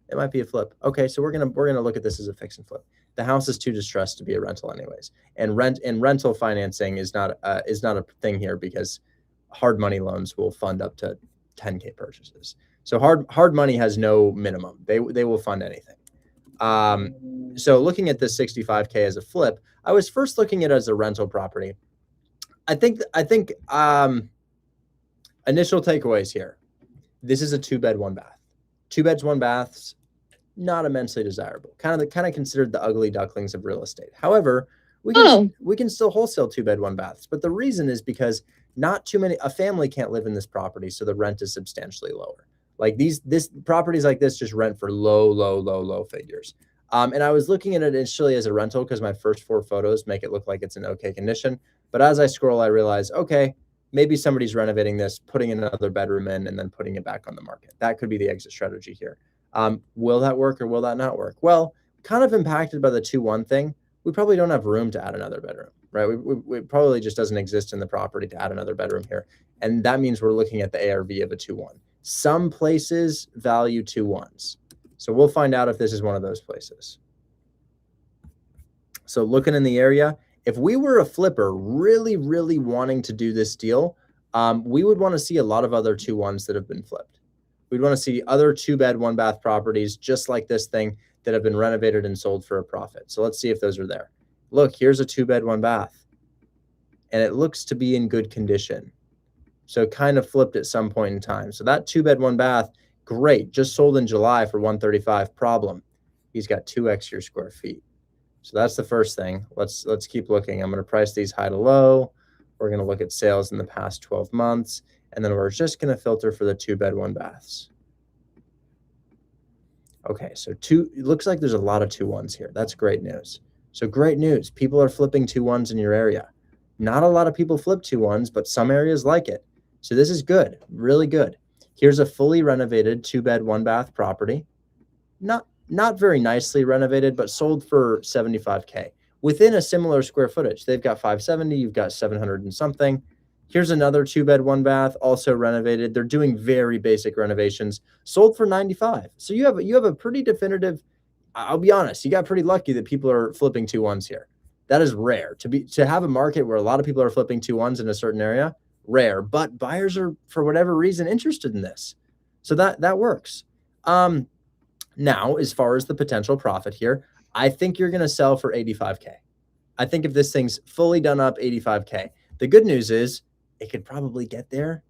It might be a flip. Okay, so we're gonna look at this as a fix and flip. The house is too distressed to be a rental anyways, and rental financing is not a thing here because hard money loans will fund up to 10K purchases. So hard money has no minimum. They will fund anything. So looking at this 65K as a flip, I was first looking at it as a rental property. I think initial takeaways here. This is a 2-bed, 1-bath. 2 beds, 1 baths, not immensely desirable. Kind of considered the ugly ducklings of real estate. However, we can still wholesale 2-bed, 1 baths. But the reason is because a family can't live in this property, so the rent is substantially lower. Like this properties like this just rent for low figures. And I was looking at it initially as a rental because my first 4 photos make it look like it's in okay condition. But as I scroll, I realize, okay, maybe somebody's renovating this, putting another bedroom in, and then putting it back on the market. That could be the exit strategy here. Will that work or will that not work? Well, kind of impacted by the 2-1 thing. We probably don't have room to add another bedroom, right? We probably just doesn't exist in the property to add another bedroom here. And that means we're looking at the ARV of a 2-1. Some places value 2-1s. So we'll find out if this is one of those places. So looking in the area, if we were a flipper really wanting to do this deal, we would want to see a lot of other 2-1s that have been flipped. We'd want to see other 2-bed, 1-bath properties just like this thing that have been renovated and sold for a profit. So let's see if those are there. Look, here's a 2-bed, 1-bath. And it looks to be in good condition. So it kind of flipped at some point in time. So that 2-bed, 1-bath, great. Just sold in July for $135. Problem. He's got 2 extra square feet. So that's the first thing. Let's keep looking. I'm going to price these high to low. We're going to look at sales in the past 12 months. And then we're just going to filter for the 2-bed, 1-baths. Okay, so it looks like there's a lot of 2-1s here. That's great news. So great news. People are flipping 2-1s in your area. Not a lot of people flip 2-1s, but some areas like it. So this is good, really good. Here's a fully renovated 2-bed, 1-bath property. Not very nicely renovated, but sold for $75K. Within a similar square footage. They've got 570, you've got 700 and something. Here's another 2-bed, 1-bath, also renovated. They're doing very basic renovations, sold for $95. So you have a pretty definitive. I'll be honest, you got pretty lucky that people are flipping 2-1s here. That is rare to have a market where a lot of people are flipping 2-1s in a certain area. Rare, but buyers are for whatever reason interested in this, so that works. Now, as far as the potential profit here, I think you're going to sell for 85K. I think if this thing's fully done up, 85K. The good news is it could probably get there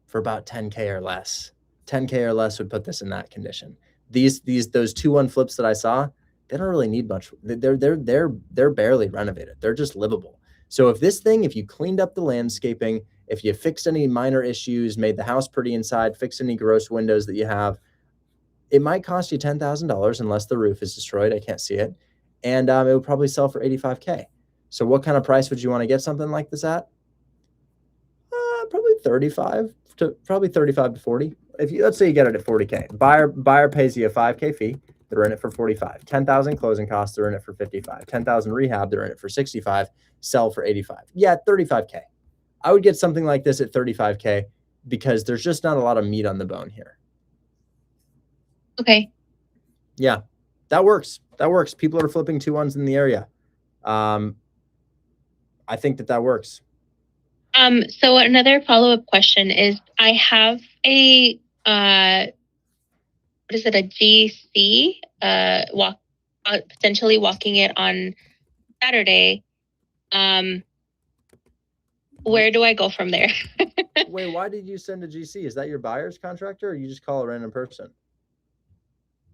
for about 10K or less. 10K or less would put this in that condition. Those 2-1 flips that I saw, they don't really need much. They're barely renovated. They're just livable. So if you cleaned up the landscaping, if you fixed any minor issues, made the house pretty inside, fixed any gross windows that you have, it might cost you $10,000 unless the roof is destroyed. I can't see it. And it would probably sell for 85K. So what kind of price would you want to get something like this at? Probably 35 to 40. Let's say you get it at 40K. Buyer pays you a 5K fee. They're in it for 45. 10,000 closing costs. They're in it for 55. 10,000 rehab. They're in it for 65. Sell for 85. Yeah, 35K. I would get something like this at 35K because there's just not a lot of meat on the bone here. Okay. Yeah, that works. That works. People are flipping 2-1s in the area. I think that works. So another follow-up question is, I have a what is it, a GC potentially walking it on Saturday. Where do I go from there? Wait, why did you send a GC? Is that your buyer's contractor, or you just call a random person?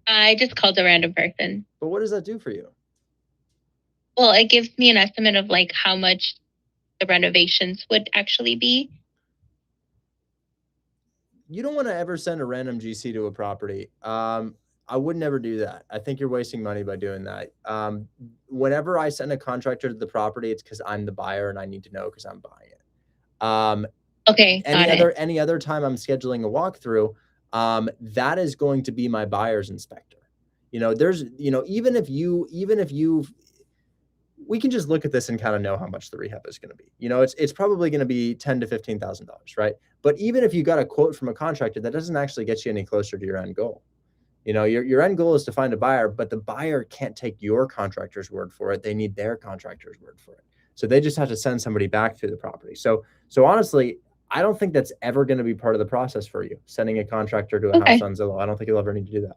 I just called a random person. But what does that do for you? Well, it gives me an estimate of like how much the renovations would actually be. You don't want to ever send a random GC to a property. I would never do that. I think you're wasting money by doing that. Whenever I send a contractor to the property, it's because I'm the buyer and I need to know because I'm buying it. Okay. Any other time I'm scheduling a walkthrough, that is going to be my buyer's inspector. There's, even if you, we can just look at this and kind of know how much the rehab is going to be. It's probably going to be $10,000 to $15,000, right? But even if you got a quote from a contractor, that doesn't actually get you any closer to your end goal. Your end goal is to find a buyer, but the buyer can't take your contractor's word for it. They need their contractor's word for it. So they just have to send somebody back to the property. So honestly, I don't think that's ever going to be part of the process for you, sending a contractor to a house on Zillow. I don't think you'll ever need to do that.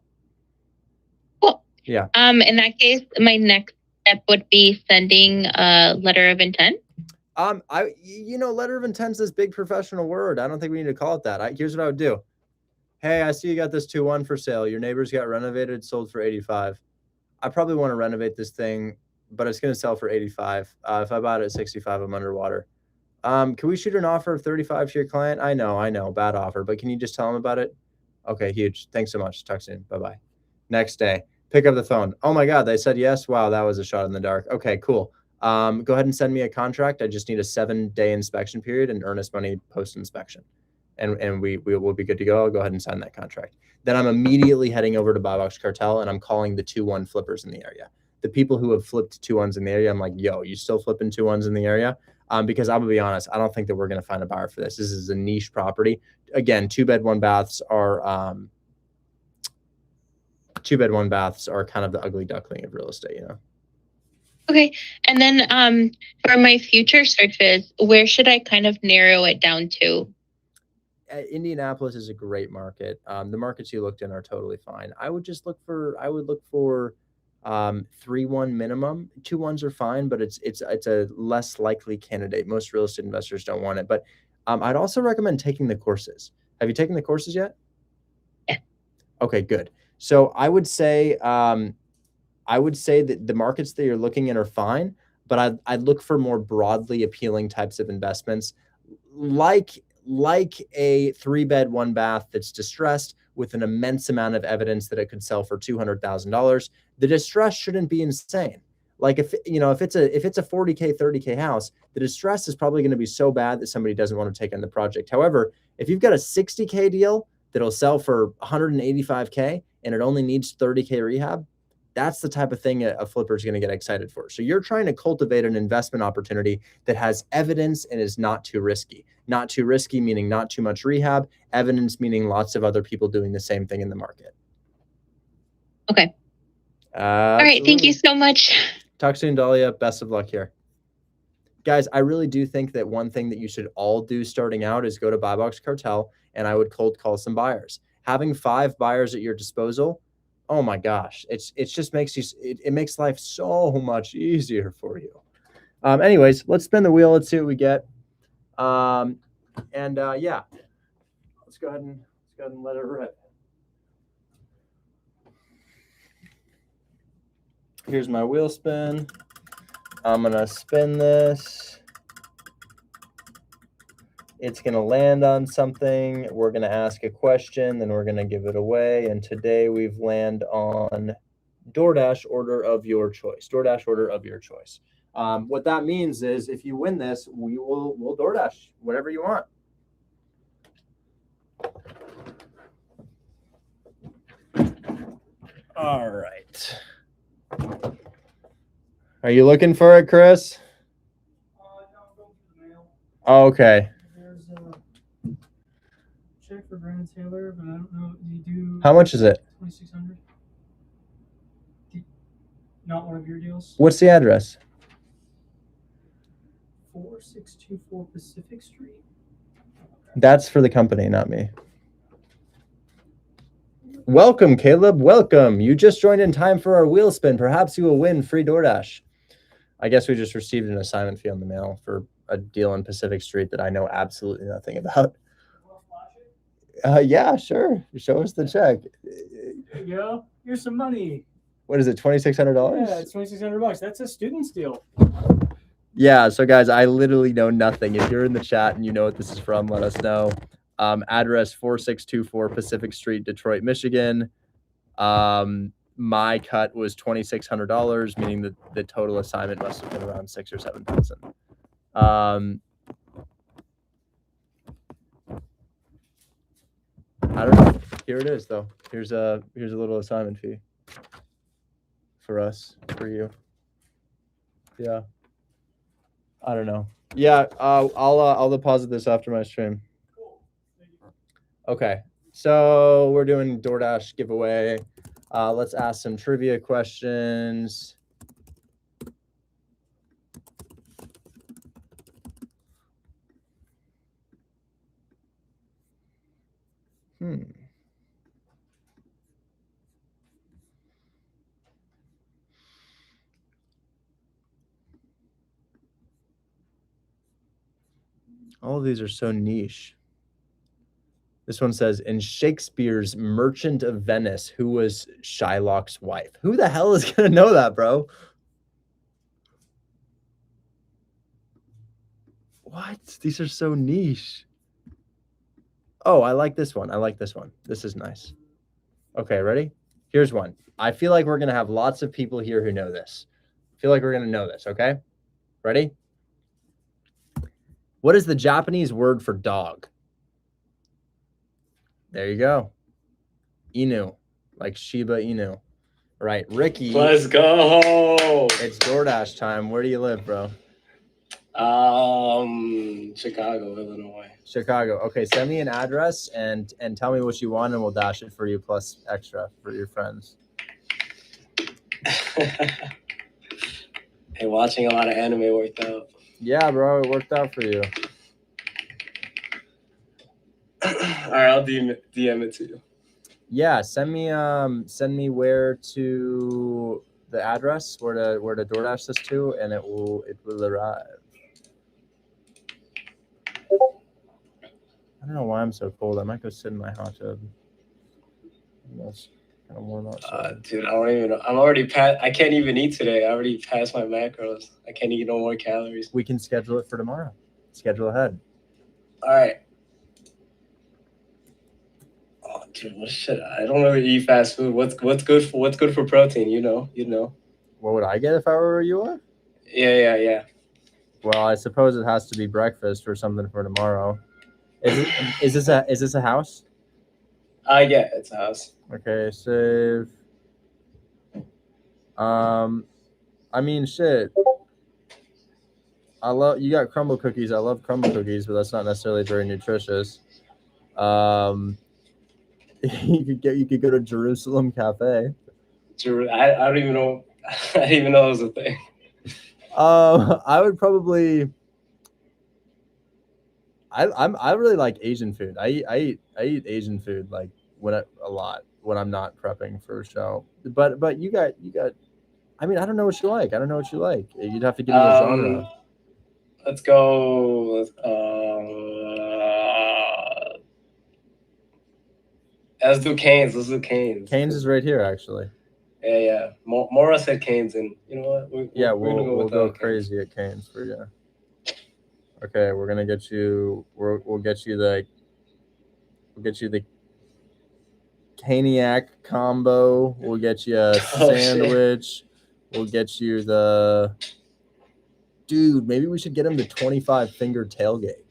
Cool. Yeah. In that case, my next step would be sending a letter of intent. Letter of intent is this big professional word. I don't think we need to call it that. Here's what I would do. Hey, I see you got this 2-1 for sale. Your neighbors got renovated, sold for 85. I probably want to renovate this thing, but it's going to sell for 85. If I bought it at 65, I'm underwater. Can we shoot an offer of 35 to your client? I know, bad offer, but can you just tell them about it? Okay, huge. Thanks so much. Talk soon. Bye-bye. Next day, pick up the phone. Oh my God, they said yes. Wow, that was a shot in the dark. Okay, cool. Go ahead and send me a contract. I just need a 7-day inspection period and earnest money post-inspection. And we will be good to go. I'll go ahead and sign that contract. Then I'm immediately heading over to Buy Box Cartel and I'm calling the 2-1 flippers in the area. The people who have flipped 2-1s in the area, I'm like, yo, you still flipping 2-1s in the area? Because I'm gonna be honest, I don't think that we're gonna find a buyer for this. This is a niche property. Again, 2-bed, 1-baths are 2-bed, 1-baths are kind of the ugly duckling of real estate, Okay. And then for my future searches, where should I kind of narrow it down to? Indianapolis is a great market. The markets you looked in are totally fine. I would look for 3-1 minimum. 2-1s are fine, but it's a less likely candidate. Most real estate investors don't want it. But I'd also recommend taking the courses. Have you taken the courses yet? Yeah. Okay, good. So I would say that the markets that you're looking in are fine, but I'd look for more broadly appealing types of investments, like a 3-bed, 1-bath that's distressed with an immense amount of evidence that it could sell for $200,000. The distress shouldn't be insane. Like if it's a 40K, 30K house, the distress is probably going to be so bad that somebody doesn't want to take on the project. However, if you've got a 60K deal that'll sell for 185K and it only needs 30K rehab, that's the type of thing a flipper is going to get excited for. So you're trying to cultivate an investment opportunity that has evidence and is not too risky. Not too risky, meaning not too much rehab. Evidence, meaning lots of other people doing the same thing in the market. Okay. All right. Thank you so much. Talk soon, Dahlia. Best of luck here. Guys, I really do think that one thing that you should all do starting out is go to Buy Box Cartel, and I would cold call some buyers. Having 5 buyers at your disposal, oh my gosh, it just makes it makes life so much easier for you. Anyways, let's spin the wheel. Let's see what we get. Yeah, let's go ahead and let it rip. Here's my wheel spin. I'm gonna spin this. It's going to land on something. We're going to ask a question, then we're going to give it away. And today we've landed on DoorDash order of your choice. DoorDash order of your choice. What that means is if you win this, we'll DoorDash whatever you want. All right. Are you looking for it, Chris? Are Oh, okay. There's a check for Brandon Taylor, but I don't know. Do you do? How much is it? 2,600. Not one of your deals. What's the address? 4624 Pacific Street. That's for the company, not me. Welcome, Caleb. Welcome. You just joined in time for our wheel spin. Perhaps you will win free DoorDash. I guess we just received an assignment fee on the mail for a deal on Pacific Street that I know absolutely nothing about. Yeah, sure. Show us the check. There you go. Here's some money. What is it, $2,600? Yeah, it's $2,600. That's a student's deal. Yeah, so guys, I literally know nothing. If you're in the chat and you know what this is from, let us know. Address 4624 Pacific Street, Detroit, Michigan. My cut was $2,600, meaning that the total assignment must have been around 6,000 or 7,000. I don't know. Here it is, though. Here's a little assignment fee for us, for you. Yeah. I don't know. Yeah, I'll deposit this after my stream. Okay, so we're doing DoorDash giveaway. Let's ask some trivia questions. All of these are so niche. This one says, in Shakespeare's Merchant of Venice, who was Shylock's wife? Who the hell is going to know that, bro? What? These are so niche. Oh, I like this one. I like this one. This is nice. Okay, ready? Here's one. I feel like we're going to have lots of people here who know this. I feel like we're going to know this, okay? Ready? What is the Japanese word for dog? There you go. Inu, like Shiba Inu. Right, Ricky. Let's go. It's DoorDash time. Where do you live, bro? Chicago, Illinois. Chicago. Okay, send me an address and tell me what you want, and we'll dash it for you plus extra for your friends. Hey, watching a lot of anime worked out. Yeah, bro, it worked out for you. All right, I'll DM it to you. Yeah, send me where to the address where to DoorDash this to, and it will arrive. I don't know why I'm so cold. I might go sit in my hot tub. That's kind of warm outside. Dude, I don't even know. I'm already past. I can't even eat today. I already passed my macros. I can't eat no more calories. We can schedule it for tomorrow. Schedule ahead. All right. Oh, dude, what shit? I don't really eat fast food. What's good for protein? You know. What would I get if I were you are? Yeah. Well, I suppose it has to be breakfast or something for tomorrow. Is this a house? Yeah, it's a house. Okay, save. I mean, shit. You got crumble cookies. I love crumble cookies, but that's not necessarily very nutritious. You could go to Jerusalem Cafe. I don't even know. I didn't even know it was a thing. I would probably. I really like Asian food. I eat Asian food like a lot when I'm not prepping for a show. But you got. I mean, I don't know what you like. I don't know what you like. You'd have to give me a genre. Let's go. Let's do Canes. Canes is right here, actually. Yeah. Mora said Canes, and you know what? We'll go crazy at Canes for you. Okay, we're gonna get you. We'll get you the Caniac combo. We'll get you a sandwich. We'll get you the. Dude, maybe we should get him the 25-finger tailgate.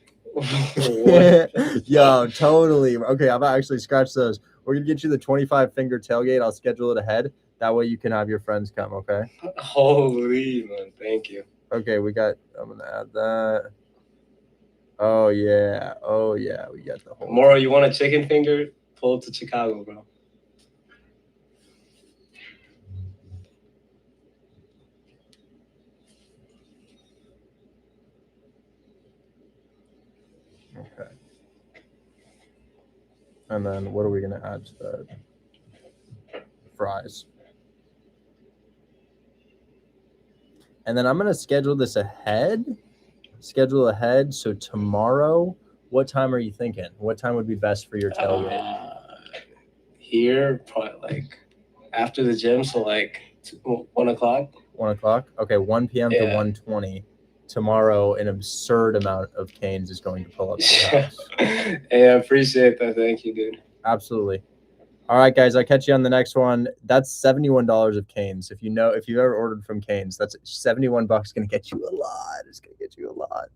Yo, totally. Okay, I've actually scratched those. We're gonna get you the 25-finger tailgate. I'll schedule it ahead. That way you can have your friends come. Okay. Holy man, thank you. Okay, I'm gonna add that. Oh yeah. Oh yeah. We got the whole. Tomorrow, you want a chicken finger? Pull up to Chicago, bro. Okay. And then what are we gonna add to the fries? And then I'm gonna schedule this ahead. Schedule ahead. So tomorrow, what time are you thinking? What time would be best for your tailgate? Here, probably like after the gym, so like 1 o'clock. 1 o'clock. Okay, 1 p.m. to Yeah. 1:20. Tomorrow, an absurd amount of Canes is going to pull up to your house. Hey, I appreciate that. Thank you, dude. Absolutely. All right, guys, I'll catch you on the next one. That's $71 of Canes. If you've ever ordered from Canes, that's $71 going to get you a lot. It's going to get you a lot.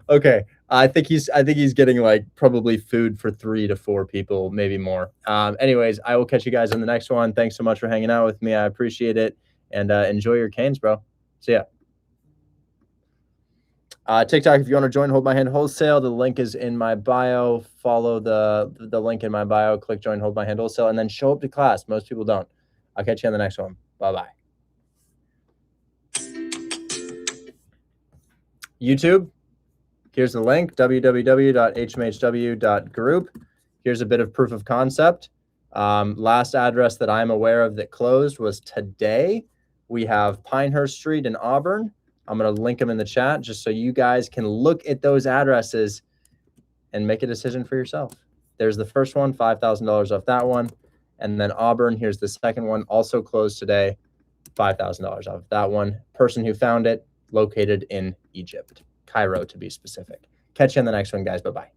Okay, I think he's getting like probably food for 3 to 4 people, maybe more. Anyways, I will catch you guys on the next one. Thanks so much for hanging out with me. I appreciate it, and enjoy your Canes, bro. See ya. TikTok, if you want to join Hold My Hand Wholesale, the link is in my bio. Follow the link in my bio. Click join Hold My Hand Wholesale, and then show up to class. Most people don't. I'll catch you on the next one. Bye-bye. YouTube, here's the link, www.hmhw.group. Here's a bit of proof of concept. Last address that I'm aware of that closed was today. We have Pinehurst Street in Auburn. I'm going to link them in the chat just so you guys can look at those addresses and make a decision for yourself. There's the first one, $5,000 off that one. And then Auburn, here's the second one, also closed today, $5,000 off that one. Person who found it, located in Egypt, Cairo to be specific. Catch you on the next one, guys. Bye-bye.